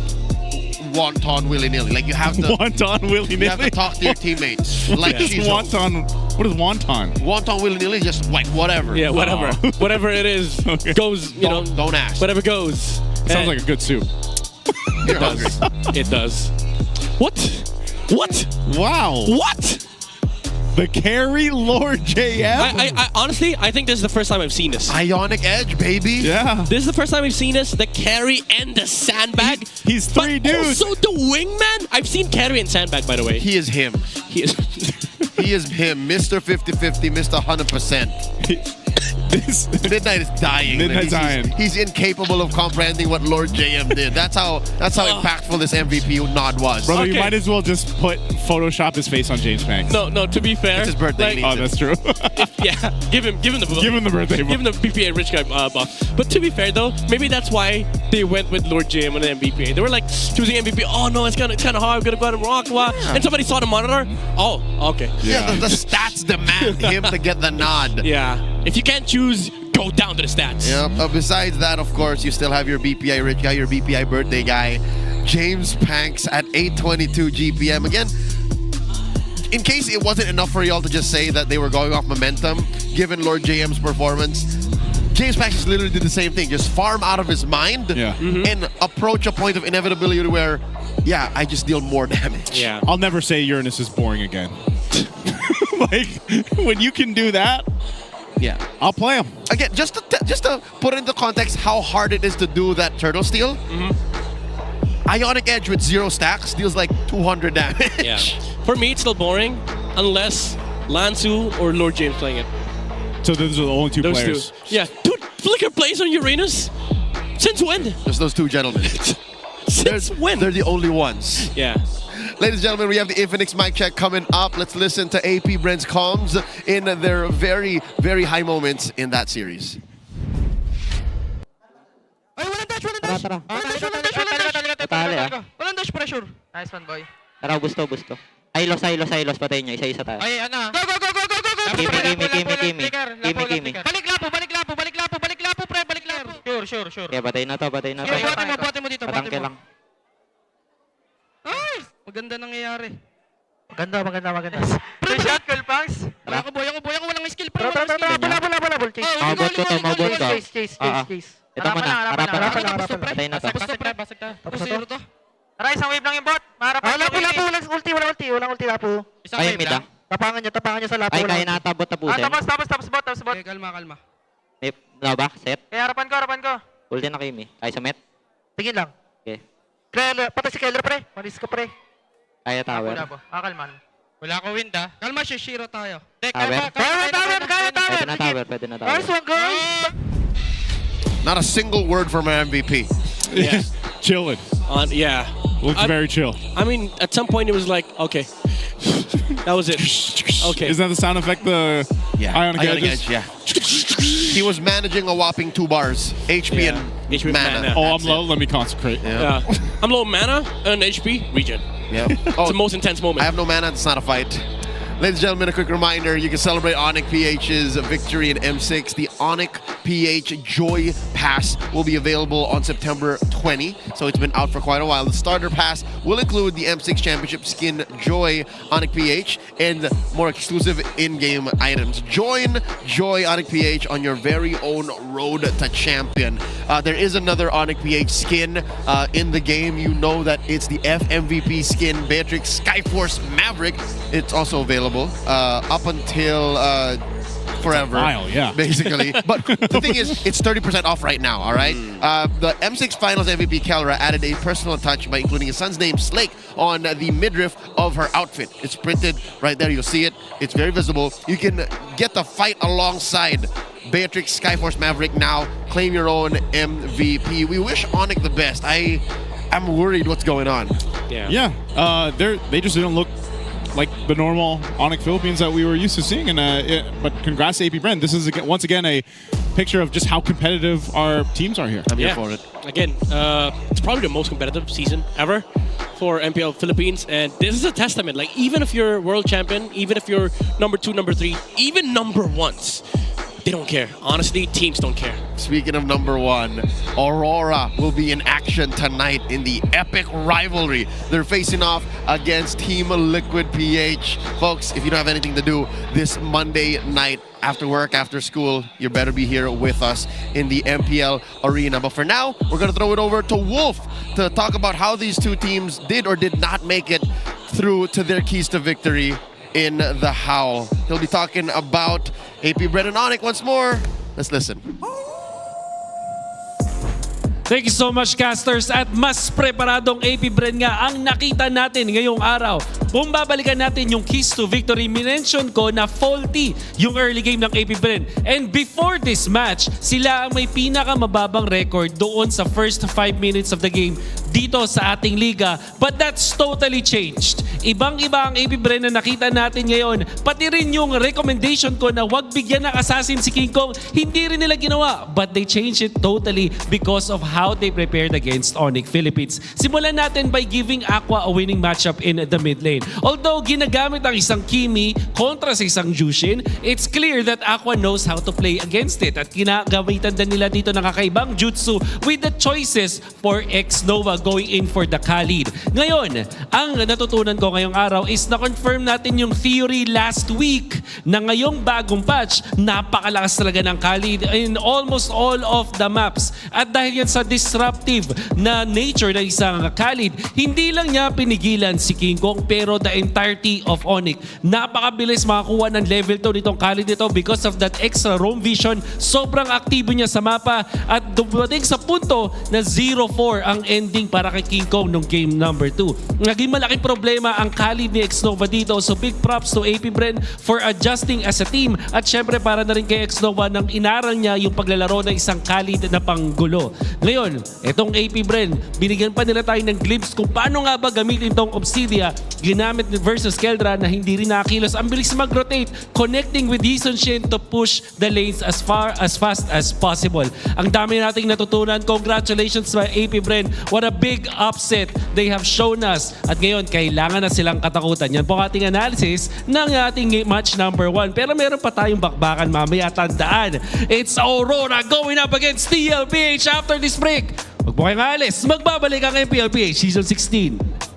wonton willy-nilly. Like, you have to... Wonton willy-nilly? You have to talk to your teammates. Like Shizu. Wonton... What is wonton? Wonton willy-nilly is just like whatever. Yeah, whatever. Oh. Whatever it is goes, you know... Don't ask. Whatever goes. Sounds like a good soup. You're hungry. It does. What? Wow. What? The carry Lord JM? I honestly, I think this is the first time I've seen this. Ionic Edge, baby. Yeah. This is the first time we've seen this. The carry and the sandbag. He's three dudes. Also the wingman. I've seen carry and sandbag, by the way. He is him. He is. He is him. Mr. 50-50, Mr. 100%. Midnight is dying. Midnight's dying. He's incapable of comprehending what Lord JM did. That's how impactful this MVP nod was. Brother, you might as well just Photoshop his face on James Banks. No, to be fair. It's his birthday. Oh, that's true. Yeah, give him the buff. Give him the birthday buff. Give him the BPA rich guy buff. But to be fair though, maybe that's why they went with Lord JM on the MVP. They were like choosing MVP. Oh no, it's kind of hard. We're gonna go out and rock. Yeah. And somebody saw the monitor. Oh, okay. Yeah, the stats demand him to get the nod. Yeah. If you can't choose, go down to the stats. Yeah. Besides that, of course, you still have your BPI rich guy, your BPI birthday guy, James Banks at 822 GPM. Again, in case it wasn't enough for y'all to just say that they were going off momentum, given Lord JM's performance, James Banks literally did the same thing. Just farm out of his mind and approach a point of inevitability where, yeah, I just deal more damage. Yeah. I'll never say Uranus is boring again. Like, when you can do that, yeah, I'll play him. Again, just to put into context how hard it is to do that turtle steal, Ionic Edge with 0 stacks deals like 200 damage. Yeah. For me, it's still boring unless Lansu or Lord James playing it. So those are the only two players. Yeah. Dude, Flicker plays on Uranus? Since when? Just those two gentlemen. Since when? They're the only ones. Yeah. Ladies and gentlemen, we have the Infinix mic check coming up. Let's listen to AP Bren's comms in their very, very high moments in that series. Walang dash pressure. Nice one, boy. Tara, gusto. Silos, patayin nyo. Isa-isa tayo. Ay, ano? Go! Kimi. Balik lapo, pre, balik lapo. Sure. Kaya patay na to. Buhati mo dito. Patangke lang. Nice! Maganda nangyayari. Maganda. Pre, shot, Phil Pangs. Boy ako, walang skill, pre. Bola. Mabot ko. Chase. Ito mo na. Harapan. Patay na to. Basag ta. Tapos na to? Tara, isang wave lang yung bot. Maharapan Lapo. Walang ulti, lapo. Ay, mid ah. Tapangan nyo sa lapo. Ay, kaya natabot tapusin. Tapos bot. Okay, kalma. Ba? Set? Harapan ko. Ulti na Kimi. Kaya sa met? Tingin lang. Okay. Patay si Keller, pre. Maris ka, pre. Kaya tower. Kalman. Wala ko wind, ah. Kalma, Shiro tayo. Kaya tower. Pwede na tower. Nice one, guys! Not a single word from our MVP. Yeah. Chilling. Yeah. Looks very chill. I mean, at some point it was like, okay, That was it. Okay. Is that the sound effect? The Ionic Edges? Yeah. He was managing a whopping 2 bars. HP and HP mana. Oh, I'm low. Let me concentrate. Yeah. I'm low mana and HP regen. Yeah. It's the most intense moment. I have no mana. It's not a fight. Ladies and gentlemen, a quick reminder, you can celebrate ONIC PH's victory in M6. The ONIC PH Joy Pass will be available on September 20, so it's been out for quite a while. The starter pass will include the M6 Championship skin Joy ONIC PH and more exclusive in-game items. Join Joy ONIC PH on your very own road to champion. There is another ONIC PH skin in the game. You know that it's the FMVP skin, Beatrix Skyforce Maverick. It's also available up until forever, basically. But the thing is, it's 30% off right now, all right? The M6 Finals MVP Kelra added a personal touch by including his son's name, Slake, on the midriff of her outfit. It's printed right there. You'll see it. It's very visible. You can get the fight alongside Beatrix Skyforce Maverick now. Claim your own MVP. We wish ONIC the best. I'm worried what's going on. Yeah. They just didn't look like the normal ONIC Philippines that we were used to seeing. But congrats to AP Brand. This is once again a picture of just how competitive our teams are here. I'm here for it. Again, it's probably the most competitive season ever for MPL Philippines, and this is a testament. Like, even if you're world champion, even if you're number 2, number 3, even number 1s, they don't care. Honestly, teams don't care. Speaking of number 1, Aurora will be in action tonight in the epic rivalry. They're facing off against Team Liquid PH. Folks, if you don't have anything to do this Monday night after work, after school, you better be here with us in the MPL arena. But for now, we're going to throw it over to Wolf to talk about how these two teams did or did not make it through to their keys to victory in the Howl. He'll be talking about APBR and ONIC once more. Let's listen. Thank you so much, casters. At mas preparadong APBR nga ang nakita natin ngayong araw. Kung babalikan natin yung keys to victory, minention ko na faulty yung early game ng APBR. And before this match, sila ang may pinakamababang record doon sa first 5 minutes of the game dito sa ating liga. But that's totally changed. Ibang-iba ang APBR na nakita natin ngayon. Pati rin yung recommendation ko na wag bigyan ng assassin si King Kong, hindi rin nila ginawa. But they changed it totally because of how they prepared against ONIC Philippines. Simulan natin by giving Aqua a winning matchup in the mid lane. Although ginagamit ang isang Kimi kontra sa isang Jushin, it's clear that Aqua knows how to play against it. At ginagamitan din nila dito ng kakaibang jutsu with the choices for X-Nova going in for the Khalid. Ngayon, ang natutunan ko ngayong araw is na-confirm natin yung theory last week na ngayong bagong patch, napakalakas talaga ng Khalid in almost all of the maps. At dahil yan sa disruptive na nature ng isang Khalid, hindi lang niya pinigilan si King Kong pero the entirety of ONIC. Napakabilis makakuha ng level 2 nitong Khalid ito because of that extra roam vision. Sobrang aktibo niya sa mapa at dumating sa punto na 0-4 ang ending para kay King Kong nung game number 2. Naging malaking problema ang Khalid ni X-Nova dito, so big props to AP Bren for adjusting as a team at syempre para na rin kay X-Nova nang inaral niya yung paglalaro ng isang Khalid na panggulo. Ngayon, itong AP Bren, binigyan pa nila tayo ng glimpse kung paano nga ba gamitin itong Obsidia ginamit versus Keldra na hindi rin nakakilos. Ang bilis mag-rotate, connecting with Yison Shin to push the lanes as fast as possible. Ang dami nating natutunan. Congratulations by AP Bren. What a big upset they have shown us. At ngayon, kailangan na silang katakutan. Yan po ating analysis ng ating match number 1. Pero meron pa tayong bakbakan mamaya. Tandaan, it's Aurora going up against TLPH after this break. Huwag po kayong alis. Magbabalik ang MPLPH Season 16.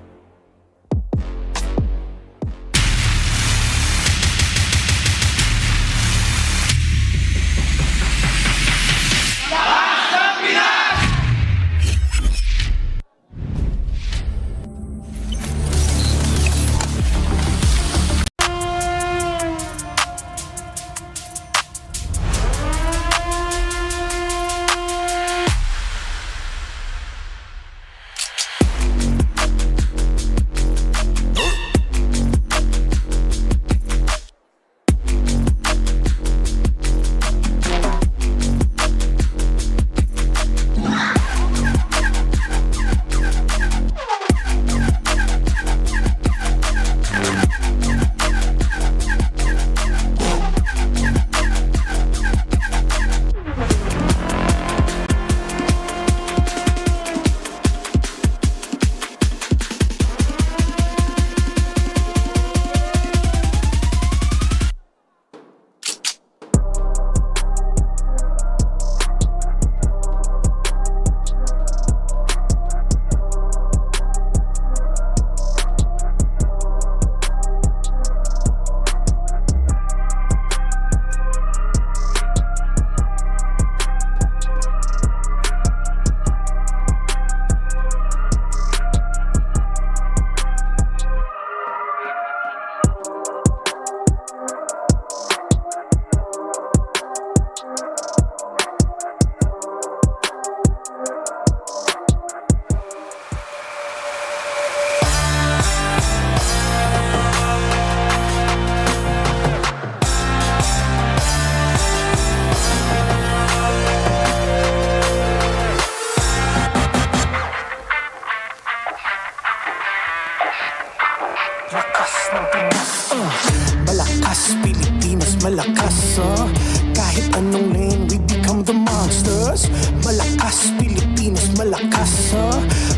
stars. Malakas, Pilipinas, malakas,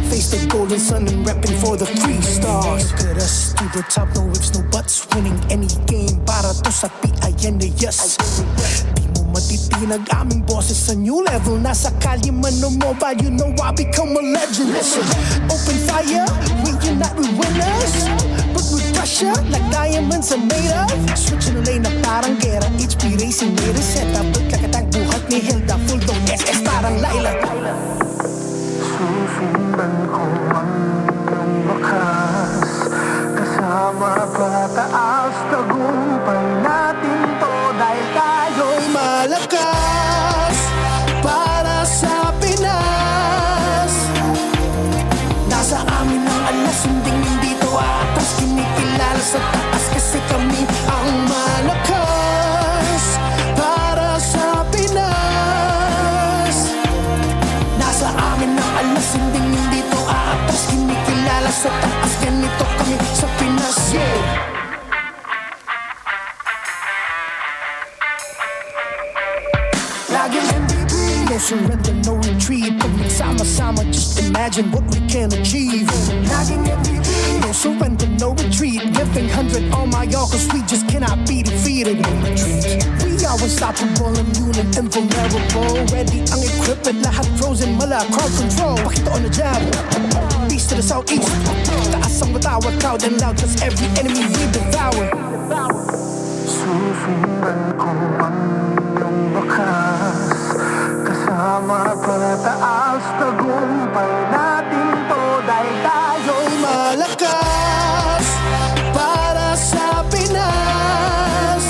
face the golden sun and repping for the 3 stars. Look at us, to the top, no ifs, no buts. Winning any game, para to sa PIN na yes. Di mo matitinag aming boses sa new level. Nasa kalye man o mobile, you know I become a legend. Listen, open fire, we unite, we winners. But with pressure, like diamonds are made of. Switching the lane na parang gera, HP racing made a setup. But kakatang buhat ni Hilda, full dome SS parang Laila. Susundan ko ang iyong wakas, kasama pataas, tagumpay natin to dahil tayo'y malakas para sa Pinas. Nasa amin ang alas, hindi to atas, kinikilala sa taas kasi kami ang malakas para sa Pinas. Nasa amin ang alas, hindi to atas, kinikilala sa taas, ganito kami sa Pinas. Yeah. Laging MVP, no surrender, no retreat. Pag nagsama-sama, just imagine what we can achieve. Laging MVP, no surrender, no retreat. Giving 100 on my all, cause we just cannot be defeated. We are unstoppable, immune and invulnerable. Ready ang equipment, lahat frozen, mala, crowd control. Pakita on the jab, east to the southeast. Taas ang matawa, proud and loud, cause every enemy we devour. Susundan ko ang iyong wakas, kasama pataas, tagumpay natin to dahil tayo'y malakas para sa Pinas.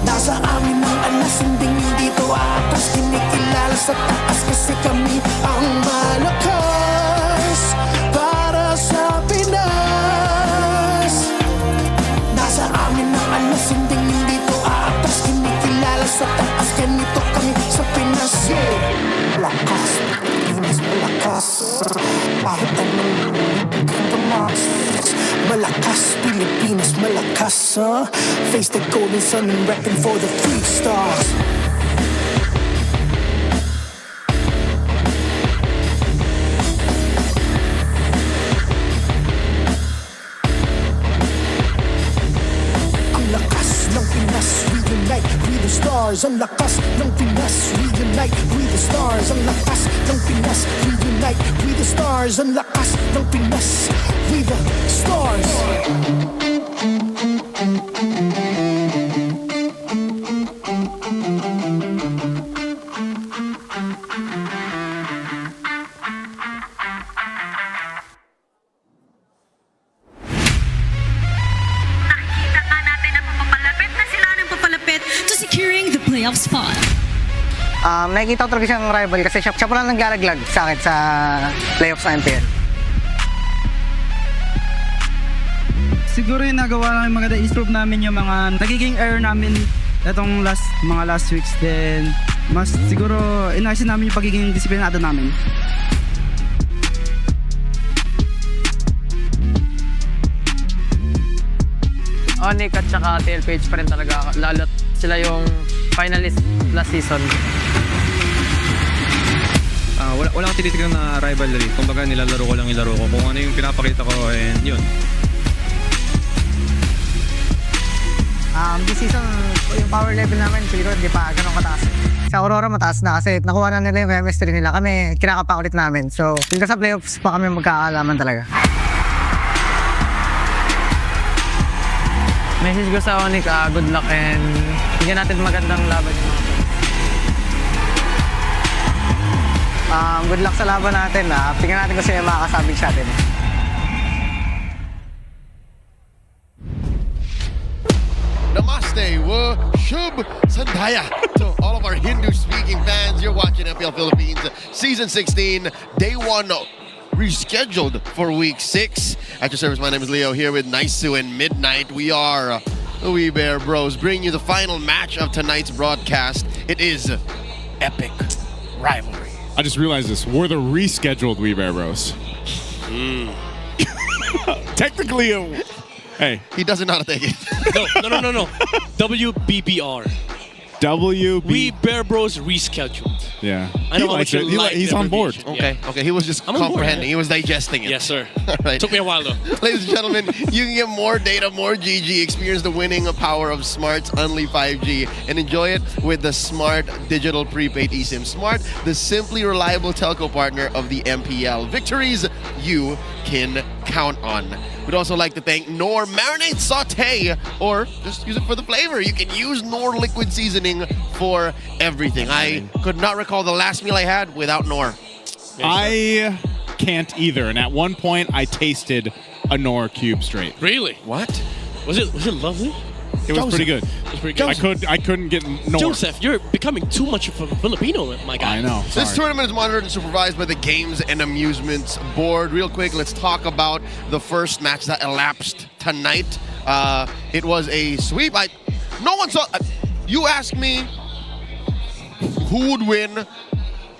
Nasa amin ang alas, hindi to atas, kinikilala sa taas kasi kami ang malakas para sa Pinas. Nasa amin ang alas, hindi to atas, kinikilala sa taas, ganito kami sa Pinas. Yeah. Malakas, Pilipinas, malakas, kahit anong malakas, Pilipinas, malakas, face the golden sun and repping for the 3 stars. Ang lakas ng Pinas, we unite, we the stars. Ang lakas ng Pinas, we unite, we the stars. Ang lakas ng Pinas, we unite, we the stars. Ang lakas ng Pinas, we the stars. Nakikita nga natin na papalapit na sila ng papalapit to securing the playoff spot. Nakikita ko talaga siyang rival kasi siya pa lang naglalaglag sa akin sa playoffs sa MPL. Siguro yung nagawa namin maganda is prove namin yung mga nagiging error namin itong mga last weeks. Then mas siguro inayos namin yung pagiging disiplinado namin. ONIC at saka TLPH pa rin talaga, lalo't sila yung finalist last season. Wala akong tinitignan na rivalry. Kumbaga nilalaro ko lang yung laro ko. Kung ano yung pinapakita ko, and yun. This season, yung power level namin siguro hindi pa ganun kataas. Sa Aurora mataas na kasi nakuha na nila yung chemistry nila. Kami, kinakapa ulit namin. So, hanggang sa playoffs pa kami magkakaalaman talaga. Message ko sa ONIC, good luck and bigyan natin magandang laban yung mga good luck sa laban natin. Tingnan natin kung sino yung makakasabing sa atin. Namaste, wa Shub Sandhya to all of our Hindu-speaking fans. You're watching MPL Philippines Season 16, Day 1, rescheduled for Week 6. At your service, my name is Leo here with Naisu and Midnight. We are the We Bear Bros, bringing you the final match of tonight's broadcast. It is Epic Rivalry. I just realized this. We're the rescheduled We Bear Bros. Technically, hey. He doesn't know how to take it. No. WBBR. WB. We Bear Bros rescheduled. Yeah. I know He how likes much you it. like He's the on board. abbreviation. Okay, okay. He was just I'm on board, comprehending. yeah. He was digesting it. Yes, sir. All right. Took me a while though. Ladies and gentlemen, you can get more data, more GG, experience the winning power of Smart's Unli 5G, and enjoy it with the Smart Digital Prepaid eSIM. Smart, the simply reliable telco partner of the MPL. Victories you can count on. We'd also like to thank Knorr Marinade Sauté, or just use it for the flavor. You can use Knorr liquid seasoning for everything. I could not recall the last meal I had without Knorr. I can't either. And at one point, I tasted a Knorr cube straight. Really? What? Was it lovely? It was pretty good. It was pretty good. I couldn't get Knorr. Joseph, you're becoming too much of a Filipino, my guy. I know. This tournament is monitored and supervised by the Games and Amusements Board. Real quick, let's talk about the first match that elapsed tonight. It was a sweep. No one saw. You asked me who would win,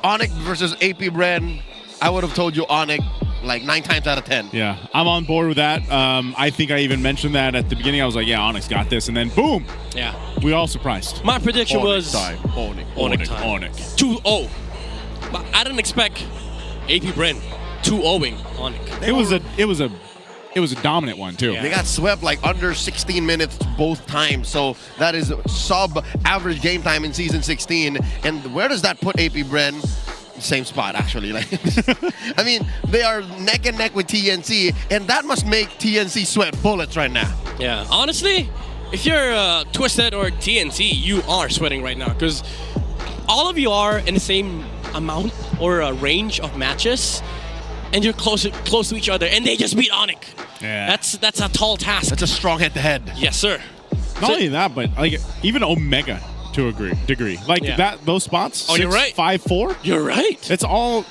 ONIC versus APBR. I would have told you ONIC like 9 times out of 10. Yeah, I'm on board with that. I think I even mentioned that at the beginning. I was like, yeah, ONIC's got this. And then boom. Yeah. We all surprised. My prediction was time. ONIC time. ONIC. 2-0. But I didn't expect AP-BREN 2-0ing ONIC. It was a dominant one too. They got swept like under 16 minutes both times. So that is sub-average game time in Season 16. And where does that put APBREN? Same spot, actually. Like, I mean, they are neck and neck with TNC, and that must make TNC sweat bullets right now. Yeah, honestly, if you're Twisted or TNC, you are sweating right now because all of you are in the same amount or range of matches, and you're close to each other, and they just beat ONIC. Yeah, that's a tall task. That's a strong head-to-head. Yes, sir. Not only that, but like even Omega. To a degree. Like those spots. Oh, you're right. 5-4. You're right. It's all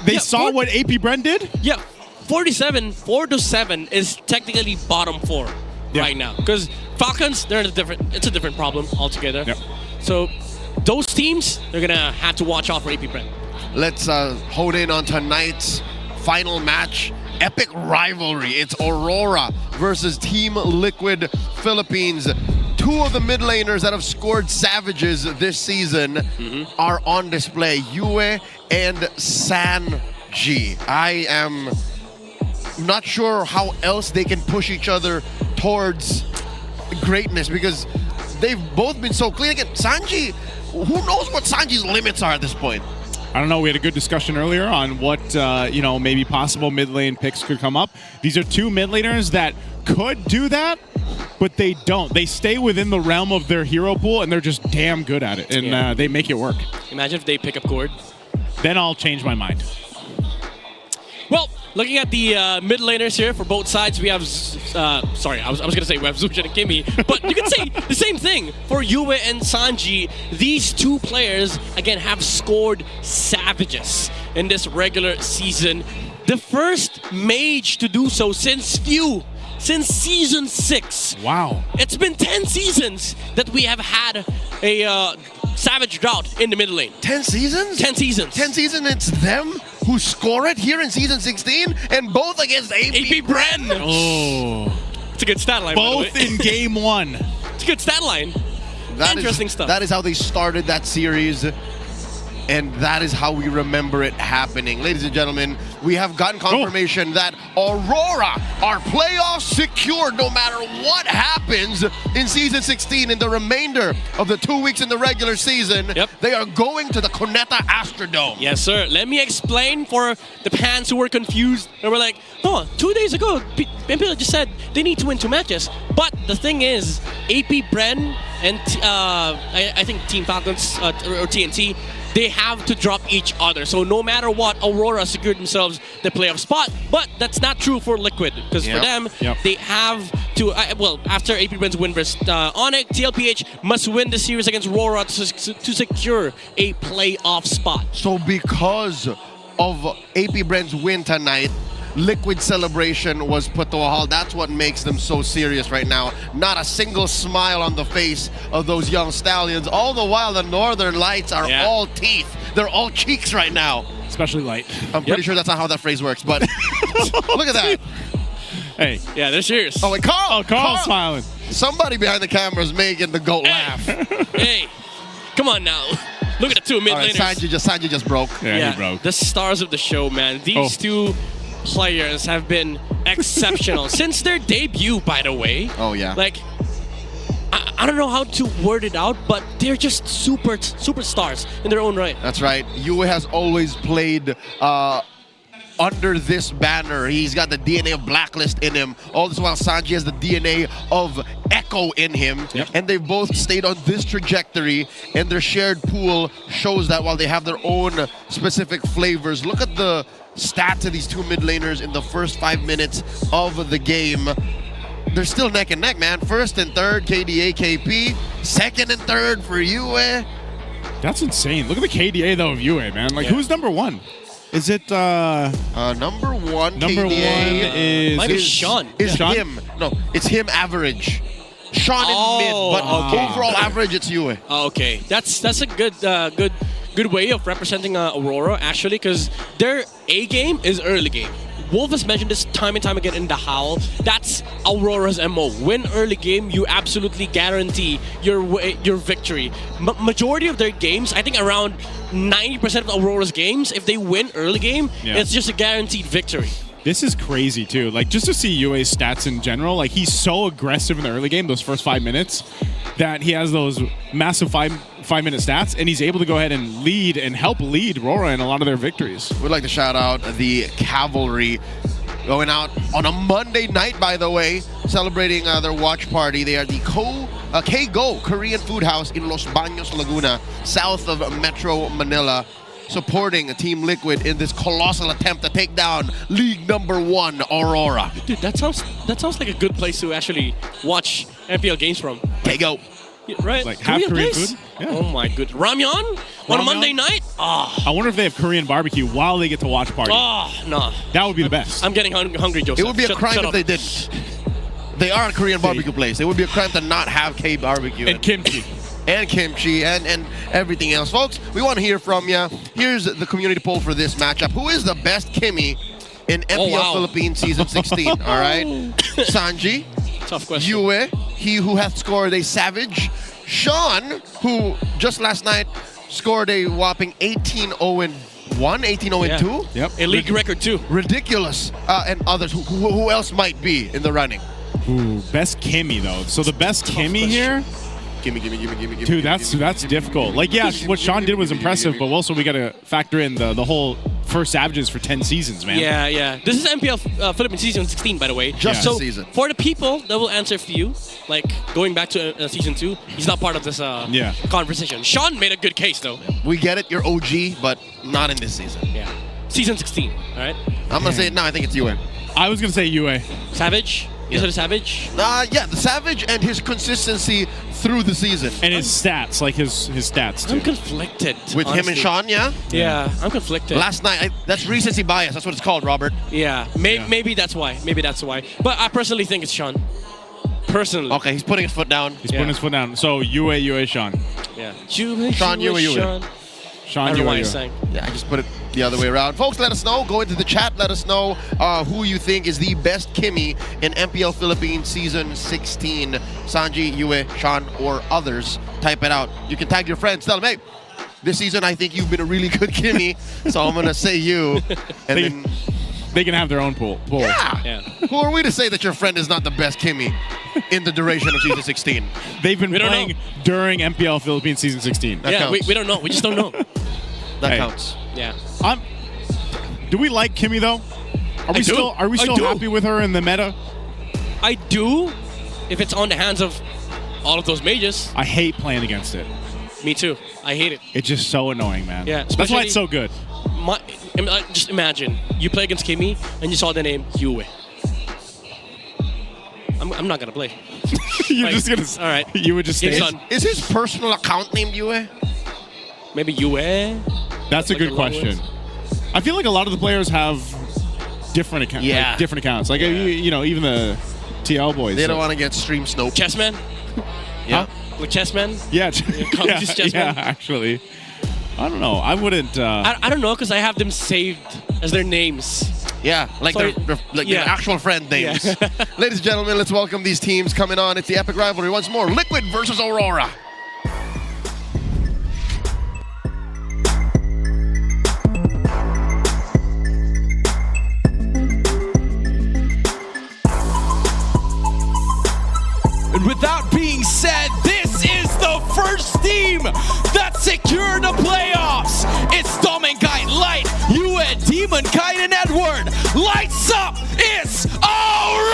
they saw what APBREN did? Yeah. 47, 4-7 is technically bottom 4 right now. Because Falcons, it's a different problem altogether. Yep. So those teams, they're gonna have to watch out for APBREN. Let's hold in on tonight's final match. Epic rivalry. It's Aurora versus Team Liquid Philippines. 2 of the mid laners that have scored savages this season are on display. Yue and Sanji. I am not sure how else they can push each other towards greatness because they've both been so clean. Again, Sanji, who knows what Sanji's limits are at this point? I don't know. We had a good discussion earlier on what, maybe possible mid lane picks could come up. These are 2 mid laners that could do that, but they don't. They stay within the realm of their hero pool, and they're just damn good at it, and they make it work. Imagine if they pick up Cord. Then I'll change my mind. Well, looking at the mid laners here for both sides, we have, I was going to say we have Zushin and Kimi, but you can say the same thing for Yue and Sanji. These 2 players, again, have scored savages in this regular season. The first mage to do so since Season 6. Wow. It's been 10 seasons that we have had a savage drought in the mid lane. 10 seasons? 10 seasons. 10 seasons, it's them who score it here in Season 16, and both against APBREN. Oh. It's a good stat line, Both by the way. in game 1. It's a good stat line. Interesting stuff. That is how they started that series. And that is how we remember it happening. Ladies and gentlemen, we have gotten confirmation that Aurora are playoffs secured no matter what happens in Season 16 in the remainder of the 2 weeks in the regular season. Yep. They are going to the Cuneta Astrodome. Yes, sir. Let me explain for the fans who were confused. They were like, 2 days ago, MPL just said they need to win 2 matches. But the thing is, APBREN and I think Team Falcons or TNT, they have to drop each other. So no matter what, Aurora secured themselves the playoff spot. But that's not true for Liquid. Because for them, they have to, after APBREN's win versus ONIC, TLPH must win the series against RORA to secure a playoff spot. So because of APBREN's win tonight, Liquid celebration was put to a halt. That's what makes them so serious right now. Not a single smile on the face of those young stallions. All the while, the Northern Lights are all teeth. They're all cheeks right now. Especially light. I'm pretty sure that's not how that phrase works, but look at that. Hey. Yeah, they're serious. Oh, and Carl. Carl's smiling. Somebody behind the camera is making the goat laugh. Hey. Come on now. Look at the two mid All right, laners. Sanji just broke. Yeah, he broke. The stars of the show, man. These two players have been exceptional since their debut, by the way. Oh, yeah. Like, I don't know how to word it out, but they're just superstars in their own right. That's right. Yue has always played under this banner. He's got the DNA of Blacklist in him. All this while Sanji has the DNA of Echo in him. Yep. And they've both stayed on this trajectory, and their shared pool shows that while they have their own specific flavors. Look at the stats of these two mid laners in the first 5 minutes of the game. They're still neck and neck, man. First and third, KDA, KP. Second and third for Yue. That's insane. Look at the KDA though of Yue, man. Like, who's number one? Is it number one? Number KDA one is Might be Sean. Is Sean? him. No, it's him average. Sean in mid, but overall average it's Yue. Okay, that's a good way of representing Aurora, actually, because their A game is early game. Wolf has mentioned this time and time again in the Howl. That's Aurora's MO. Win early game, you absolutely guarantee your victory. Majority of their games, I think around 90% of Aurora's games, if they win early game, it's just a guaranteed victory. This is crazy too. Like, just to see Yue's stats in general, like, he's so aggressive in the early game, those first 5 minutes, that he has those massive five-minute stats, and he's able to go ahead and lead and help lead RORA in a lot of their victories. We'd like to shout out the Cavalry going out on a Monday night, by the way, celebrating their watch party. They are the K-Go Korean Food House in Los Baños, Laguna, south of Metro Manila, supporting Team Liquid in this colossal attempt to take down League #1 Aurora. Dude, that sounds like a good place to actually watch MPL games from. K-Go. Yeah, right? Like, have Korean place? food? Yeah. Oh my goodness. Ramyeon? On a Monday night? I wonder if they have Korean barbecue while they get to watch party. Oh, no. That would be the best. I'm getting hungry, Joseph. It would be a crime if they didn't. They are a Korean barbecue place. It would be a crime to not have K barbecue. And kimchi. And kimchi and everything else. Folks, we want to hear from you. Here's the community poll for this matchup. Who is the best Kimmy in MPL Philippines Season 16? All right. Sanji. Tough question. Yue, he who hath scored a savage. Sean, who just last night scored a whopping 18-0-1, 18-0-2. Yep. A league record, too. Ridiculous. And others. Who else might be in the running? Ooh, best Kimmy though. So the best Kimmy here. Gimme. Dude, that's difficult. Like, yeah, what Sean did was impressive, but also we got to factor in the whole first Savages for 10 seasons, man. Yeah. This is MPL Philippines Season 16, by the way. Just so a season. For the people that will answer for you, like going back to Season 2, he's not part of this conversation. Sean made a good case, though. We get it, you're OG, but not in this season. Yeah. Season 16, all right? I'm going to say it now. I think it's Yue. I was going to say Yue. Savage? Is it a Savage? Yeah, the Savage and his consistency through the season. And his stats, like his stats, too. I'm conflicted. With him and Sean, yeah? Yeah, I'm conflicted. Last night, that's recency bias. That's what it's called, Robert. Yeah, maybe that's why. But I personally think it's Sean. Personally. Okay, he's putting his foot down. He's putting his foot down. So, Yue, Sean. Yeah. Sean, Yue. Sean, I don't know why Yue. you're saying. Yeah, I just put it the other way around. Folks, let us know. Go into the chat. Let us know who you think is the best Kimmy in MPL Philippines Season 16. Sanji, Yue, Sean, or others. Type it out. You can tag your friends. Tell them, hey, this season I think you've been a really good Kimmy, so I'm going to say you. And then they can have their own pool. Yeah. Who are we to say that your friend is not the best Kimmy in the duration of Season 16? They've been playing during MPL Philippines Season 16. Yeah, we don't know. We just don't know. That counts. Yeah. Do we like Kimmy though? Are we still happy with her in the meta? I do, if it's on the hands of all of those mages. I hate playing against it. Me too. I hate it. It's just so annoying, man. Yeah, That's why it's so good. Just imagine you play against Kimmy and you saw the name Yue. I'm not gonna play. You're just gonna. All right. You would just stay. Is his personal account named Yue? Maybe Yue. That's a good question. I feel like a lot of the players have different accounts. Yeah. Like different accounts. Like even the TL boys. They don't want to get stream snoped. Chessman. Yeah. Like Chessman. Yeah. Chessman. Actually. I don't know. I wouldn't. I don't know because I have them saved as their names. Yeah, like their actual friend names. Yeah. Ladies and gentlemen, let's welcome these teams coming on. It's the epic rivalry once more. Liquid versus Aurora. team that secured the playoffs. It's Dom and Kite, Light, Yue, Demon, Kite, and Edward. Lights up, it's Aurora!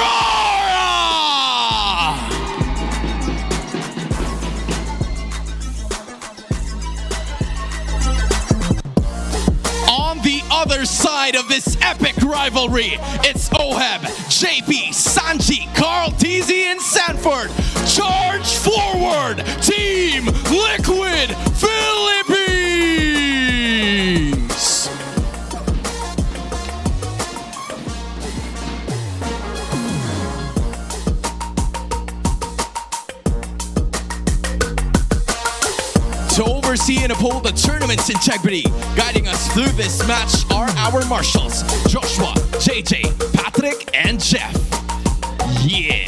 On the other side of this epic rivalry, it's Oheb, JP, Sanji, Carl, TZ, and Sanford. Charge forward, Team Liquid Philippines! To oversee and uphold the tournament's integrity, guiding us through this match are our marshals, Joshua, JJ, Patrick, and Jeff. Yeah!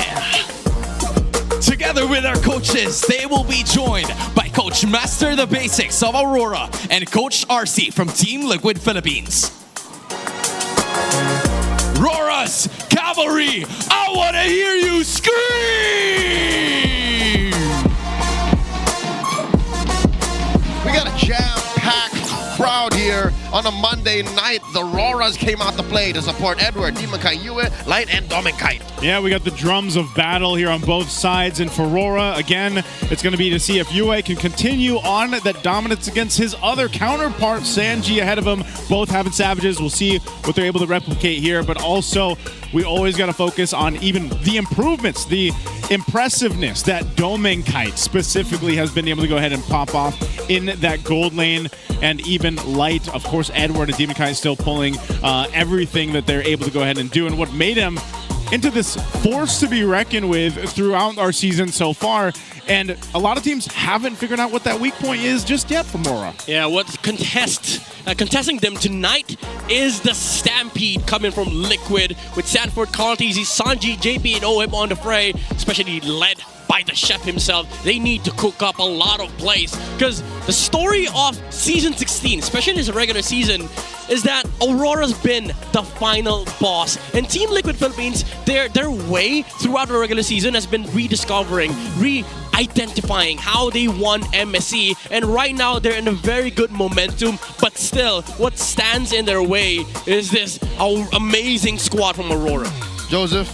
Together with our coaches, they will be joined by Coach Master the Basics of Aurora and Coach RC from Team Liquid Philippines. Rora's Cavalry, I want to hear you scream! We got a jam-packed crowd here on a Monday night. The Roras came out to play to support Edward, Demon Kai, Yue, Light, and Dominkite. Yeah, we got the drums of battle here on both sides. And for Rora, again, it's going to be to see if Yue can continue on that dominance against his other counterpart, Sanji, ahead of him. Both having Savages. We'll see what they're able to replicate here. But also, we always got to focus on even the improvements, the impressiveness that Dominkite specifically has been able to go ahead and pop off in that gold lane. And even Light, of course, Edward and Demonkite still pulling everything that they're able to go ahead and do. And what made him into this force to be reckoned with throughout our season so far. And a lot of teams haven't figured out what that weak point is just yet from Aurora. Yeah, what's contesting them tonight is the Stampede coming from Liquid with Sanford, Carl, TZ, Sanji, JP, and OM on the fray, especially led by the chef himself. They need to cook up a lot of plays because the story of Season 16, especially in this regular season, is that Aurora's been the final boss. And Team Liquid Philippines, their way throughout the regular season has been rediscovering, identifying how they won MSC, and right now they're in a very good momentum, but still what stands in their way is this amazing squad from Aurora. Joseph,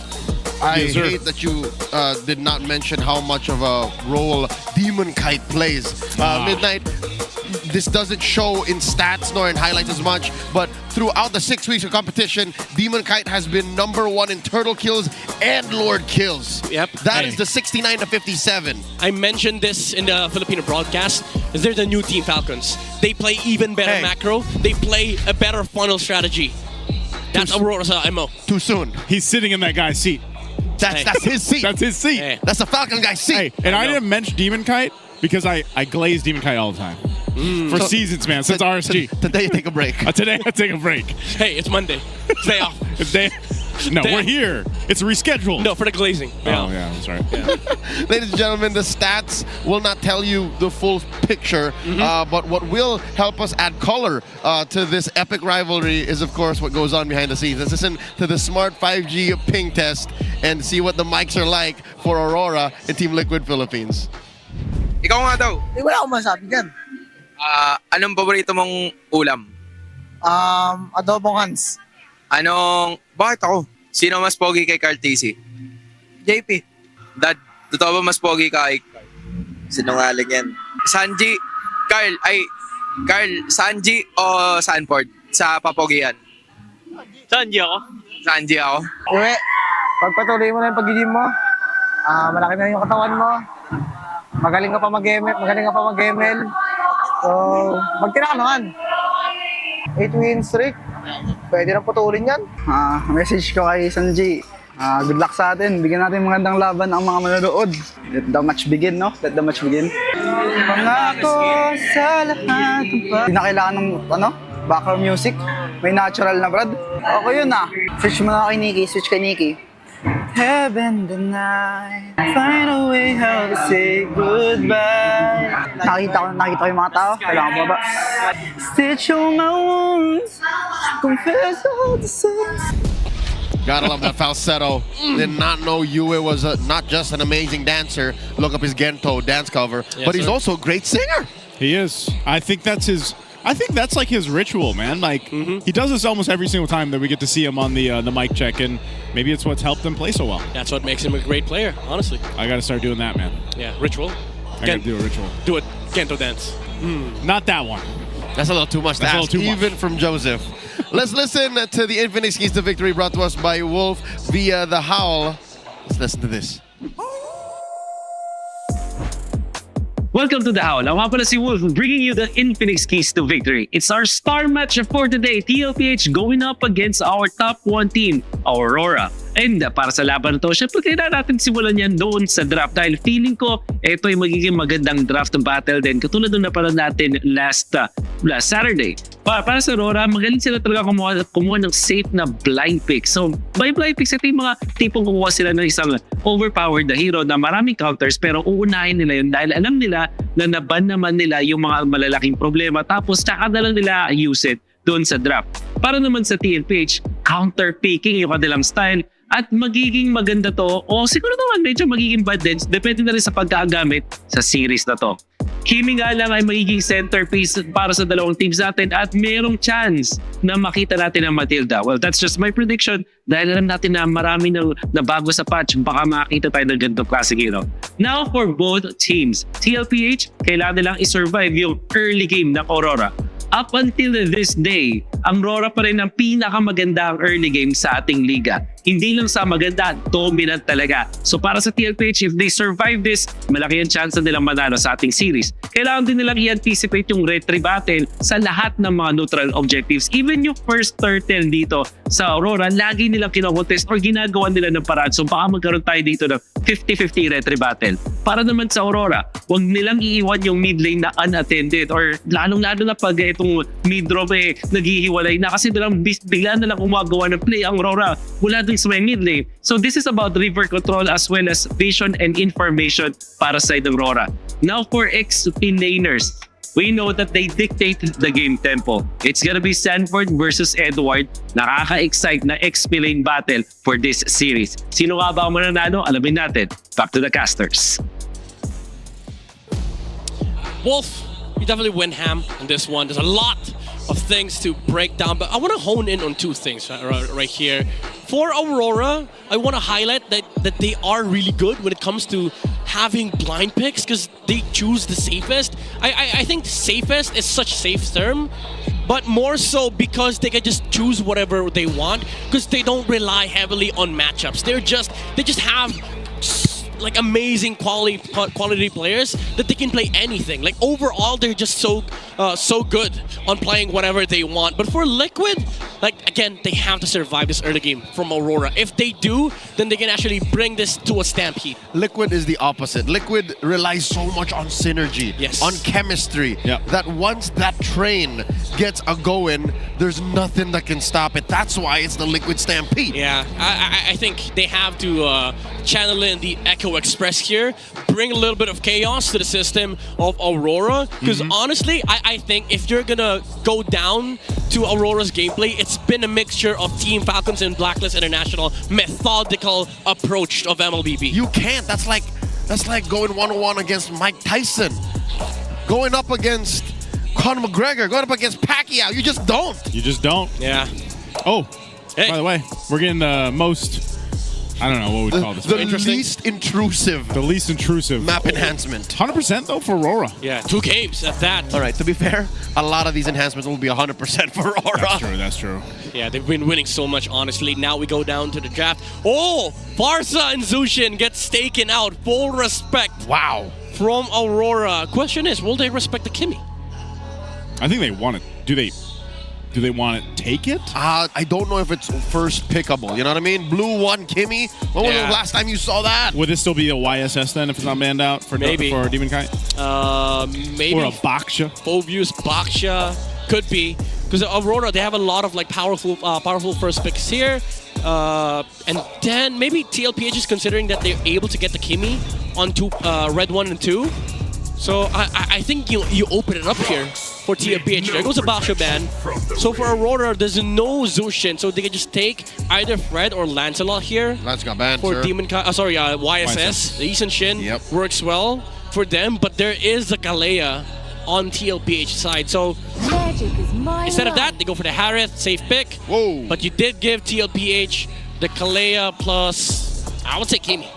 I hate that you did not mention how much of a role Demonkite plays. Midnight, this doesn't show in stats nor in highlights as much, but throughout the 6 weeks of competition, Demonkite has been #1 in turtle kills and Lord kills. Yep. That is the 69 to 57. I mentioned this in the Filipino broadcast. They're the new Team Falcons. They play even better macro. They play a better funnel strategy. That's Aurora's MO. Too soon. He's sitting in that guy's seat. That's his seat. That's his seat. Hey. That's the Falcon guy's seat. Hey, and I didn't mention Demonkite because I glaze Demonkite all the time. For seasons, man, since RSG. Today you take a break. Today I take a break. Hey, it's Monday. Stay off. No, we're here. It's rescheduled. No, for the glazing. Oh, yeah, that's right. Ladies and gentlemen, the stats will not tell you the full picture, but what will help us add color to this epic rivalry is, of course, what goes on behind the scenes. Let's listen to the Smart 5G ping test and see what the mics are like for Aurora and Team Liquid Philippines. Ikaw nga daw. Wala akong masabi dyan. Anong paborito mong ulam? Adobong Hans. Bakit ako? Sino mas pogi kay Carl TC? JP. Dad, totoo ba mas pogi ka kay Sinungaling yan. Sanji, Sanji o Sanford sa papogihan? Sanji ako. Sanji ako. Uwe, pagpatuloy mo na yung pag-gym mo. Malaki na yung katawan mo. Magaling ka pa mag-ML. So, magtira ka naman. 8 wins streak. Pwede na putulin yan. Message ko kay Sanji. Good luck sa atin. Bigyan natin magandang laban ang mga manonood. Let the match begin, no? Let the match begin. Pangako sa lahat. Hindi na kailangan ng background music. May natural na, Brad. Okay yun Switch mo na kay Nikki. Switch kay Nikki. Heaven the night, find a way how to say goodbye. Nakita ko yung mga tao. Kailangan mo ba? Stitch on my wounds, confess all the sins. Gotta love that falsetto. Did not know Yue was not just an amazing dancer. Look up his Gento dance cover, but he's also a great singer. He is. I think that's like his ritual, man. Like he does this almost every single time that we get to see him on the mic check, and maybe it's what's helped him play so well. That's what makes him a great player, honestly. I got to start doing that, man. Yeah, ritual. I got to do a ritual. Do it. Gento dance. Not that one. That's a little too much to ask, even from Joseph. Let's listen to the Infinix Keys to Victory brought to us by Wolf via The Howl. Let's listen to this. Welcome to The Howl. Ako nga pala si Wolf, bringing you the Infinix Keys to Victory. It's our star match for today. TLPH going up against our top 1 team, Aurora. And para sa laban na to, syempre kailangan natin simulan yan doon sa draft dahil feeling ko ito ay magiging magandang draft battle din katulad nung napanood natin last Saturday. Para sa Aurora, magaling sila talaga kumuha ng safe na blind pick. So, by blind picks, ito yung mga tipong kumuha sila ng isang overpowered na hero na maraming counters pero uunahin nila yun dahil alam nila na naban naman nila yung mga malalaking problema tapos tsaka na lang nila use it doon sa draft. Para naman sa TLPH, counter picking yung kanilang style at magiging maganda to o siguro naman medyo magiging bad din. Depende na rin sa pagkakagamit sa series na to. Kimi nga lang ay magiging centerpiece para sa dalawang teams natin at merong chance na makita natin ang Matilda. Well, that's just my prediction dahil alam natin na marami na bago sa patch. Baka makita tayo ng ganitong klaseng hero. Now for both teams, TLPH, kailangan nilang i-survive yung early game ng Aurora. Up until this day, ang RORA pa rin ang pinakamagandang early game sa ating liga. Hindi lang sa maganda, dominant talaga. So para sa TLPH, if they survive this, malaki ang chance na nilang manalo sa ating series. Kailangan din nilang i-anticipate yung retry battle sa lahat ng mga neutral objectives. Even yung first turtle dito sa Aurora, lagi nilang kinocontest or ginagawa nila ng paraan. So baka magkaroon tayo dito ng 50-50 retry battle. Para naman sa Aurora, huwag nilang iiwan yung mid lane na unattended or lalong-lalo na pag itong mid drop naghihiwalay na kasi bigla na lang gumagawa ng play ang Aurora mula dun sa mid lane. So this is about river control as well as vision and information para sa Aurora. Now for XP laners, we know that they dictate the game tempo. It's gonna be Sanford versus Edward. Nakaka-excite na XP lane battle for this series. Sino nga ba ang mananalo? Alamin natin. Back to the casters. Wolf, you definitely win ham on this one. There's a lot of things to break down, but I want to hone in on two things right here. For Aurora, I want to highlight that they are really good when it comes to having blind picks because they choose the safest. I think safest is such a safe term, but more so because they can just choose whatever they want because they don't rely heavily on matchups. They just have like amazing quality players that they can play anything. Like overall, they're just so good on playing whatever they want. But for Liquid, like again, they have to survive this early game from Aurora. If they do, then they can actually bring this to a stampede. Liquid is the opposite. Liquid relies so much on synergy, on chemistry, that once that train gets a going, there's nothing that can stop it. That's why it's the Liquid Stampede. Yeah, I think they have to channel in the Echo Express here, bring a little bit of chaos to the system of Aurora. Because honestly, I think if you're gonna go down to Aurora's gameplay, it's been a mixture of Team Falcons and Blacklist International methodical approach of MLBB. You can't. That's like going 1-on-1 against Mike Tyson, going up against Conor McGregor, going up against Pacquiao. You just don't. You just don't. Yeah. Oh, by the way, we're getting the most, I don't know what we call this. The least intrusive. The least intrusive. Map enhancement. 100% though for Aurora. Yeah, 2 games at that. All right, to be fair, a lot of these enhancements will be 100% for Aurora. That's true. Yeah, they've been winning so much, honestly. Now we go down to the draft. Oh, Farsa and Zushin get taken out. Full respect. Wow. From Aurora. Question is, will they respect the Kimi? I think they want it. Do they want to take it? I don't know if it's first pickable. You know what I mean? Blue 1 Kimi. When was the last time you saw that? Would this still be a YSS then if it's not banned out for Maybe. for Demon Kite? Maybe. Or a Baksha? Phobius, Baksha. Could be. Because Aurora, they have a lot of like powerful first picks here. And then maybe TLPH is considering that they're able to get the Kimi on Red 1 and 2. So I think you open it up here for TLPH. There goes a Basho ban. So for Aurora, there's no Zushin, so they can just take either Fred or Lancelot here. Lance got banned, for sir. YSS. The Eason Shin works well for them, but there is the Kalea on TLPH side. So instead of that, they go for the Harith, safe pick. Whoa. But you did give TLPH the Kalea plus, I would say, Kimi.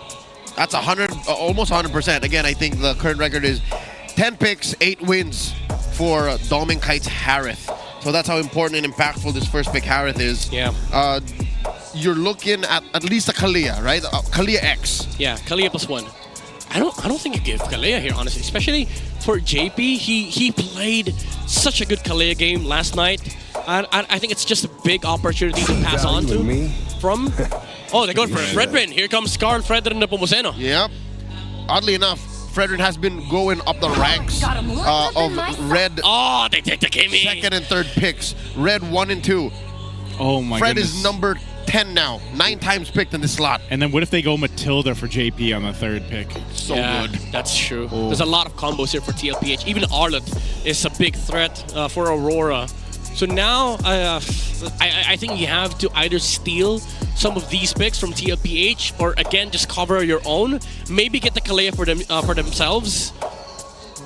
That's 100, almost 100%. Again, I think the current record is 10 picks, 8 wins for Doming Kite's Harith. So that's how important and impactful this first pick Harith is. Yeah. You're looking at least a Kalea, right? Kalea X. Yeah, Kalea plus 1. I don't think you give Kalea here, honestly. Especially for JP, he played such a good Kalea game last night. I think it's just a big opportunity to pass on to. From. Oh, they go for Fredrin. Here comes Carl Fredrin Nepomuceno. Yep. Oddly enough, Fredrin has been going up the ranks of Red. Oh, they take the Kimi. Second and third picks. Red 1 and 2. Oh my Fred goodness. is number 10 now. 9 times picked in this slot. And then what if they go Matilda for JP on the third pick? So good. That's true. There's a lot of combos here for TLPH. Even Arlott is a big threat for Aurora. So now, I think you have to either steal some of these picks from TLPH or again just cover your own. Maybe get the Kalea for themselves.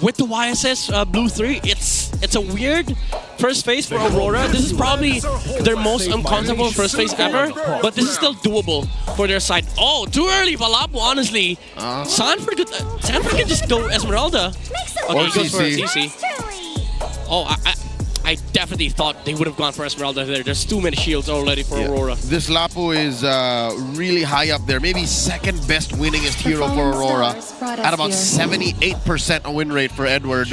With the YSS Blue 3, it's a weird first phase for Aurora. This is probably their most uncomfortable first phase ever, but this is still doable for their side. Oh, too early, Valapo, honestly. Sanford can just go Esmeralda. Okay, he goes for CC. Oh, I definitely thought they would have gone for Esmeralda there. There's too many shields already for Aurora. This Lapo is really high up there. Maybe second best winningest hero for Aurora. At about 78% a win rate for Edward.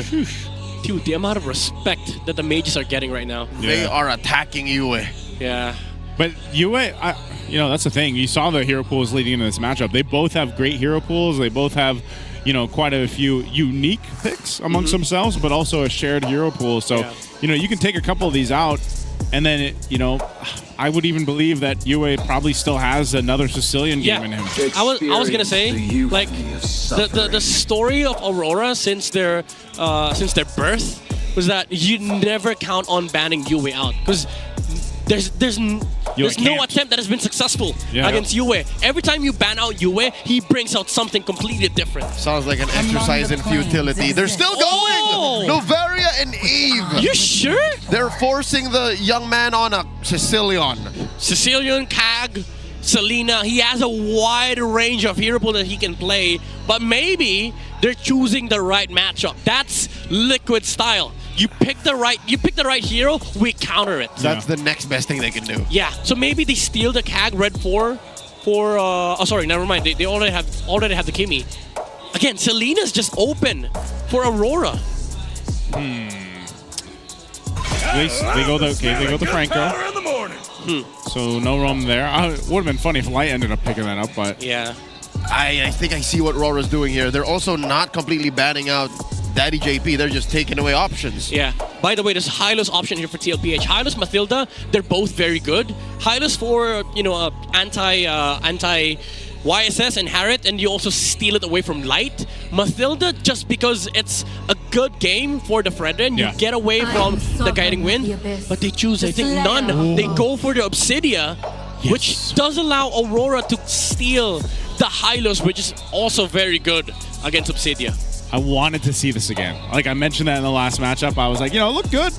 Dude, the amount of respect that the mages are getting right now. They are attacking Yue. Yeah. But Yue, that's the thing. You saw the hero pools leading into this matchup. They both have great hero pools. They both have, quite a few unique picks amongst themselves, but also a shared hero pool. So, you can take a couple of these out, and then, I would even believe that Yue probably still has another Sicilian game in him. I was gonna say, like, the story of Aurora since their birth was that you never count on banning Yue out because there's no attempt that has been successful against Yue. Every time you ban out Yue, he brings out something completely different. Sounds like an exercise in futility. They're still going! Novaria and Eve! You sure? They're forcing the young man on a Sicilian. Sicilian, Kag, Selena. He has a wide range of hero pool that he can play, but maybe they're choosing the right matchup. That's Liquid style. You pick the right hero, we counter it. That's the next best thing they can do. Yeah, so maybe they steal the Kag Red 4 for never mind. They already have the Kimi. Again, Selena's just open for Aurora. They go the Franco. So no roam there. It would have been funny if Light ended up picking that up, but yeah. I think I see what Rora's doing here. They're also not completely banning out Daddy JP. They're just taking away options. Yeah. By the way, there's Hylos option here for TLPH. Hylos, Mathilda, they're both very good. Hylos for anti YSS and Harriet, and you also steal it away from Light. Mathilda, just because it's a good game for the Fredrin, you get away from the Guiding Wind, but they choose, I think, none. Ooh. They go for the Obsidia, which does allow Aurora to steal the Hylos, which is also very good against Obsidia. I wanted to see this again. Like I mentioned that in the last matchup, I was like, it looked good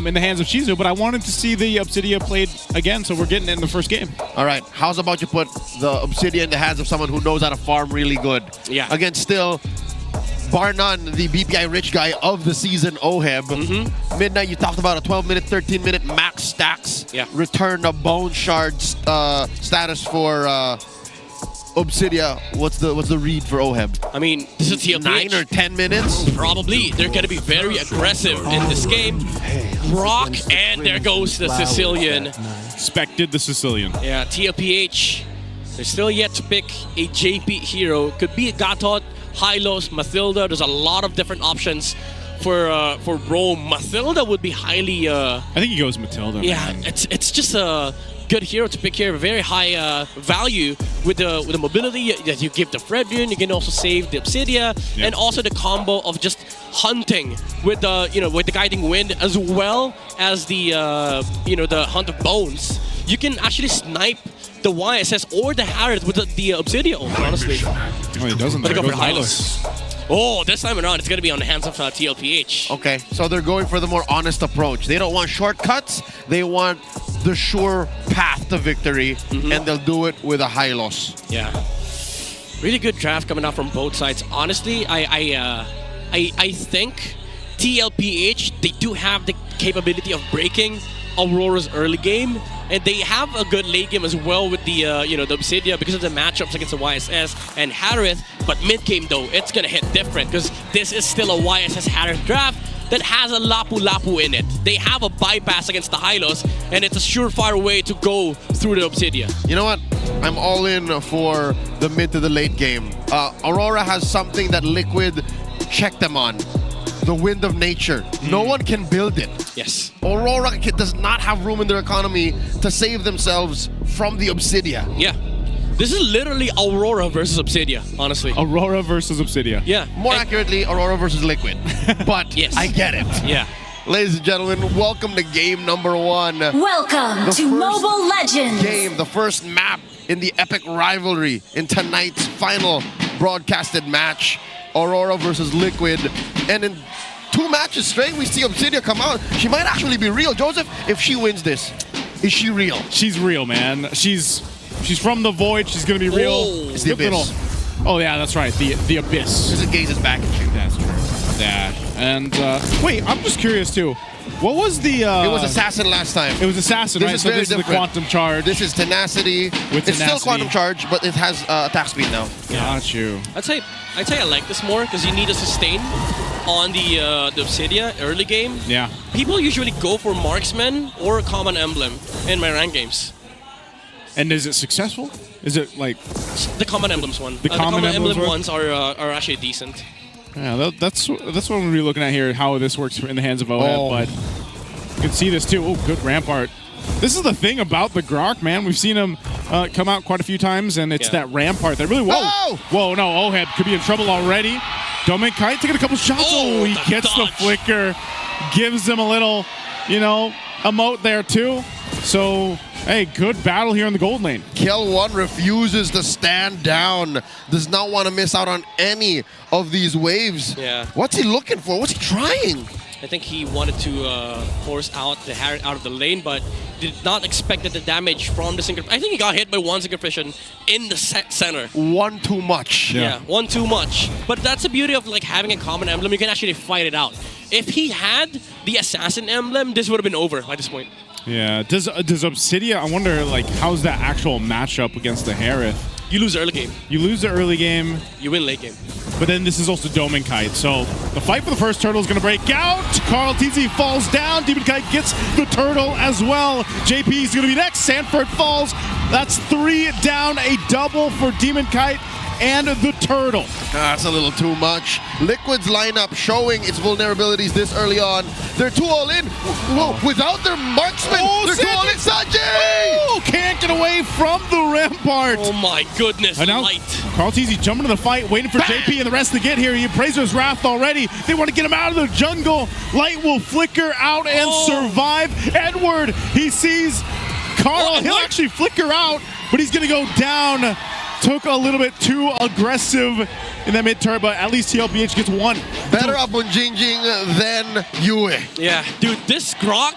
in the hands of Shizu, but I wanted to see the Obsidia played again, so we're getting it in the first game. All right, how's about you put the Obsidia in the hands of someone who knows how to farm really good? Yeah. Against still, bar none, the BPI rich guy of the season, Oheb. Midnight, you talked about a 12-minute, 13-minute max stacks. Yeah. Return of Bone Shard status for Obsidia. What's the read for Oheb? I mean, this is TLPH. 9 or 10 minutes? Probably. They're going to be very aggressive in this game. Rock, and there goes the Sicilian. Expected the Sicilian. Yeah, TLPH. They're still yet to pick a JP hero. Could be a Gatot, Hylos, Mathilda. There's a lot of different options for Rome. Mathilda would be highly... I think he goes Matilda. Yeah, man. it's just a good hero to pick here. Very high value with the mobility that you give the Fredrin. You can also save the Obsidia, and also the combo of just hunting with the guiding wind as well as the the hunt of bones, you can actually snipe the YSS or the Harris with the Obsidian, honestly. Oh, he doesn't. But There go for goes Hylos. Oh, this time around, it's going to be on the hands of TLPH. Okay, so they're going for the more honest approach. They don't want shortcuts. They want the sure path to victory, and they'll do it with a high loss. Yeah. Really good draft coming out from both sides. Honestly, I think TLPH, they do have the capability of breaking Aurora's early game, and they have a good late game as well with the the Obsidia because of the matchups against the YSS and Harith. But mid game though, it's gonna hit different because this is still a YSS Harith draft that has a Lapu-Lapu in it. They have a bypass against the Hylos, and it's a surefire way to go through the Obsidia. You know what? I'm all in for the mid to the late game. Aurora has something that Liquid checked them on. The wind of nature. No one can build it. Yes. Aurora does not have room in their economy to save themselves from the Obsidia. Yeah. This is literally Aurora versus Obsidia, honestly. Aurora versus Obsidia. Yeah. More accurately, Aurora versus Liquid. But yes. I get it. Yeah. Ladies and gentlemen, welcome to game number 1. Welcome The to first Mobile Legends. Game, the first map in the epic rivalry in tonight's final broadcasted match. Aurora versus Liquid. And in 2 matches straight, we see Obsidia come out. She might actually be real. Joseph, if she wins this, is she real? She's real, man. She's from the void. She's gonna be real. Oh, it's the Abyss. Oh yeah, that's right. The Abyss. Because it gazes back at you. That's true. Yeah. And wait, I'm just curious too. What was the? It was Assassin last time. It was Assassin, right? Is So very this is the different. Quantum Charge. This is Tenacity. It's still Quantum Charge, but it has attack speed now. Got you. I'd say I like this more because you need a sustain on the Obsidia early game. Yeah. People usually go for Marksman or Common Emblem in my rank games. And is it successful? Is it like the Common Emblems one? The Common Emblem Emblems ones are actually decent. Yeah, that's what we'll be looking at here, how this works in the hands of OHEB, but you can see this too. Oh, good Rampart. This is the thing about the Grok, man. We've seen him come out quite a few times, and it's that Rampart that really... Whoa, no, OHEB could be in trouble already. Domin Kite taking a couple shots. Oh, he gets the flicker. Gives him a little, emote there too. So, hey, good battle here in the gold lane. Kel1 refuses to stand down. Does not want to miss out on any of these waves. Yeah. What's he looking for? What's he trying? I think he wanted to force out the Harry out of the lane, but did not expect that the damage from the synchro. I think he got hit by one synchrovision in the center. One too much. Yeah, one too much. But that's the beauty of having a common emblem. You can actually fight it out. If he had the assassin emblem, this would have been over by this point. Yeah. Does Obsidia? I wonder how's that actual matchup against the Harith? You lose the early game. You lose the early game. You win late game. But then this is also Domin Kite. So the fight for the first turtle is going to break out. Carl TZ falls down. Demon Kite gets the turtle as well. JP is going to be next. Sanford falls. That's 3 down. A double for Demon Kite and the turtle. That's a little too much. Liquid's lineup showing its vulnerabilities this early on. They're too all in. Whoa, without their marksman. They're too all in. Sanjay! Oh, can't get away from the Rampart. Oh my goodness, and now Light. Carl TZ jumping to the fight, waiting for JP and the rest to get here. He appraises Wrath already. They want to get him out of the jungle. Light will flicker out and survive. Edward, he sees Carl. He'll actually flicker out, but he's going to go down. Took a little bit too aggressive in that mid-turn, but at least TLPH gets one. Better up on Jingjing than Yue. Yeah, dude, this Grok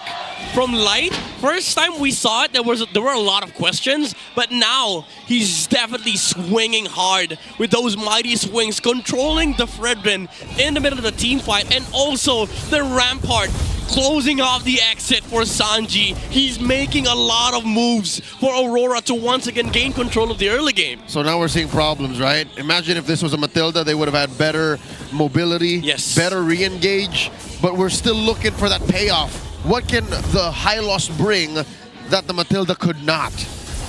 from Light, first time we saw it, there were a lot of questions, but now he's definitely swinging hard with those mighty swings, controlling the Fredrin in the middle of the team fight, and also the Rampart closing off the exit for Sanji. He's making a lot of moves for Aurora to once again gain control of the early game. So now we're seeing problems, right? Imagine if this was a Matilda, they would have had better mobility, better re-engage, but we're still looking for that payoff. What can the high loss bring that the Matilda could not?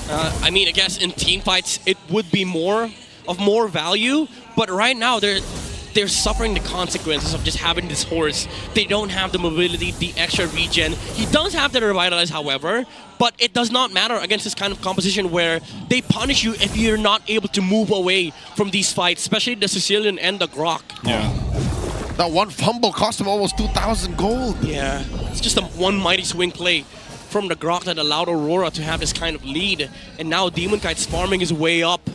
I mean, I guess in team fights, it would be more value, but right now they're suffering the consequences of just having this horse. They don't have the mobility, the extra regen. He does have the revitalize, however, but it does not matter against this kind of composition where they punish you if you're not able to move away from these fights, especially the Sicilian and the Grok. Yeah. That one fumble cost him almost 2,000 gold. Yeah, it's just a one mighty swing play from the Grok that allowed Aurora to have this kind of lead. And now Demon Kite's farming his way up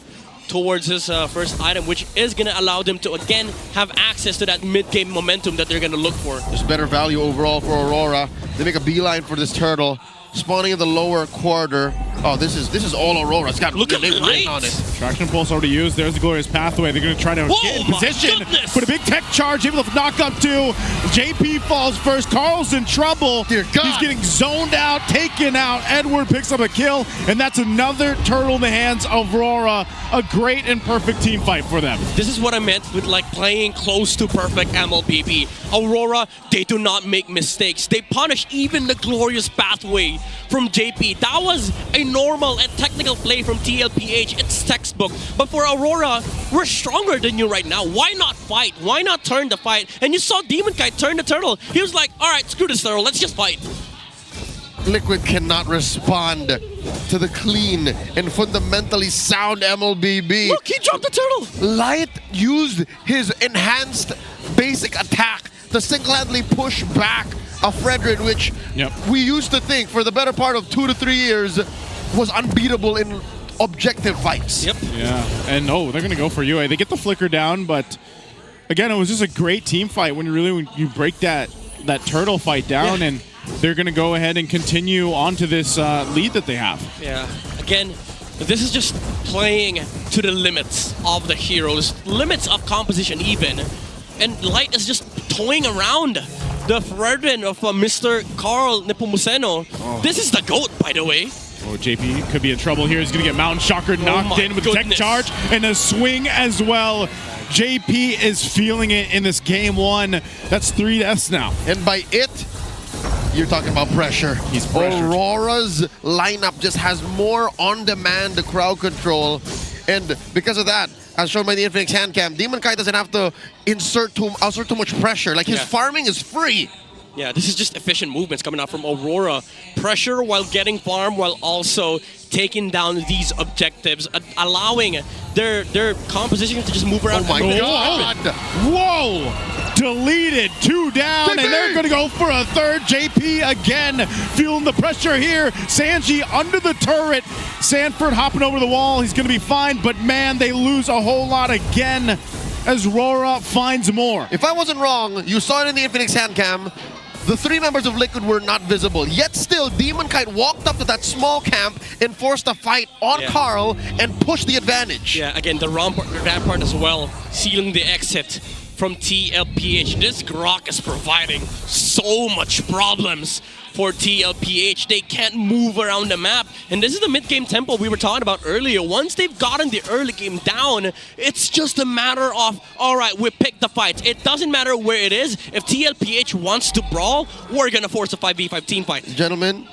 towards his first item, which is going to allow them to, again, have access to that mid-game momentum that they're going to look for. There's better value overall for Aurora. They make a beeline for this turtle. Spawning in the lower quarter. Oh, this is all Aurora. It's got Look at the lights on it. Traction pulse already used. There's the glorious pathway. They're going to try to get in position. Put a big tech charge, able to knock up two. JP falls first. Carl's in trouble. Dear God. He's getting zoned out, taken out. Edward picks up a kill, and that's another turtle in the hands of Aurora. A great and perfect team fight for them. This is what I meant with like playing close to perfect MLBB. Aurora, they do not make mistakes. They punish even the glorious pathway from JP. That was a normal and technical play from TLPH. It's textbook. But for Aurora, we're stronger than you right now. Why not fight? Why not turn the fight? And you saw Demon Kite turn the turtle. He was like, all right, screw this turtle. Let's just fight. Liquid cannot respond to the clean and fundamentally sound MLBB. Look, he dropped the turtle. Light used his enhanced basic attack to single-handedly push back a Fredrin, which we used to think for the better part of 2 to 3 years was unbeatable in objective fights. Yep. Yeah, and they're going to go for UA. They get the flicker down, but again, it was just a great team fight when you break that turtle fight down, and they're going to go ahead and continue on to this lead that they have. Yeah, again, this is just playing to the limits of the heroes, limits of composition even. And Light is just toying around the Fredrin of Mr. Carl Nepomuceno. Oh. This is the GOAT, by the way. Oh, JP could be in trouble here. He's going to get Mountain Shocker knocked in with a tech charge and a swing as well. JP is feeling it in this game one. That's 3 deaths now. And by it, you're talking about pressure. He's pressured. Aurora's lineup just has more on-demand crowd control. And because of that, as shown by the Infinix hand cam, Demon Kite doesn't have to insert too much pressure. Like, his farming is free. Yeah, this is just efficient movements coming out from Aurora. Pressure while getting farm, while also taking down these objectives, allowing their composition to just move around. Oh my God! Whoa! Deleted, 2 down, and they're going to go for a third. JP again feeling the pressure here. Sanji under the turret. Sanford hopping over the wall. He's going to be fine, but man, they lose a whole lot again as RORA finds more. If I wasn't wrong, you saw it in the Infinix hand cam. The 3 members of Liquid were not visible. Yet still, Demon Kite walked up to that small camp and forced a fight on Carl and pushed the advantage. Yeah, again, the Rampart as well, sealing the exit from TLPH. This Grok is providing so much problems for TLPH. They can't move around the map. And this is the mid-game tempo we were talking about earlier. Once they've gotten the early game down, it's just a matter of, all right, we pick the fights. It doesn't matter where it is. If TLPH wants to brawl, we're going to force a 5v5 team fight. Gentlemen,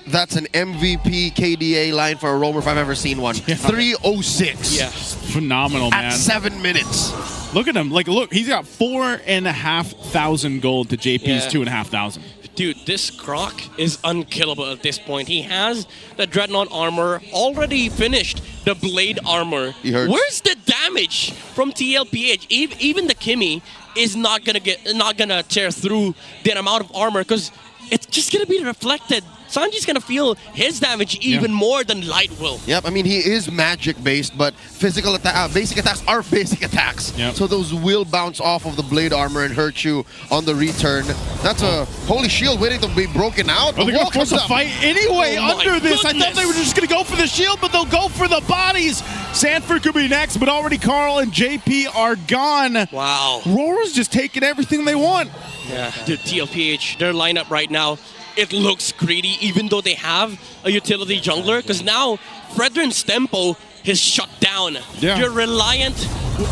that's an MVP KDA line for a roamer if I've ever seen one. 306. Yeah. Phenomenal, man. At 7 minutes. Look at him. Like, look, he's got 4,500 gold to JP's 2,500. Dude, this Grok is unkillable at this point. He has the Dreadnought armor, already finished the Blade armor. He hurts. Where's the damage from TLPH? Even the Kimmy is not gonna tear through the amount of armor because it's just gonna be reflected. Sanji's gonna feel his damage even more than Light will. Yep, I mean, he is magic-based, but physical basic attacks are basic attacks. Yep. So those will bounce off of the Blade armor and hurt you on the return. That's a holy shield waiting to be broken out. Oh, they're going to force a fight anyway under this. I thought they were just going to go for the shield, but they'll go for the bodies. Sanford could be next, but already Carl and JP are gone. Wow. RORA's just taking everything they want. Yeah, dude, TLPH, their lineup right now, it looks greedy, even though they have a utility jungler, because now Fredrin's tempo is shut down. Yeah. You're reliant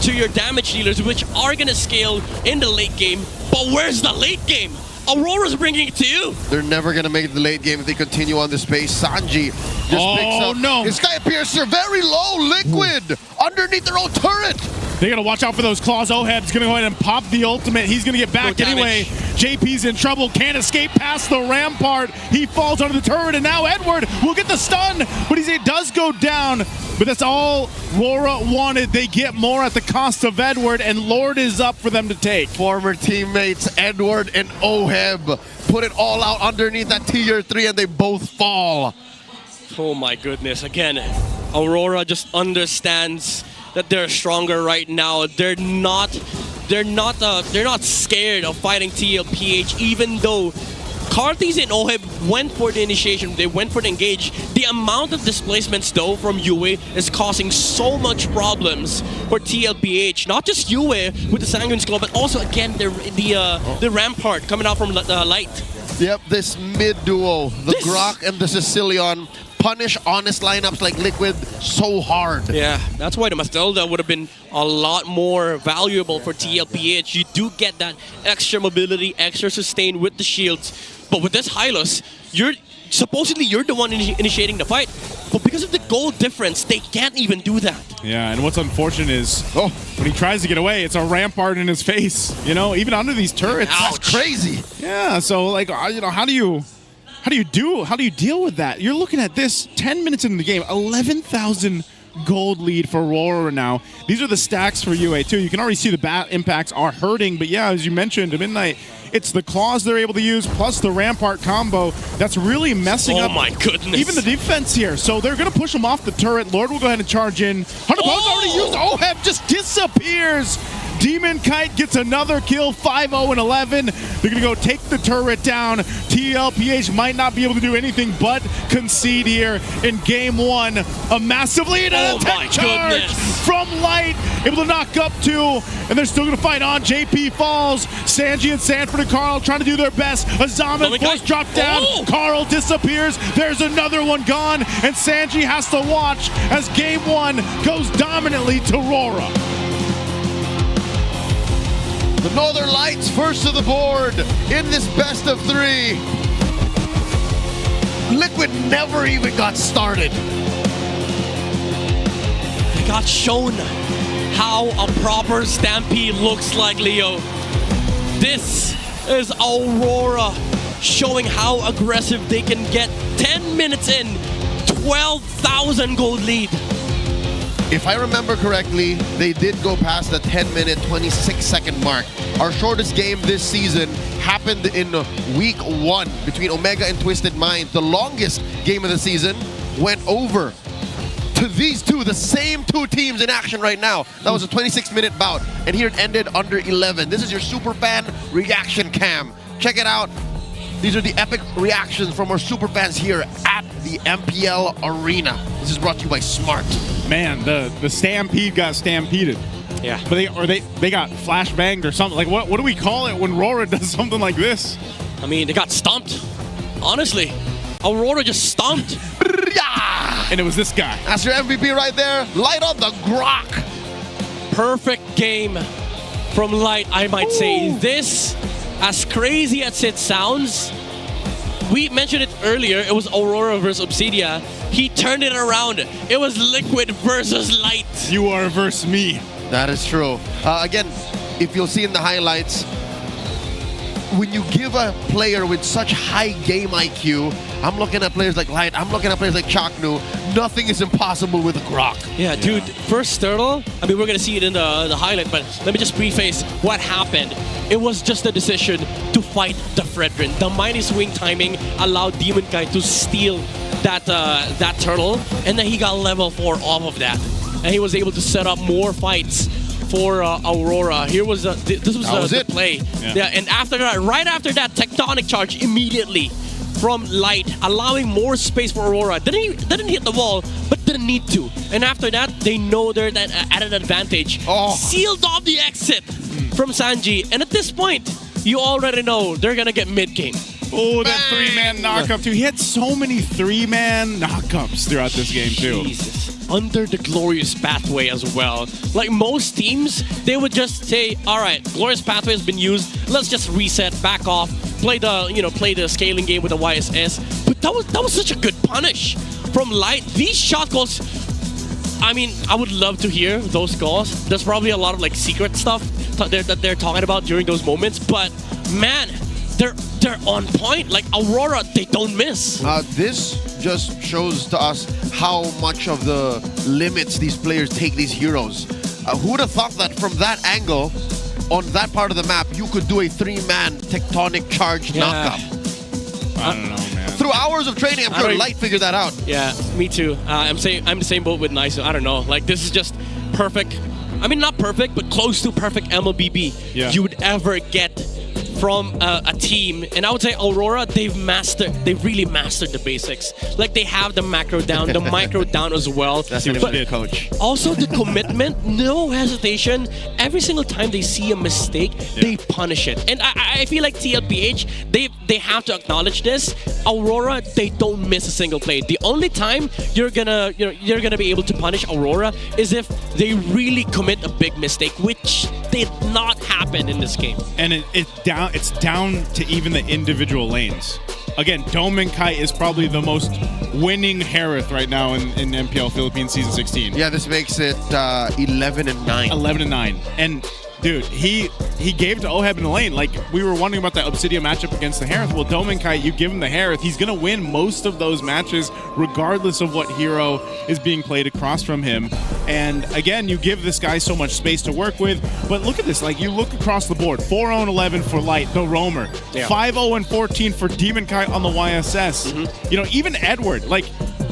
to your damage dealers, which are going to scale in the late game, but where's the late game? Aurora's bringing it to you. They're never going to make it to the late game if they continue on this pace. Sanji just picks up his Sky Piercer very low, Liquid, underneath their own turret. They got to watch out for those claws. Oheb's going to go ahead and pop the ultimate. He's going to get back anyway. JP's in trouble. Can't escape past the rampart. He falls under the turret, and now Edward will get the stun, but he does go down. But that's all RORA wanted. They get more at the cost of Edward, and Lord is up for them to take. Former teammates Edward and Oheb put it all out underneath that tier 3, and they both fall. Oh my goodness. Again, Aurora just understands that they're stronger right now. They're not scared of fighting TLPH, even though Karthis and Oheb went for the initiation, they went for the engage. The amount of displacements though from Yue is causing so much problems for TLPH. Not just Yue with the Sanguine Skull, but also again the Rampart coming out from Light. Yep, this mid duo, the Grok and the Sicilian, punish honest lineups like Liquid so hard. Yeah, that's why the Mastilda would have been a lot more valuable for TLPH. You do get that extra mobility, extra sustain with the shields. But with this Hylos, supposedly you're the one initiating the fight. But because of the gold difference, they can't even do that. Yeah, and what's unfortunate is when he tries to get away, it's a rampart in his face. You know, even under these turrets. That's crazy. Yeah, so like, you know, how do you deal with that? You're looking at this 10 minutes into the game, 11,000 gold lead for RORA now. These are the stacks for UA too. You can already see the bat impacts are hurting, but yeah, as you mentioned, at Midnight, it's the claws they're able to use plus the rampart combo that's really messing up. Oh my goodness. Even the defense here. So they're going to push him off the turret. Lord will go ahead and charge in. 100 Poe's already used. Oheb just disappears. Demon Kite gets another kill, 5-0 and 11. They're going to go take the turret down. TLPH might not be able to do anything but concede here in game 1. A massive lead and a tech charge from Light. Able to knock up 2, and they're still going to fight on. JP falls. Sanji and Sanford and Carl trying to do their best. Azaman force drop down. Carl disappears. There's another one gone, and Sanji has to watch as game 1 goes dominantly to RORA. The Northern Lights first to the board in this best of 3. Liquid never even got started. They got shown how a proper Stampede looks like, Leo. This is Aurora showing how aggressive they can get. 10 minutes in, 12,000 gold lead. If I remember correctly, they did go past the 10-minute, 26-second mark. Our shortest game this season happened in week 1 between Omega and Twisted Mind. The longest game of the season went over to these two, the same two teams in action right now. That was a 26-minute bout, and here it ended under 11. This is your Superfan reaction cam. Check it out. These are the epic reactions from our superfans here at the MPL Arena. This is brought to you by Smart. Man, the Stampede got stampeded. Yeah. But they got flashbanged or something. Like what do we call it when RORA does something like this? I mean, they got stomped. Honestly, Aurora just stomped. And it was this guy. That's your MVP right there. Light on the Grok. Perfect game from Light, I might say. This, as crazy as it sounds, we mentioned it earlier, it was Aurora versus Obsidia. He turned it around. It was Liquid versus Light. You are versus me. That is true. Again, if you'll see in the highlights, when you give a player with such high game IQ, I'm looking at players like Light, I'm looking at players like Chaknu, nothing is impossible with a Grok. Yeah, dude, first turtle, I mean, we're going to see it in the highlight, but let me just preface what happened. It was just a decision to fight the Fredrin. The Mighty Swing timing allowed Demon Kite to steal that turtle, and then he got level 4 off of that. And he was able to set up more fights for Aurora. Here was this was the play. Yeah, and after that, right after that, Tectonic Charge immediately from Light, allowing more space for Aurora. Didn't hit the wall, but didn't need to. And after that, they know they're at an advantage. Sealed off the exit from Sanji. And at this point, you already know they're gonna get mid-game. Oh, that 3-man knockup too. He had so many 3-man knockups throughout this game too. Jesus. Under the Glorious Pathway as well. Like most teams, they would just say, all right, Glorious Pathway has been used. Let's just reset, back off, play the scaling game with the YSS. But that was such a good punish from Light. These shot calls, I mean, I would love to hear those calls. There's probably a lot of like secret stuff that they're talking about during those moments. But man, they're on point. Like Aurora, they don't miss. This just shows to us how much of the limits these players take these heroes. Who would have thought that from that angle, on that part of the map, you could do a 3-man tectonic charge knockup? I don't know, man. Through hours of training, I'm sure Light figured that out. Yeah, me too. I'm the same boat with Nice. I don't know. Like, this is just perfect. I mean, not perfect, but close to perfect MLBB you would ever get from a team. And I would say Aurora, they've really mastered the basics. Like, they have the macro down, the micro down as well. That's an important coach. Also, the commitment, no hesitation. Every single time they see a mistake, they punish it. And I feel like TLPH, they have to acknowledge this. Aurora, they don't miss a single play. The only time you're gonna be able to punish Aurora is if they really commit a big mistake, which did not happen in this game. And it's down to even the individual lanes. Again, Dome and Kite is probably the most winning Harith right now in MPL Philippines Season 16. Yeah, this makes it 11-9. 11-9. And dude, he gave to Oheb in the lane. Like, we were wondering about that Obsidian matchup against the Harith. Well, Dome and Kite, you give him the Harith, he's going to win most of those matches regardless of what hero is being played across from him. And again, you give this guy so much space to work with. But look at this. Like, you look across the board. 4-0-11 for Light, the Roamer. 5-0-14 for Demon Kite on the YSS. You know, even Edward, like,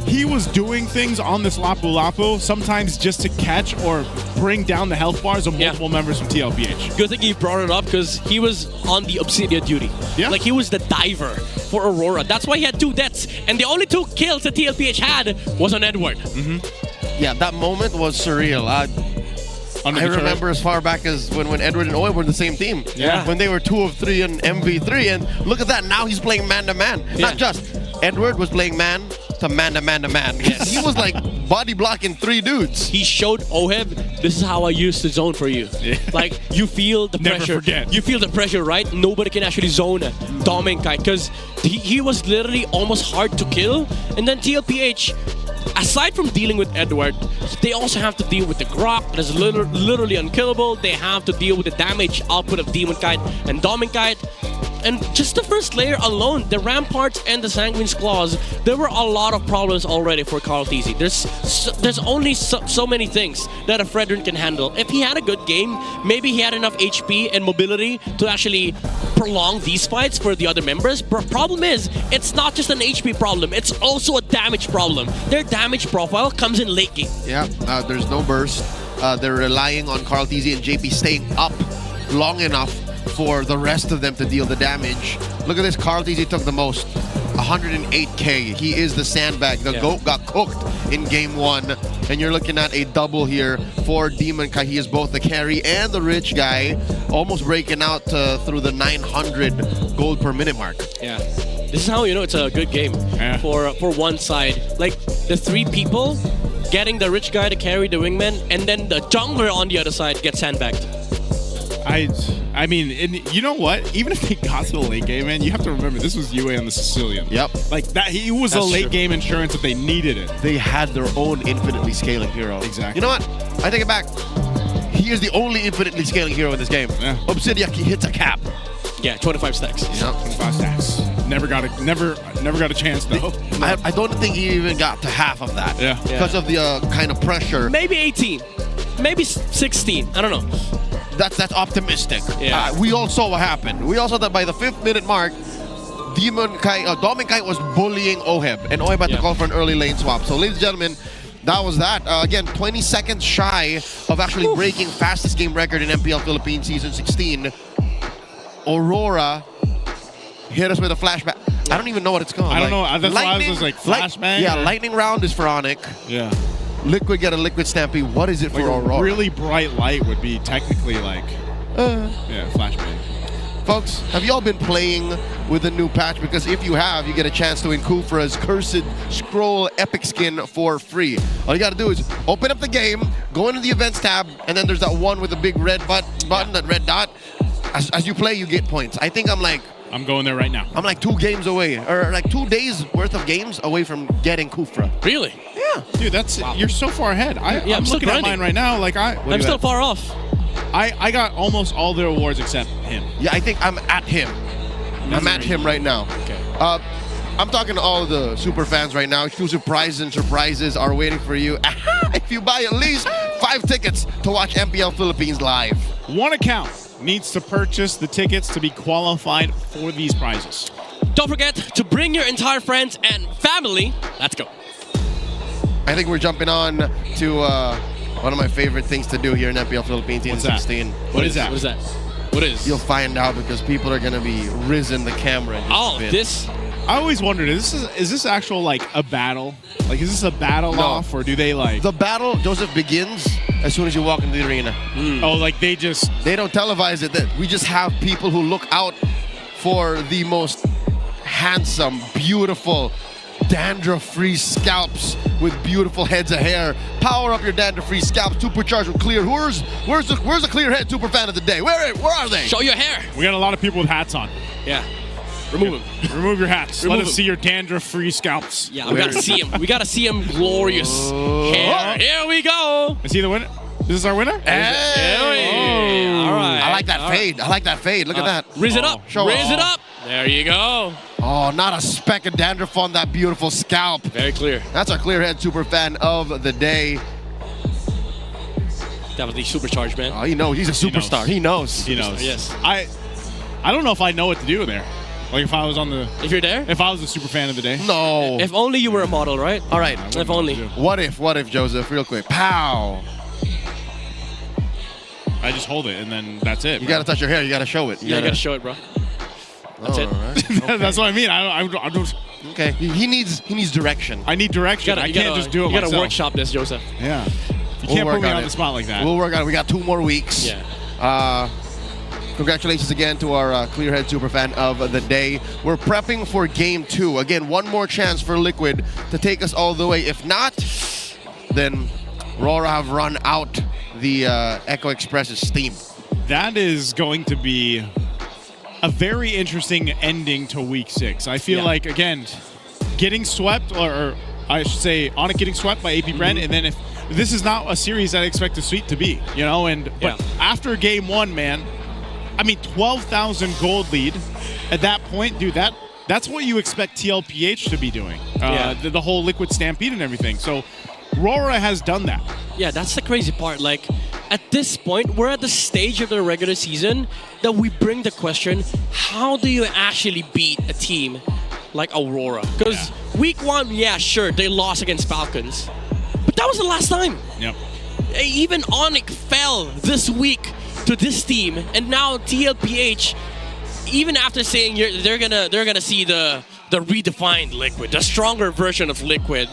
he was doing things on this Lapu Lapu sometimes just to catch or bring down the health bars of multiple members from TLPH. Good thing you brought it up because he was on the Obsidian duty. Yeah. Like, he was the diver for Aurora. That's why he had 2 deaths. And the only 2 kills that TLPH had was on Edward. Yeah, that moment was surreal. I remember as far back as when Edward and Owen were the same team. Yeah. When they were 2 of 3 in MV3. And look at that. Now he's playing man-to-man. Not just. Edward was playing man to man. Yes. He was like body blocking 3 dudes. He showed Oheb, this is how I use the zone for you. Like, you feel the Never pressure. forget. You feel the pressure, right? Nobody can actually zone Dom and Kai because he was literally almost hard to kill. And then TLPH, aside from dealing with Edward, they also have to deal with the Grok that is literally unkillable. They have to deal with the damage output of Demon Kite and Dom and Kite. And just the first layer alone, the Ramparts and the Sanguine's Claws, there were a lot of problems already for Carl Tizzy. There's only so many things that a Fredrin can handle. If he had a good game, maybe he had enough HP and mobility to actually prolong these fights for the other members. But problem is, it's not just an HP problem, it's also a damage problem. Their damage profile comes in late game. Yeah, there's no burst. They're relying on Carl Tizzy and JP staying up long enough for the rest of them to deal the damage. Look at this, Carl Tizzy took the most. 108k. He is the sandbag. The GOAT got cooked in game 1. And you're looking at a double here for Demon Kai. He is both the carry and the rich guy. Almost breaking out through the 900 gold per minute mark. Yeah. This is how you know it's a good game for one side. Like, the 3 people getting the rich guy to carry the wingman, and then the jungler on the other side gets sandbagged. I mean, you know what? Even if they got to the late game, man, you have to remember this was UA on the Sicilian. Yep. Like that, he was a late game insurance if they needed it. They had their own infinitely scaling hero. Exactly. You know what? I take it back. He is the only infinitely scaling hero in this game. Yeah. Obsidian hits a cap. Yeah, 25 stacks. Yep. 25 stacks. Never got a chance though. I don't think he even got to half of that. Yeah. Because of the kind of pressure. Maybe 18. Maybe 16. I don't know. That's optimistic. Yeah. We all saw what happened. We all saw that by the 5th minute mark, Dom and Kai was bullying Oheb, and Oheb had to call for an early lane swap. So, ladies and gentlemen, that was that. Again, 20 seconds shy of actually breaking fastest game record in MPL Philippines Season 16. Aurora hit us with a flashback. I don't even know what it's called. I don't know. That's why I was just like, flashbang? Yeah, lightning round is for ONIC. Yeah. Liquid get a liquid stampede. What is it for Aurora? Really bright light would be technically like, yeah, flashbang. Folks, have you all been playing with the new patch? Because if you have, you get a chance to win Kufra's Cursed Scroll Epic Skin for free. All you got to do is open up the game, go into the events tab, and then there's that one with the big red button, that red dot. As you play, you get points. I think I'm like I'm going there right now. I'm like 2 games away, or like 2 days worth of games away from getting Kufra. Really? Yeah. Dude, that's you're so far ahead. I'm still looking at grinding. mine right now. Like I'm still far off. I got almost all the awards except him. Yeah, I think I'm at him. I'm at him right now. Okay. I'm talking to all the super fans right now. Exclusive prizes and surprises are waiting for you. If you buy at least 5 tickets to watch MPL Philippines live. One account needs to purchase the tickets to be qualified for these prizes. Don't forget to bring your entire friends and family. Let's go. I think we're jumping on to one of my favorite things to do here in MPL Philippines in 16. What is that? What is that? What is? You'll find out because people are going to be risen the camera. In Oh, bit. this. I always wondered, is this actual like a battle? Like, is this a battle off, or do they like the battle? Joseph begins as soon as you walk into the arena. Oh, like they don't televise it. We just have people who look out for the most handsome, beautiful, dandruff-free scalps with beautiful heads of hair. Power up your dandruff-free scalps, supercharged with clear. Where's the clear head super fan of the day? Where are they? Show your hair. We got a lot of people with hats on. Yeah. Remove them. Remove your hats. Remove Let us them. see your dandruff-free scalps. Yeah, we gotta see him. We gotta see him glorious hair. Here we go. Is he the winner? This is our winner? Hey. All right. I like that fade. I like that fade. Look at that. Raise it up. Show Raise it up. There you go. Oh, not a speck of dandruff on that beautiful scalp. Very clear. That's our clear head super fan of the day. Definitely supercharged, man. Oh, he's a superstar. He knows. He knows. Yes. I don't know if I know what to do there. Like if I was on the. If you're there? If I was a super fan of the day. No. If only you were a model, right? All right. If only. What if, Joseph? Real quick. Pow. I just hold it and then that's it. You got to touch your hair. You got to show it. You gotta show it, bro. That's it. Right. That's what I mean. I don't. Okay. He needs direction. I need direction. I can't just do it You gotta myself. workshop this, Joseph. Yeah. You can't put me on the spot like that. We'll work on it. We got 2 more weeks. Yeah. Congratulations again to our Clearhead Superfan of the day. We're prepping for Game 2. Again, one more chance for Liquid to take us all the way. If not, then RORA have run out the Echo Express's steam. That is going to be a very interesting ending to Week 6. I feel like, again, getting swept, or I should say, ONIC getting swept by APBR, and then if this is not a series I expect the sweep to be, but after Game 1, man, I mean, 12,000 gold lead at that point, dude, that's what you expect TLPH to be doing. The whole Liquid Stampede and everything. So RORA has done that. Yeah, that's the crazy part. Like, at this point, we're at the stage of the regular season that we bring the question, how do you actually beat a team like Aurora? Because Week 1, yeah, sure, they lost against Falcons. But that was the last time. Yep. Even ONIC fell this week to this team, and now TLPH, even after saying they're gonna see the redefined Liquid, the stronger version of Liquid,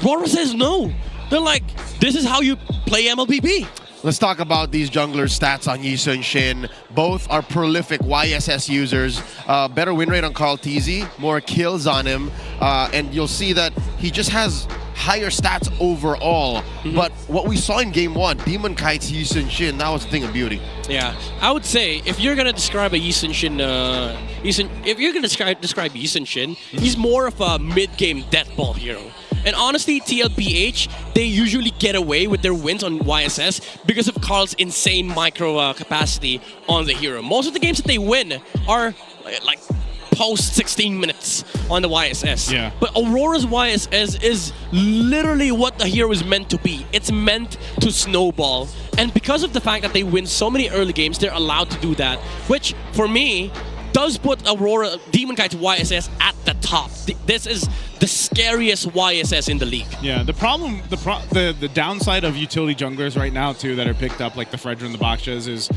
RORA says no. They're like, this is how you play MLBB. Let's talk about these junglers' stats on Yi Sun Shin. Both are prolific YSS users. Better win rate on Carl TZ, more kills on him, and you'll see that he just has higher stats overall. But what we saw in Game 1, Demon Kite's Yi Sun Shin, that was a thing of beauty. Yeah, I would say if you're gonna describe a Yi Sun Shin, if you're gonna describe Yi Sun Shin, he's more of a mid-game death ball hero. And honestly, TLPH, they usually get away with their wins on YSS because of Carl's insane micro capacity on the hero. Most of the games that they win are like post 16 minutes on the YSS. Yeah. But Aurora's YSS is literally what the hero is meant to be. It's meant to snowball. And because of the fact that they win so many early games, they're allowed to do that, which for me does put Aurora Demon Kite's YSS at the top. This is the scariest YSS in the league. Yeah, the downside of utility junglers right now too that are picked up like the Fredra and the Bakshas is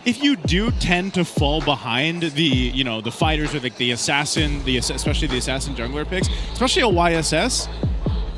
if you do tend to fall behind the fighters or like the assassin, especially the assassin jungler picks, especially a YSS,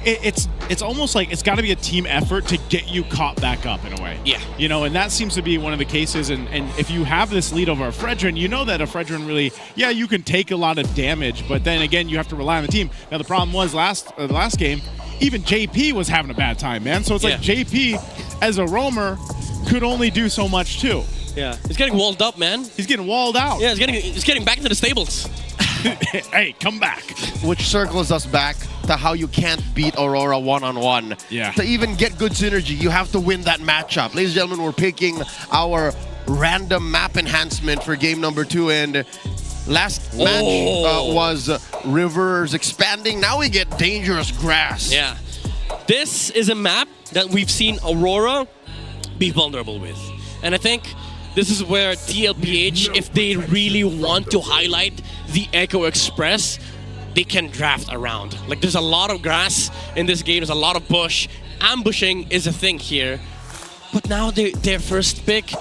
it's almost like it's got to be a team effort to get you caught back up in a way. Yeah. And that seems to be one of the cases. And if you have this lead over a Fredrin, you know that a Fredrin really, you can take a lot of damage, but then again, you have to rely on the team. Now, the problem was the last game, even JP was having a bad time, man. So it's like JP, as a roamer, could only do so much too. Yeah, he's getting walled up, man. He's getting walled out. Yeah, he's getting back into the stables. Hey, come back. Which circles us back to how you can't beat Aurora one-on-one. Yeah. To even get good synergy, you have to win that matchup. Ladies and gentlemen, we're picking our random map enhancement for game number 2, and last match was rivers expanding. Now we get dangerous grass. Yeah. This is a map that we've seen Aurora be vulnerable with. And I think this is where TLPH, if they really want to highlight the Echo Express, they can draft around. Like, there's a lot of grass in this game. There's a lot of bush. Ambushing is a thing here. But now their first pick,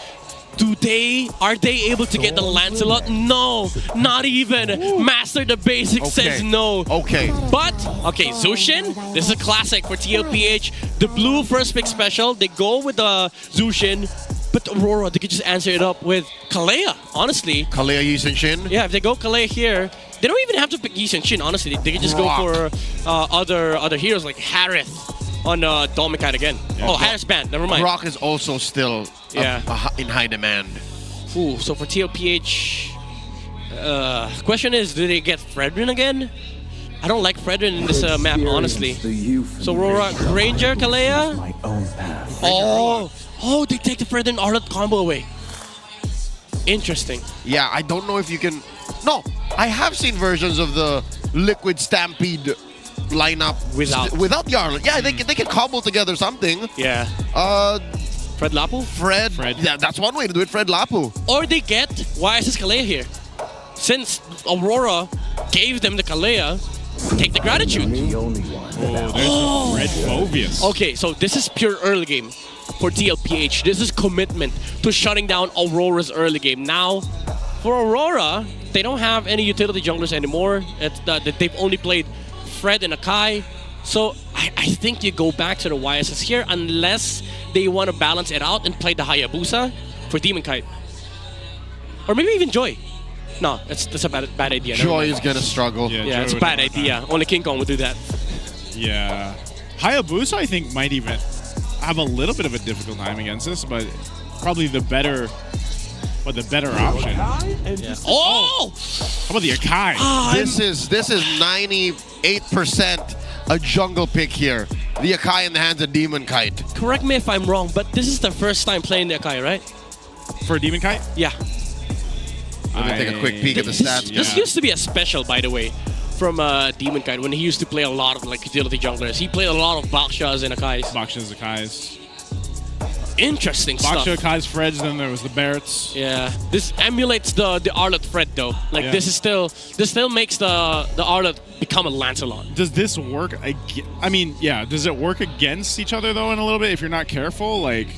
are they able to get the Lancelot? No, not even. Master the Basics says no. Okay. But, okay, Zushin, this is a classic for TLPH. The blue first pick special, they go with the Zushin. But Aurora, they could just answer it up with Kalea, honestly. Kalea, Yi Shin? Yeah, if they go Kalea here, they don't even have to pick Yi Shin, honestly. They could just go for other heroes like Harith on Domikite again. Yeah, Harith's banned, never mind. Brock is also still in high demand. Ooh, so for TLPH, question is, do they get Fredrin again? I don't like Fredrin in this map, honestly. So Aurora, Ranger, Kalea. Oh, they take the Fredrin Arlet combo away. Interesting. Yeah, I don't know if you can... No, I have seen versions of the Liquid Stampede lineup without the Arlet. Yeah, they can cobble together something. Yeah. Fred Lapu? Fred. Yeah, that's one way to do it, Fred Lapu. Or they get YSS Kalea here. Since Aurora gave them the Kalea, take the gratitude. Oh, there's Red Phobius. Okay, so this is pure early game for TLPH. This is commitment to shutting down Aurora's early game. Now, for Aurora, they don't have any utility junglers anymore. They've only played Fred and Akai. So I think you go back to the YSS here unless they want to balance it out and play the Hayabusa for Demon Kite. Or maybe even Joy. No, that's a bad idea. Joy is going to struggle. Yeah, it's a bad idea. Only King Kong would do that. Yeah. Hayabusa, I think, might even have a little bit of a difficult time against this, but probably the better option. Yeah. Oh! How about the Akai? This is 98% a jungle pick here. The Akai in the hands of Demon Kite. Correct me if I'm wrong, but this is the first time playing the Akai, right? For Demon Kite? Yeah. Let me take a quick peek at the stats. This used to be a special, by the way, from Demon Kite when he used to play a lot of like utility junglers. He played a lot of Bakshas and Akais. Bakshas, Akais. Interesting stuff. Baksha, Akais, Freds, then there was the Barretts. Yeah. This emulates the Arlet Fred though. Like this still makes the Arlet become a Lancelot. Does this work does it work against each other though in a little bit if you're not careful? Like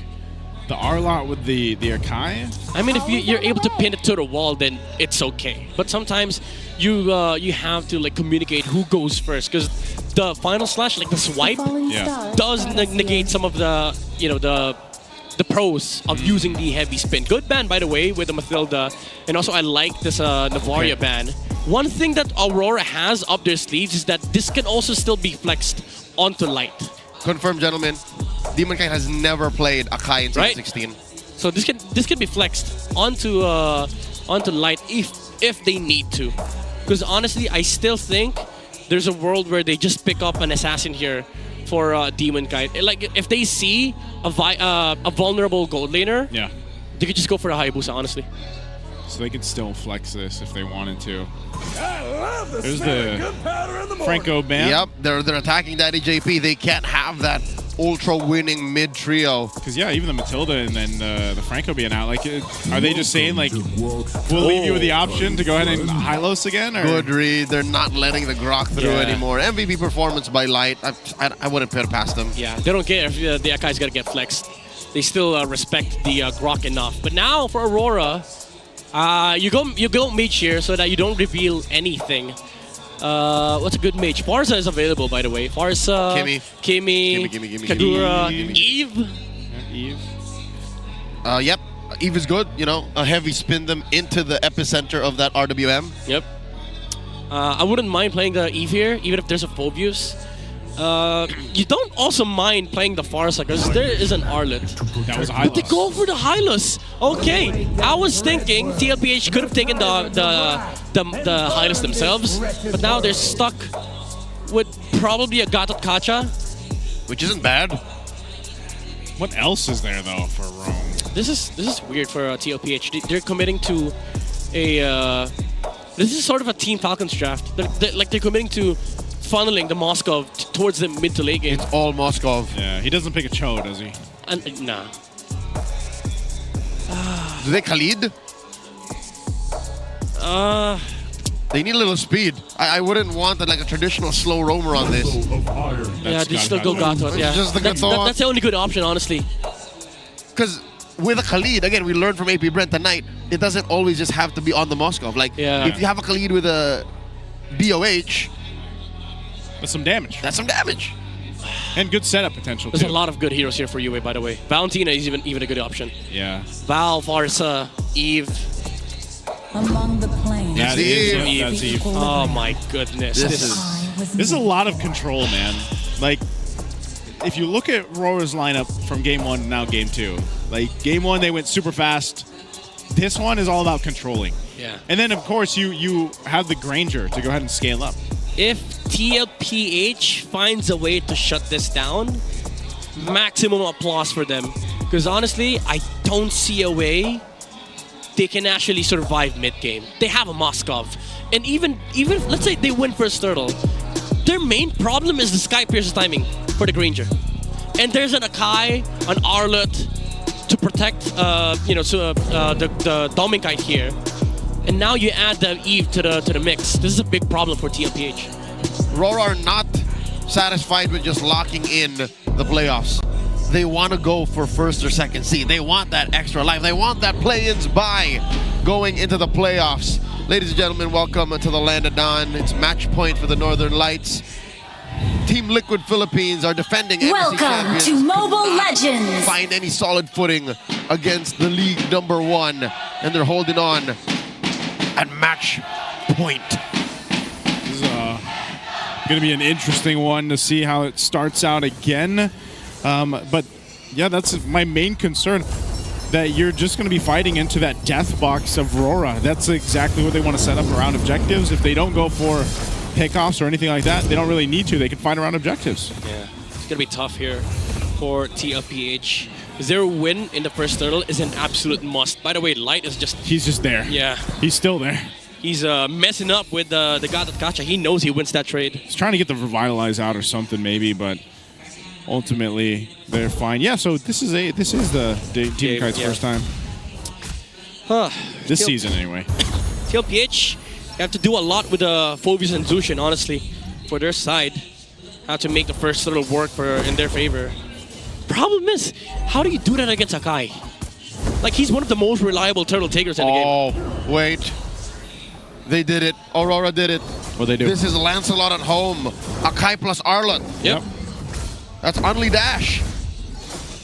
the Arlot with the Akai? I mean, if you're able to pin it to the wall, then it's okay. But sometimes you have to like communicate who goes first, because the final slash, like the swipe, does negate some of the the pros of using the heavy spin. Good ban, by the way, with the Mathilda, and also I like this Navaria ban. One thing that Aurora has up their sleeves is that this can also still be flexed onto light. Confirmed, gentlemen. Demon Kite has never played Akai in 2016. So this can be flexed onto light if they need to. Because honestly, I still think there's a world where they just pick up an assassin here for Demon Kite. Like if they see a vulnerable gold laner, they could just go for a Hayabusa, honestly. So they could still flex this if they wanted to. There's the Franco ban. Yep, they're attacking Daddy JP. They can't have that ultra winning mid trio. Because even the Matilda and then the Franco being out, like, are they just saying like we'll leave you with the option to go ahead and Hylos again? Or? Good read. They're not letting the Grok through anymore. MVP performance by Light. I wouldn't put it past them. Yeah, they don't care if the Akai's gotta get flexed. They still respect the Grok enough. But now for Aurora, you go mage here so that you don't reveal anything. What's a good mage? Farsa is available, by the way. Farsa, Kimi, Kagura, Eve. Eve. Yep. Eve is good. A heavy spin them into the epicenter of that RWM. Yep. I wouldn't mind playing the Eve here, even if there's a Phobius. You don't also mind playing the Farsa because there is an Arlet. That was a But they Hylos. go for the Hylos. Okay, I was thinking TLPH could have taken the Hylos themselves, but now they're stuck with probably a Gatot Kacha. Which isn't bad. What else is there though for Rome? This is weird for TLPH. They're committing to a. This is sort of a Team Falcons draft. They're committing to funneling the Moskov towards the mid to late game. It's all Moskov. Yeah, he doesn't pick a Cho, does he? Nah. Do they Khalid? They need a little speed. I wouldn't want like a traditional slow roamer on this. Yeah, they still go Gatot. Yeah, Just the that's the only good option, honestly. Because with a Khalid, again, we learned from AP Brent tonight, it doesn't always just have to be on the Moskov. Like, if you have a Khalid with a BOH, that's some damage. That's some damage. And good setup potential, There's too. a lot of good heroes here for UA, by the way. Valentina is even a good option. Yeah. Val, Farsa, Eve. Among the planes. That's Eve. That's Eve. Oh my goodness. This is a lot of control, man. Like, if you look at RORA's lineup from game 1 to now game 2, like game 1 they went super fast. This one is all about controlling. Yeah. And then of course you have the Granger to go ahead and scale up. If TLPH finds a way to shut this down, maximum applause for them. Because honestly, I don't see a way they can actually survive mid-game. They have a Moskov. And even let's say they win first turtle, their main problem is the Sky Piercer's timing for the Granger. And there's an Akai, an Arlet to protect the Dominkite here. And now you add the Eve to the mix. This is a big problem for TLPH. RORA are not satisfied with just locking in the playoffs. They want to go for first or second seed. They want that extra life. They want that play-ins bye going into the playoffs. Ladies and gentlemen, welcome to the Land of Dawn. It's match point for the Northern Lights. Team Liquid Philippines are defending NBC Welcome champions. to Mobile Could not Legends. find any solid footing against the league #1, and they're holding on at match point. This is going to be an interesting one to see how it starts out again. But yeah, that's my main concern, that you're just going to be fighting into that death box of RORA. That's exactly what they want to set up around objectives. If they don't go for pickoffs or anything like that, they don't really need to. They can fight around objectives. Yeah, it's going to be tough here for TLPH. Their win in the first turtle is an absolute must. By the way, Light is just... He's just there. Yeah. He's still there. He's messing up with the Gatot Kacha. He knows he wins that trade. He's trying to get the Revitalize out or something maybe, but ultimately they're fine. Yeah, so this is the Team Kite's first time. This season anyway. TLPH have to do a lot with Phobius and Zushin, honestly, for their side. How to make the first turtle work in their favor. Problem is, how do you do that against Akai? Like, he's one of the most reliable turtle takers in the game. Oh, wait. They did it. Aurora did it. What they do? This is Lancelot at home. Akai plus Arlet. Yep. That's only dash.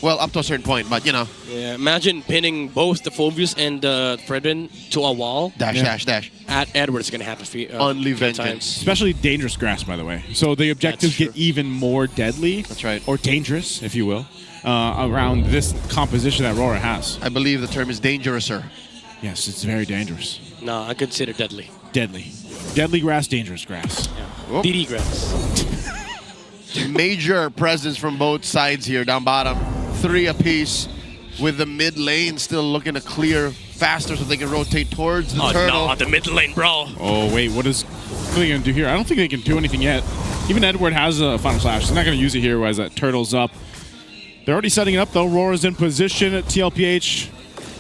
Well, up to a certain point, but you know. Yeah, imagine pinning both the Phobius and Fredrin to a wall. Dash. At Edwards is going to happen for Only vengeance. Especially dangerous grass, by the way. So the objectives get even more deadly. That's right. Or dangerous, if you will, around this composition that RORA has. I believe the term is dangerouser. Yes, it's very dangerous. No, I consider deadly. Deadly. Deadly grass, dangerous grass. Yeah. DD grass. Major presence from both sides here, down bottom. 3 apiece, with the mid lane still looking to clear faster so they can rotate towards the turtle. No, the mid lane, bro. Oh, wait, what are they going to do here? I don't think they can do anything yet. Even Edward has a Final Flash. He's not going to use it here as that turtle's up. They're already setting it up, though. Rora's in position at TLPH.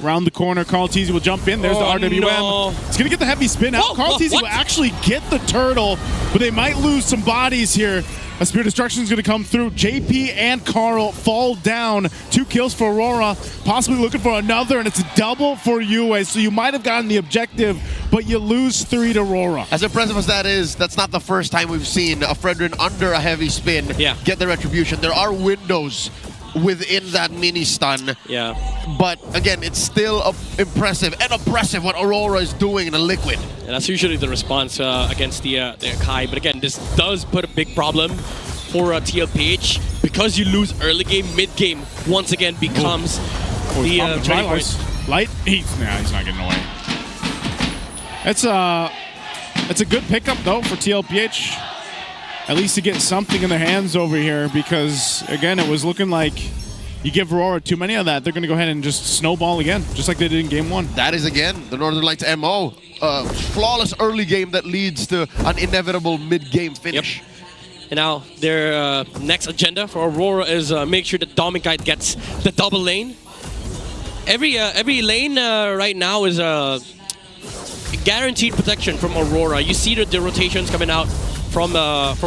Round the corner, Carl Teasy will jump in. There's the RWM. No. It's going to get the heavy spin out. Carl Teasy will actually get the turtle, but they might lose some bodies here. A Spear Destruction is going to come through. JP and Carl fall down. 2 kills for Aurora, possibly looking for another, and it's a double for UA. So you might have gotten the objective, but you lose 3 to Aurora. As impressive as that is, that's not the first time we've seen a Fredrin under a heavy spin get the retribution. There are windows within that mini stun. Yeah. But again, it's still impressive and oppressive what Aurora is doing in a liquid. And that's usually the response against the Akai. But again, this does put a big problem for TLPH, because you lose early game, mid game once again becomes the turning point. Light, he's not getting away. It's a good pickup though for TLPH. At least to get something in their hands over here, because again, it was looking like you give RORA too many of that, they're going to go ahead and just snowball again, just like they did in game 1. That is again the Northern Lights MO. Flawless early game that leads to an inevitable mid-game finish. Yep. And now their next agenda for Aurora is make sure that Dominkite gets the double lane. Every lane right now is guaranteed protection from Aurora. You see the rotations coming out from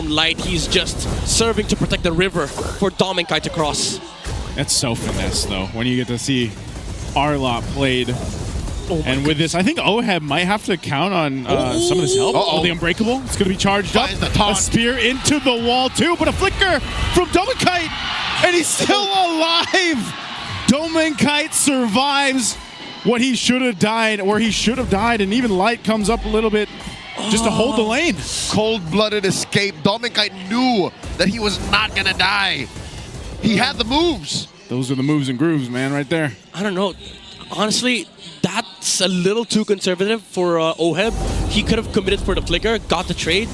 Light. He's just serving to protect the river for Dominkite to cross. That's so finesse though, when you get to see Arlot played. And with this, I think Oheb might have to count on some of this help. Oh, the Unbreakable. It's going to be charged up. A spear into the wall too, but a flicker from Dominkite, and he's still alive. Dominkite survives what he should have died, or he should have died, and even Light comes up a little bit just to hold the lane. Cold-blooded escape. Dominkite knew that he was not going to die. He had the moves. Those are the moves and grooves, man, right there. I don't know. Honestly, that's a little too conservative for Oheb. He could have committed for the flicker, got the trade,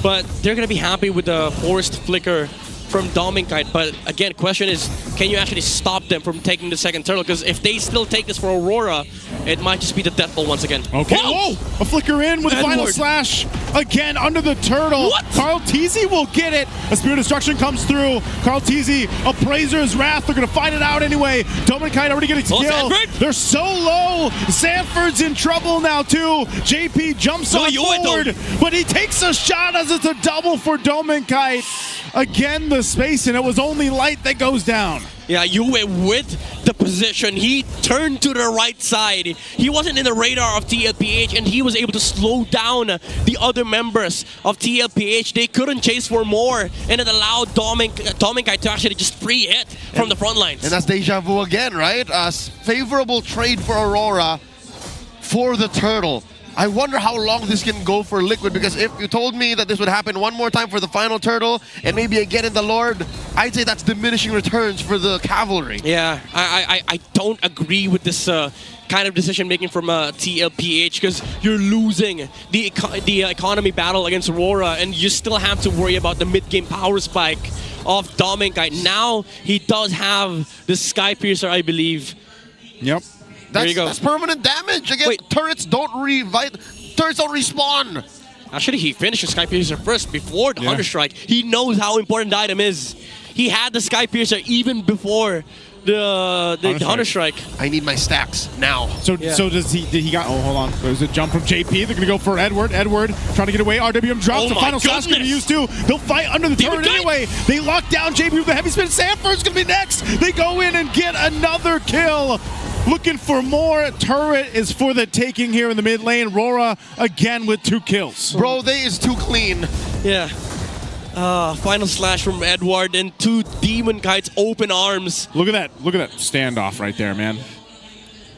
but they're going to be happy with the forced flicker from Dominkite. But again, question is, can you actually stop them from taking the second turtle? Because if they still take this for Aurora, it might just be the death ball once again. Okay. Whoa! A flicker in with the final slash. Again, under the turtle. What? Carl Teasy will get it. A Spear of Destruction comes through. Carl Teasy, Appraiser's Wrath. They're going to fight it out anyway. Dominkite already getting skill. Sanford? They're so low. Sanford's in trouble now, too. JP jumps on forward, but he takes a shot as it's a double for Dominkite. Again, the space, and it was only Light that goes down. Yeah, Yue with the position. He turned to the right side. He wasn't in the radar of TLPH, and he was able to slow down the other members of TLPH. They couldn't chase for more, and it allowed Dominkite to actually just free hit from the front lines. And that's deja vu again, right? A favorable trade for Aurora for the turtle. I wonder how long this can go for Liquid, because if you told me that this would happen one more time for the final turtle and maybe again in the Lord, I'd say that's diminishing returns for the Cavalry. Yeah, I don't agree with this kind of decision making from TLPH, because you're losing the economy battle against Aurora, and you still have to worry about the mid-game power spike of Dominkite. Now he does have the Sky Piercer, I believe. Yep. There you go. That's permanent damage. Again, turrets don't respawn. Actually, he finished the Sky Piercer first before the Hunter Strike. He knows how important the item is. He had the Sky Piercer even before the Hunter Strike. I need my stacks now. So does he got, oh, hold on. There's a jump from JP. They're going to go for Edward. Edward trying to get away. RWM drops. The final slash going to be used too. They'll fight under the turret anyway. They lock down JP with the heavy spin. Sanford's going to be next. They go in and get another kill. Looking for more. Turret is for the taking here in the mid lane. RORA again with 2 kills. Bro, they is too clean. Yeah. Final slash from Edward and 2 Dominkite's open arms. Look at that. Look at that standoff right there, man.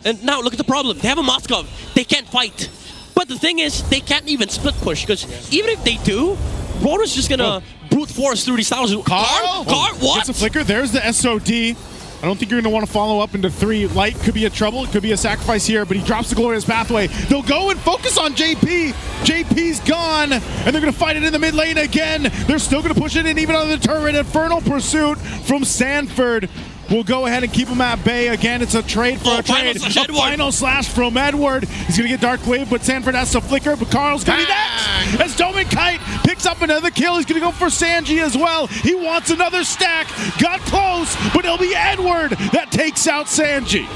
And now look at the problem. They have a Moskov. They can't fight. But the thing is, they can't even split push, because even if they do, RORA's just going to brute force through these towers. Carl, what? Gets a flicker. There's the SOD. I don't think you're going to want to follow up into 3. Light could be a trouble. It could be a sacrifice here, but he drops the Glorious Pathway. They'll go and focus on JP. JP's gone, and they're going to fight it in the mid lane again. They're still going to push it in even on the turret. Infernal Pursuit from Sanford will go ahead and keep him at bay. Again, it's a trade for a trade. A final slash from Edward. He's going to get Dark Wave, but Sanford has to flicker, but Carl's going to be next. As Dominkite picks up another kill, he's going to go for Sanji as well. He wants another stack. Got close, but it'll be Edward that takes out Sanji.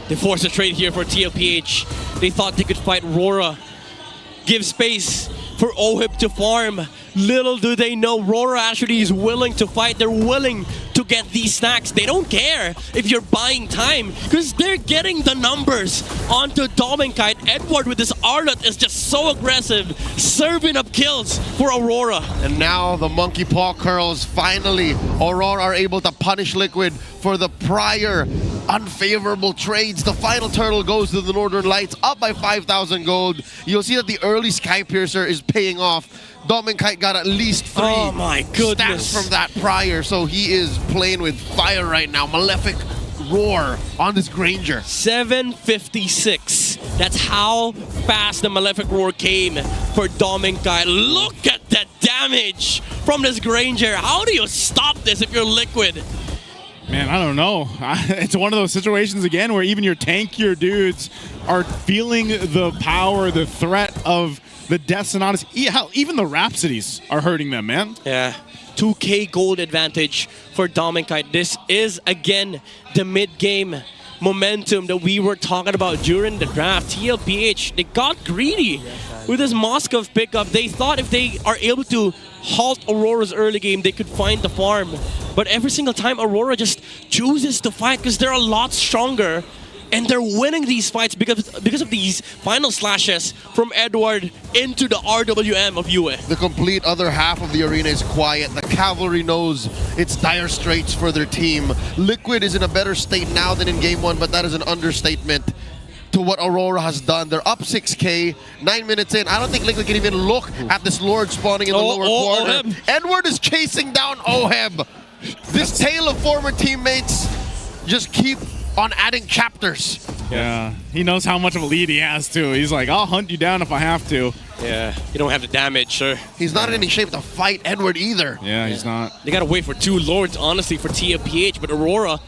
They forced a trade here for TLPH. They thought they could fight RORA. Give space for Oheb to farm. Little do they know, RORA actually is willing to fight. They're willing to get these stacks. They don't care if you're buying time, because they're getting the numbers onto Dominkite. Edward with this Arlot is just so aggressive, serving up kills for Aurora. And now the monkey paw curls. Finally, Aurora are able to punish Liquid for the prior unfavorable trades. The final turtle goes to the Northern Lights, up by 5,000 gold. You'll see that the early Sky Piercer is paying off. Dominkite got at least 3 Oh my goodness. stacks from that prior, so he is playing with fire right now. Malefic Roar on this Granger. 756. That's how fast the Malefic Roar came for Dominkite. Look at that damage from this Granger. How do you stop this if you're Liquid? Man, I don't know. It's one of those situations again where even your tankier dudes are feeling the power, the threat of the Death Sonatas. Hell, even the Rhapsodies are hurting them, man. Yeah. 2k gold advantage for Dominkite. This is, again, the mid-game momentum that we were talking about during the draft. TLPH, they got greedy with this Moskov pickup. They thought if they are able to halt Aurora's early game, they could find the farm. But every single time, Aurora just chooses to fight because they're a lot stronger. And they're winning these fights because of these final slashes from Edward into the RWM of Yue. The complete other half of the arena is quiet. The cavalry knows it's dire straits for their team. Liquid is in a better state now than in Game 1, but that is an understatement to what Aurora has done. They're up 6k, 9 minutes in. I don't think Liquid can even look at this Lord spawning in the lower corner. Oheb. Edward is chasing down Oheb. This tale of former teammates just keep on adding chapters. Yeah, he knows how much of a lead he has too. He's like, I'll hunt you down if I have to. Yeah, you don't have the damage, sir. He's not in any shape to fight Edward either. Yeah, he's not. They gotta wait for 2 Lords, honestly, for TLPH, but Aurora,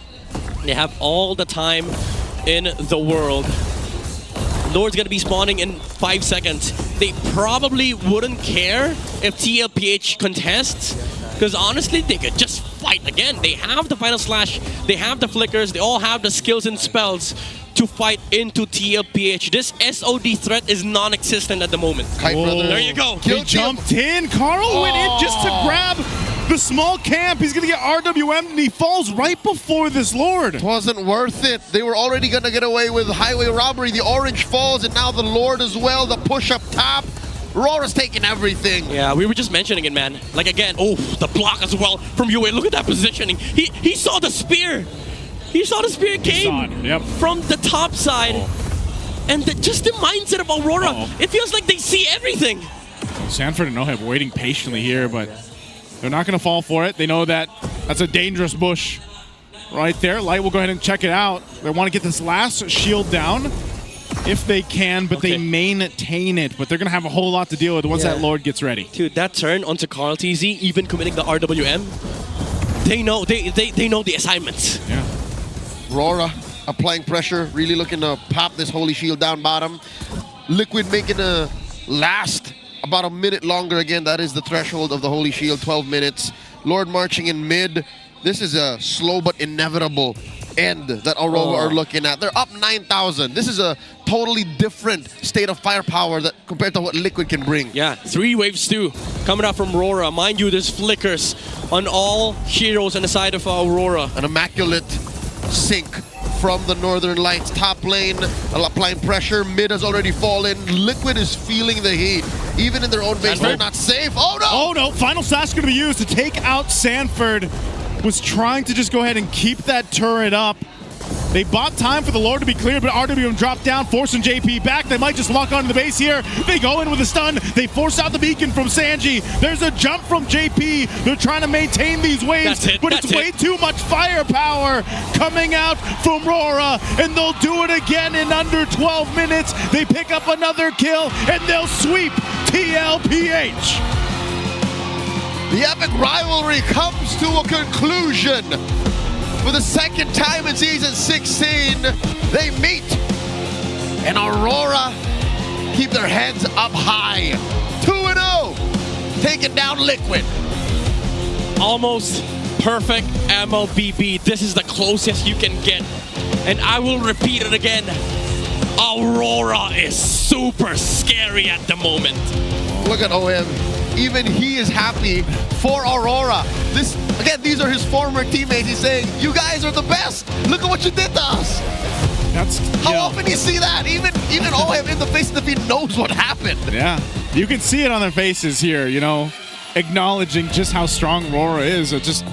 they have all the time in the world. Lord's gonna be spawning in 5 seconds. They probably wouldn't care if TLPH contests, because honestly, they could just fight again. They have the final slash, they have the flickers, they all have the skills and spells to fight into TLPH. This SOD threat is non-existent at the moment. There you go. He jumped in. Carl went in just to grab the small camp. He's going to get RWM, and he falls right before this Lord. It wasn't worth it. They were already going to get away with highway robbery. The orange falls, and now the Lord as well. The push up top. Rora's taking everything. Yeah, we were just mentioning it, man. Like, again, oh, the block as well from Yue. Look at that positioning. He saw the spear. He saw the spear came from the top side. And just the mindset of Aurora, it feels like they see everything. Sanford and Oheb waiting patiently here, but they're not going to fall for it. They know that that's a dangerous bush right there. Light will go ahead and check it out. They want to get this last shield down if they can, but they maintain it. But they're going to have a whole lot to deal with once that Lord gets ready. Dude, that turn onto Carl TZ, even committing the RWM, they know they know the assignments. Yeah. Rora applying pressure, really looking to pop this holy shield down bottom. Liquid making a last about a minute longer. Again, that is the threshold of the holy shield, 12 minutes. Lord marching in mid. This is a slow but inevitable end that Aurora are looking at. They're up 9,000. This is a totally different state of firepower that compared to what Liquid can bring. Yeah, 3 waves too coming out from Aurora. Mind you, there's flickers on all heroes on the side of Aurora. An immaculate sink from the Northern Lights. Top lane applying pressure. Mid has already fallen. Liquid is feeling the heat. Even in their own base, they're not safe. Oh no! Oh no! Final slash going to be used to take out Sanford. Was trying to just go ahead and keep that turret up. They bought time for the Lord to be cleared, but RWM dropped down, forcing JP back. They might just walk onto the base here. They go in with a stun. They force out the beacon from Sanji. There's a jump from JP. They're trying to maintain these waves, but it's way too much firepower coming out from Rora, and they'll do it again in under 12 minutes. They pick up another kill, and they'll sweep TLPH. The epic rivalry comes to a conclusion. For the second time in Season 16, they meet. And Aurora keep their heads up high. 2-0, taking down Liquid. Almost perfect MLBB. This is the closest you can get. And I will repeat it again. Aurora is super scary at the moment. Look at OM. Even he is happy for Aurora. Again, these are his former teammates. He's saying, you guys are the best. Look at what you did to us. How often do you see that? Even OM in the face of the field knows what happened. Yeah, you can see it on their faces here, you know, acknowledging just how strong Aurora is. Just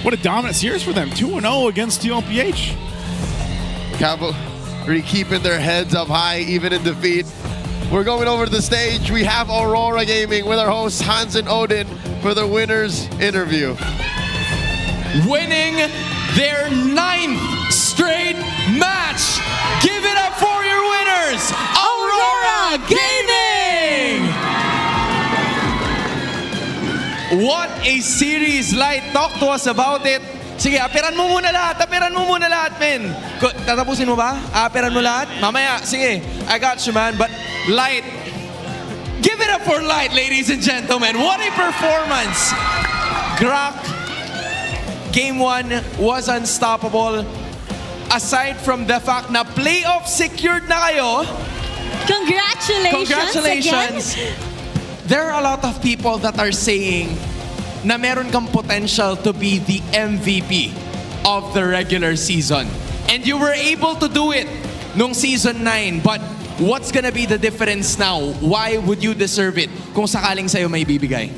what a dominant series for them. 2-0 against TLPH. Cavalry keeping their heads up high even in defeat. We're going over to the stage. We have Aurora Gaming with our hosts Hans and Odin for the winners interview. Winning their 9th straight match. Give it up for your winners, Aurora Gaming! What a series, Light. Talk to us about it. Sige, aperan mo muna lahat, men. Tatapusin mo ba? Aperan mo lahat? Mamaya, sige. I got you, man. But Light, give it up for Light, ladies and gentlemen. What a performance. Grak, Game 1 was unstoppable. Aside from the fact na playoff secured na kayo. Congratulations again. There are a lot of people that are saying na meron kang potential to be the MVP of the regular season. And you were able to do it nung season 9. But what's gonna be the difference now? Why would you deserve it kung sakaling sa'yo may bibigay?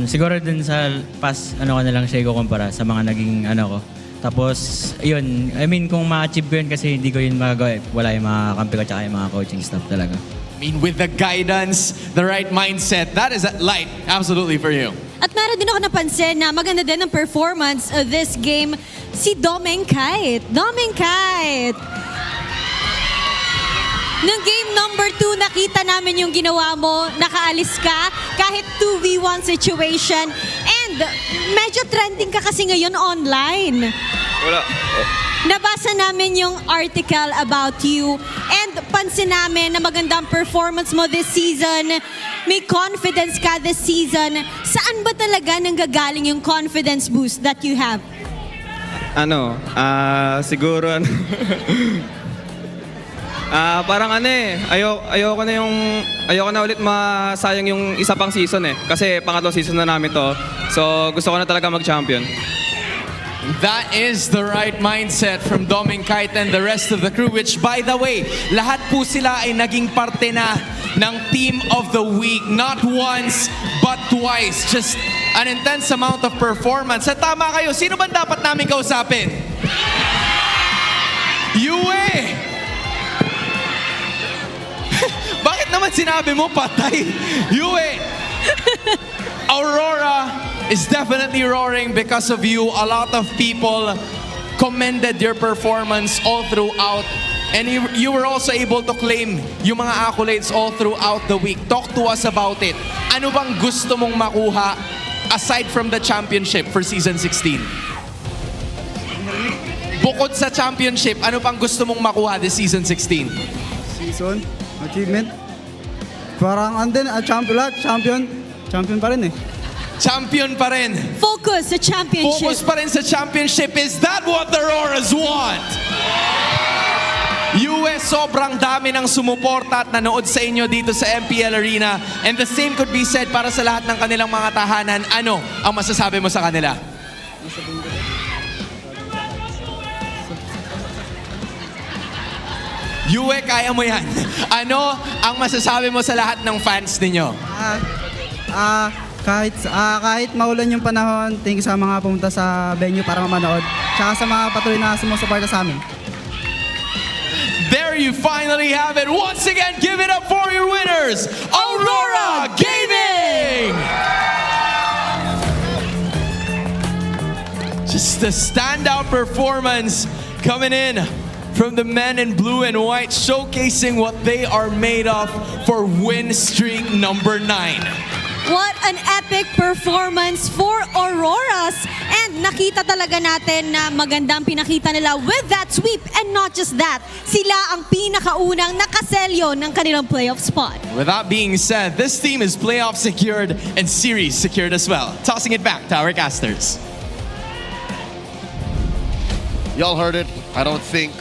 Siguro dun sa past, ko na lang siya ikukumpara sa mga naging ko. Tapos, yun, I mean, kung ma-achieve ko yun kasi hindi ko yun magagawa. Wala yung mga kampi ko tsaka yung mga coaching staff talaga. I mean, with the guidance, the right mindset, that is Light, absolutely for you. At meron din ako napansin na maganda din ang performance of this game, si Domeng Kite. Nung game number 2, nakita namin yung ginawa mo, nakaalis ka, kahit 2v1 situation. And medyo trending ka kasi ngayon online. Wala. Nabasa namin yung article about you and pansin namin na magandang performance mo this season. May confidence ka this season. Saan ba talaga nanggagaling yung confidence boost that you have? Siguro parang ayoko na ulit masayang yung isa pang season kasi pangatlong season na namin to. So gusto ko na talaga mag-champion. That is the right mindset from Domeng Kite and the rest of the crew, which by the way, lahat po sila ay naging parte na ng Team of the Week. Not once, but twice. Just an intense amount of performance. At tama kayo, sino ba dapat namin kausapin? Yue! Bakit naman sinabi mo patay? Yue! Aurora is definitely roaring because of you. A lot of people commended your performance all throughout. And you were also able to claim yung mga accolades all throughout the week. Talk to us about it. Ano bang gusto mong makuha aside from the championship for Season 16? Bukod sa championship, ano pang gusto mong makuha this Season 16? Season, achievement. Parang champion pa rin Champion pa rin. Focus sa championship. Focus pa rin sa championship. Is that what the Roras want? US, sobrang dami ng sumuporta at nanood sa inyo dito sa MPL Arena. And the same could be said para sa lahat ng kanilang mga tahanan. Ano ang masasabi mo sa kanila? Yue, kaya mo yan. Ano ang masasabi mo sa lahat ng fans ninyo? Kahit maulan yung panahon, thank you sa mga pumunta sa venue para manood. Tsaka sa mga patuloy na sumusuporta sa amin. There you finally have it. Once again, give it up for your winners, Aurora Gaming! Just a standout performance coming in from the men in blue and white, showcasing what they are made of for win streak number 9. What an epic performance for Auroras. And nakita talaga natin na magandang pinakita nila with that sweep. And not just that, sila ang pinakaunang nakaselyo ng kanilang playoff spot. With that being said, this team is playoff secured and series secured as well. Tossing it back to our casters. Y'all heard it. I don't think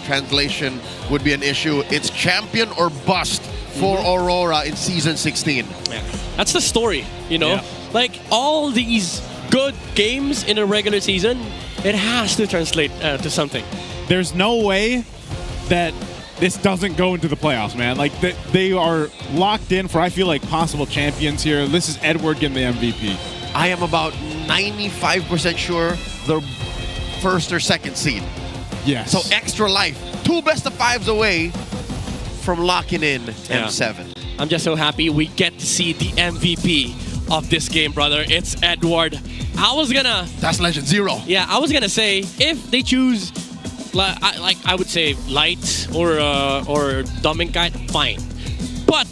translation would be an issue. It's champion or bust for Aurora in Season 16. Yeah. That's the story, you know? Yeah. Like, all these good games in a regular season, it has to translate to something. There's no way that this doesn't go into the playoffs, man. Like, they are locked in for, I feel like, possible champions here. This is Edward getting the MVP. I am about 95% sure the first or second seed. Yes. So extra life. 2 best of 5s away from locking in Yeah. M7. I'm just so happy we get to see the MVP of this game, brother. It's Edward. That's Legend Zero. Yeah, I was gonna say if they choose, I would say Light or Dominicite, fine. But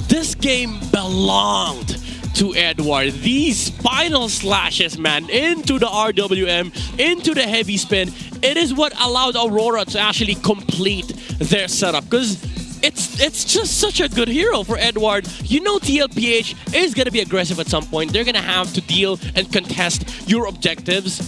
this game belonged to Edward. These final slashes, man, into the RWM, into the heavy spin. It is what allowed Aurora to actually complete their setup. Because it's just such a good hero for Edward. You know TLPH is going to be aggressive at some point. They're going to have to deal and contest your objectives.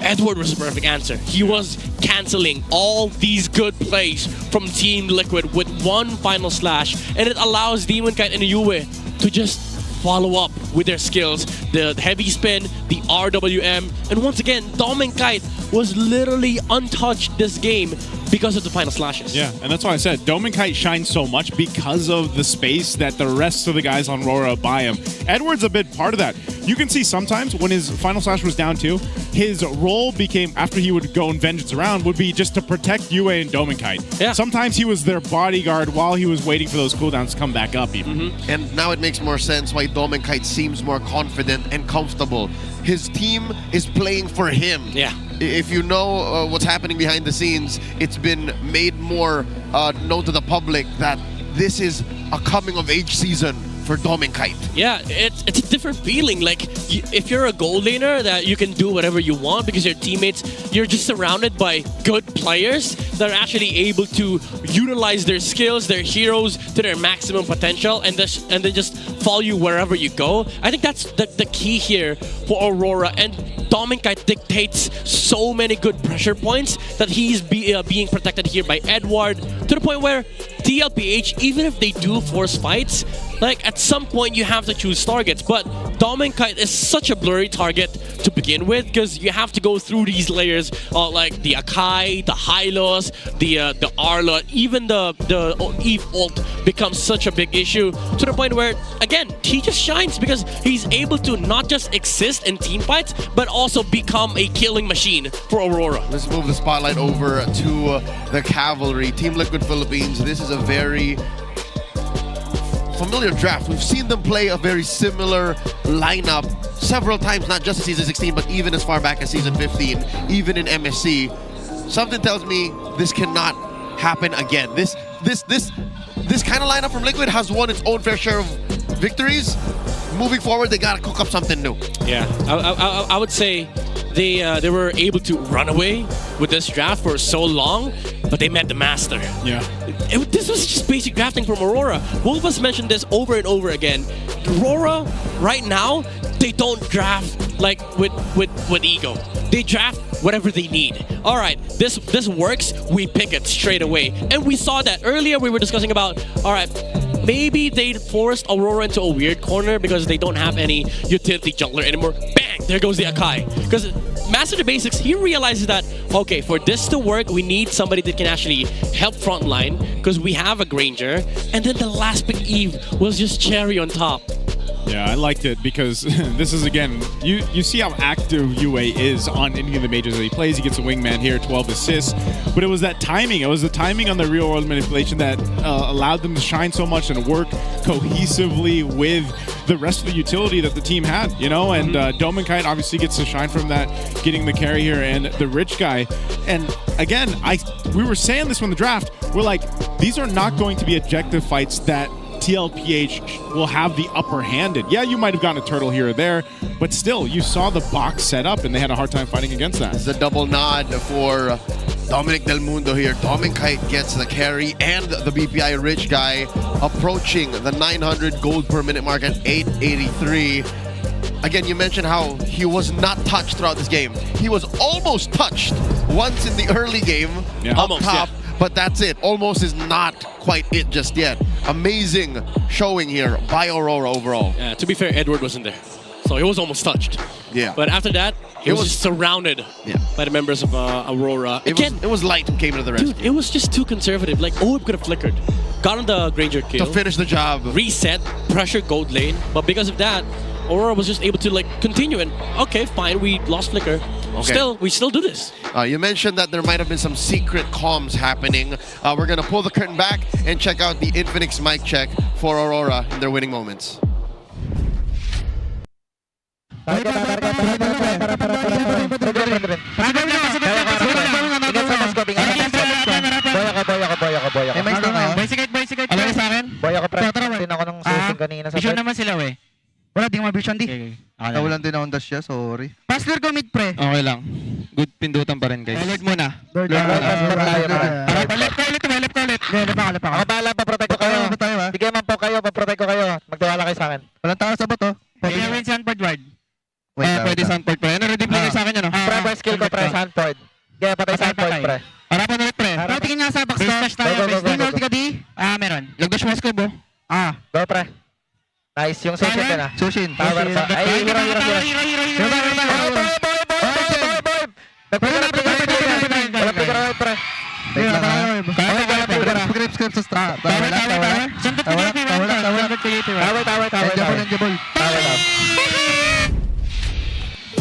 Edward was the perfect answer. He was canceling all these good plays from Team Liquid with one final slash. And it allows Demonkite and Yue to just follow up with their skills. The heavy spin, the RWM. And once again, Dominicite was literally untouched this game because of the final slashes. Yeah, and that's why I said Dominicite shines so much because of the space that the rest of the guys on RORA buy him. Edward's a big part of that. You can see sometimes when his final slash was down 2, his role became, after he would go and vengeance around, would be just to protect Yue and Dominicite. Yeah. Sometimes he was their bodyguard while he was waiting for those cooldowns to come back up even. And now it makes more sense why Dominicite seems more confident and comfortable. His team is playing for him. Yeah. If you know what's happening behind the scenes, it's been made more known to the public that this is a coming-of-age season for Dominicite. Yeah, it's a different feeling. Like, if you're a gold laner, that you can do whatever you want because your teammates, you're just surrounded by good players that are actually able to utilize their skills, their heroes to their maximum potential, and they just follow you wherever you go. I think that's the key here for Aurora. And Dominicite dictates so many good pressure points that he's being protected here by Edward, to the point where TLPH, even if they do force fights, like at some point you have to choose targets. But Dominicite is such a blurry target to begin with because you have to go through these layers, like the Akai, the Hylos, the Arla, even the Eve ult becomes such a big issue, to the point where, again, he just shines because he's able to not just exist in team fights, but also become a killing machine for Aurora. Let's move the spotlight over to the Cavalry. Team Liquid Philippines. This is a very familiar draft. We've seen them play a very similar lineup several times, not just in Season 16, but even as far back as Season 15, even in MSC. Something tells me this cannot happen again. This kind of lineup from Liquid has won its own fair share of victories. Moving forward, they gotta cook up something new. Yeah, I would say they were able to run away with this draft for so long, but they met the master. Yeah. This was just basic drafting from Aurora. Both of us mentioned this over and over again. Aurora, right now, they don't draft like with ego. They draft whatever they need. All right, this works, we pick it straight away. And we saw that earlier. We were discussing about, all right, maybe they forced Aurora into a weird corner because they don't have any utility jungler anymore. Bang! There goes the Akai. Because Master the Basics, he realizes that, okay, for this to work, we need somebody that can actually help frontline because we have a Granger. And then the last pick Eve was just cherry on top. Yeah, I liked it because this is, again, you see how active Yue is on any of the majors that he plays. He gets a wingman here, 12 assists. But it was that timing. It was the timing on the real world manipulation that allowed them to shine so much and work cohesively with the rest of the utility that the team had, you know? And Dominicite obviously gets to shine from that, getting the carry here, and the rich guy. And again, we were saying this from the draft. We're like, these are not going to be objective fights that TLPH will have the upper hand in. Yeah, you might have gotten a turtle here or there, but still, you saw the box set up and they had a hard time fighting against that. It's a double nod for Dominic Del Mundo here. Dominicite gets the carry and the BPI rich guy, approaching the 900 gold per minute mark at 883. Again, you mentioned how he was not touched throughout this game. He was almost touched once in the early game, up top. Yeah. But that's it. Almost is not quite it just yet. Amazing showing here by Aurora overall. To be fair, Edward wasn't there. So he was almost touched. Yeah. But after that, he was just surrounded by the members of Aurora. It was Light who came to the rescue. Dude, it was just too conservative. Like, it could have flickered. Got on the Granger kill. To finish the job. Reset, pressure gold lane. But because of that, Aurora was just able to, like, continue. And, okay, fine, we lost flicker. we still do this. You mentioned that there might have been some secret comms happening. We're going to pull the curtain back and check out the Infinix mic check for Aurora in their winning moments. Alam mo sa akin? Boy ako, pre. Tin ako nung susing kanina sa vision naman sila, we. Wala, di ka ma-vision, di. Nawalan din akong dash siya, sorry. Pass lure ko mid, pre. Okay lang. Good pindutan pa rin, guys. Lord muna. Lord left ko ulit. Left ako. Ako bahala, paprotect ko kayo. Bigay man po kayo, paprotect ko kayo. Magtiwala kayo sa akin. Walang tao sa boto. Pwede win Sanford ward. Pwede Sanford, pre. Ano, redeem lang sa akin yan, no? Pre, best skill ko, pre. Sanford. Kaya patay Sanford, pre. Harapan ulit, pre. Pero tingin nga sa box to. Di mo ulti ka di? Meron. Nag-dash mo scope, Go, pre. Nice, yung Sushin ka na. Sushin. Power sa... Ay, hero.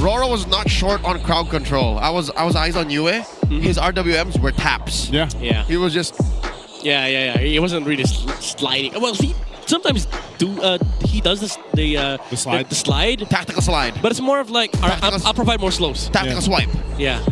RORA was not short on crowd control. I was eyes on Yue. His RWMs were taps. Yeah. He was just... Yeah. He wasn't really sliding. Well, he sometimes he does the slide. Tactical slide. But it's more of like, I'll provide more slows. Tactical swipe. Yeah.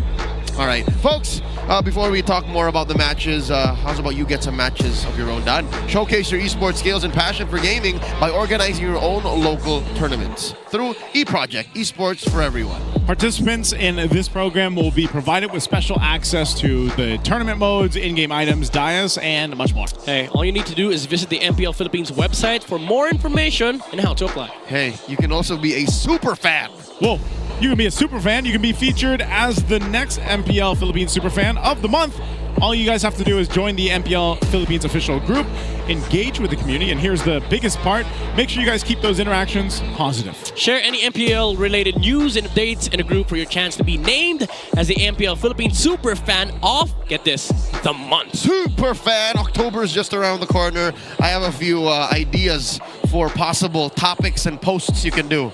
All right, folks, before we talk more about the matches, how's about you get some matches of your own done? Showcase your esports skills and passion for gaming by organizing your own local tournaments through eProject, esports for everyone. Participants in this program will be provided with special access to the tournament modes, in-game items, dias, and much more. Hey, all you need to do is visit the MPL Philippines website for more information and how to apply. Hey, you can also be a super fan. Whoa. You can be a super fan. You can be featured as the next MPL Philippines super fan of the month. All you guys have to do is join the MPL Philippines official group, engage with the community, and here's the biggest part. Make sure you guys keep those interactions positive. Share any MPL related news and updates in a group for your chance to be named as the MPL Philippines super fan of, get this, the month. Super fan. October is just around the corner. I have a few ideas for possible topics and posts you can do.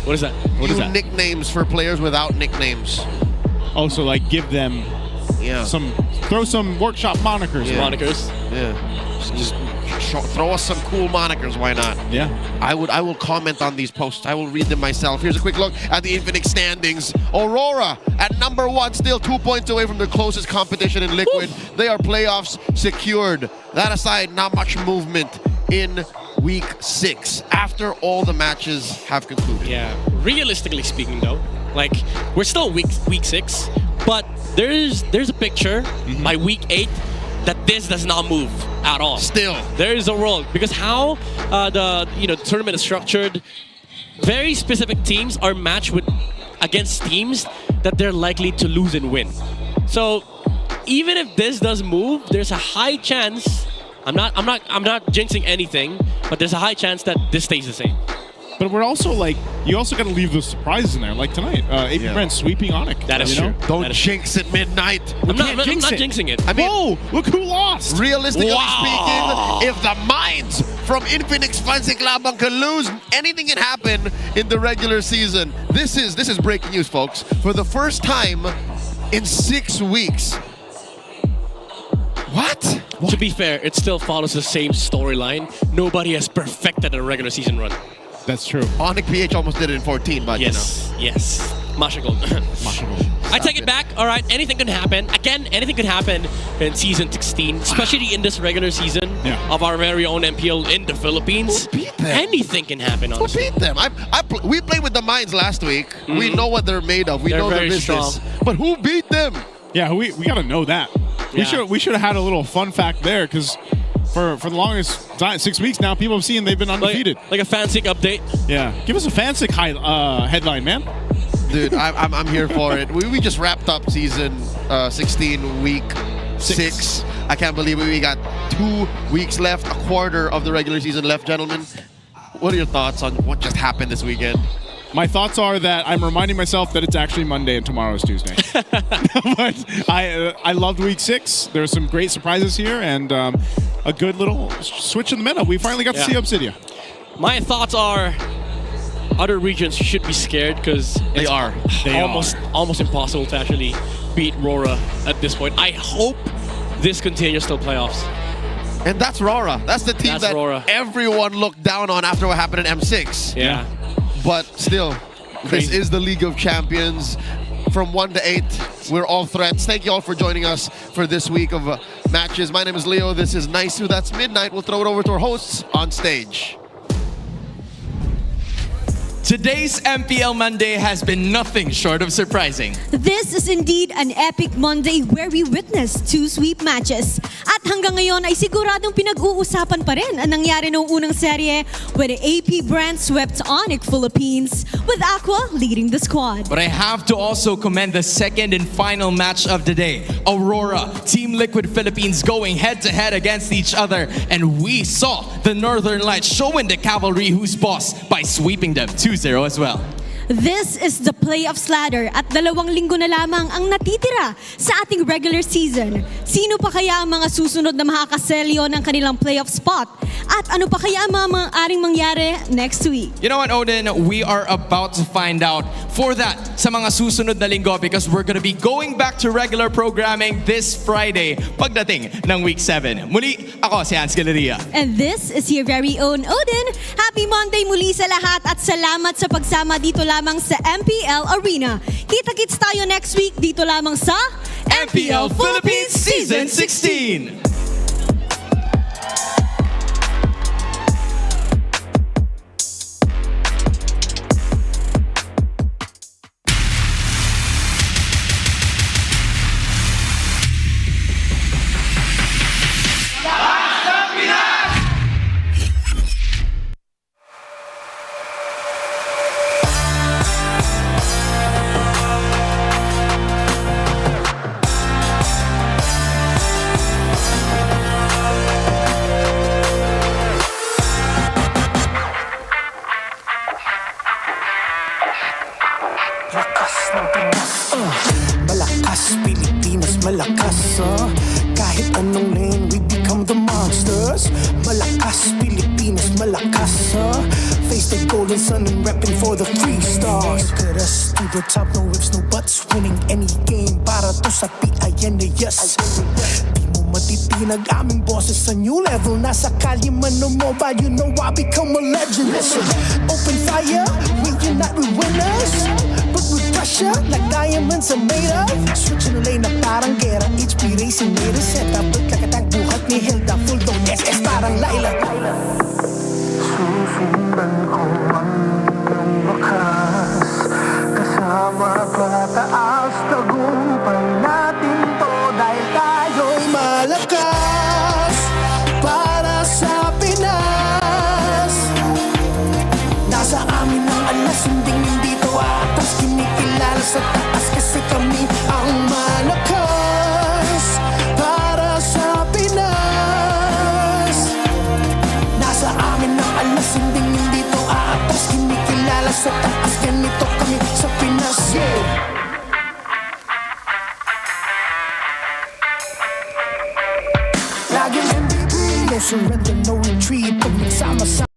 What is that? What is that? Nicknames for players without nicknames. Oh, so like give them throw some workshop monikers. Monikers. Yeah. Just throw us some cool monikers. Why not? Yeah. I will comment on these posts. I will read them myself. Here's a quick look at the Infinix standings. Aurora at number 1, still 2 points away from their closest competition in Liquid. They are playoffs secured. That aside, not much movement in week 6 after all the matches have concluded. Yeah. Realistically speaking, though, like we're still week 6, but there's a picture by week 8 that this does not move at all. Still, there is a world because how the tournament is structured. Very specific teams are matched against teams that they're likely to lose and win. So even if this does move, there's a high chance. I'm not jinxing anything, but there's a high chance that this stays the same. But we're also like, you also got to leave those surprises in there. Like tonight, APBR sweeping ONIC. That is true. Don't jinx it midnight. I'm not jinxing it. I mean, whoa, look who lost. Realistically speaking, if the minds from Infinix Fancy Club can lose, anything can happen in the regular season. This is breaking news, folks. For the first time in 6 weeks. What? To be fair, it still follows the same storyline. Nobody has perfected a regular season run. That's true. ONIC PH almost did it in 14, but yes. Mashagol. I take it back. All right, anything can happen. Again, anything could happen in season 16, especially in this regular season of our very own MPL in the Philippines. Who beat them? Anything can happen, honestly. Who beat them? We played with the Mines last week. We know what they're made of. We know their business. Strong. But who beat them? Yeah, we got to know that. We should have had a little fun fact there because for the longest time, 6 weeks now, people have seen they've been undefeated. Like a fancy update. Yeah, give us a fancy headline, man. Dude, I'm here for it. We just wrapped up season 16, week 6. I can't believe it. We got 2 weeks left, a quarter of the regular season left, gentlemen. What are your thoughts on what just happened this weekend? My thoughts are that I'm reminding myself that it's actually Monday and tomorrow is Tuesday. But I loved week 6. There were some great surprises here and a good little switch in the meta. We finally got to see Obsidia. My thoughts are other regions should be scared because They are. almost impossible to actually beat RORA at this point. I hope this continues till playoffs. And that's RORA. That's the team that RORA. everyone looked down on after what happened in M6. Yeah. But still, this is the League of Champions. From 1 to 8, we're all threats. Thank you all for joining us for this week of matches. My name is Leo. This is Naisu. That's Midnight. We'll throw it over to our hosts on stage. Today's MPL Monday has been nothing short of surprising. This is indeed an epic Monday where we witnessed 2 sweep matches. At hanggang ngayon ay siguradong pinag-uusapan pa rin ang nangyari noong unang serye where the APBR swept ONIC Philippines with Aqua leading the squad. But I have to also commend the second and final match of the day. Aurora, Team Liquid Philippines going head-to-head against each other. And we saw the Northern Lights showing the cavalry who's boss by sweeping them 2-0 as well. This is the playoffs ladder at 2 linggo na lamang ang natitira sa ating regular season. Sino pa kaya ang mga susunod na makakaselyo ng kanilang playoff spot? At ano pa kaya ang mga maaaring mangyari next week? You know what, Odin? We are about to find out for that sa mga susunod na linggo because we're gonna be going back to regular programming this Friday pagdating ng Week 7. Muli, ako si Hans Galeria. And this is your very own Odin. Happy Monday muli sa lahat at salamat sa pagsama dito lamang sa MPL Arena. Kita-kits tayo next week dito lamang sa MPL Philippines Season 16! Malakas, Pilipinas, malakas, kahit anong lane, we become the monsters. Malakas, Pilipinas, malakas, face the golden sun and repping for the 3 stars. Get us to the top, no ifs, no buts, winning any game para to sa PIN, yes. Di mo matitinag aming bosses sa new level. Nasa kalye man o mobile, you know I become a legend. Listen, open fire, we unite, we winners. But with pressure, like diamonds are made of. Switching the lane na parang gera. HP racing made a setup. Pagkakatag buhat ni Hilda, full dome SS parang Laila. Susundan ko ang wakas, kasama pataas, tagumpay natin to dahil tayo'y malakas para sa Pinas. Nasa amin ang alas, hindi to atas, kinikilala sa taas kasi kami ang malakas para sa Pinas. Nasa amin ang alas, hindi to atas, kinikilala sa taas, ganito kami sa Pinas. Laging MVP, no surrender, no retreat, pag nagsama-sama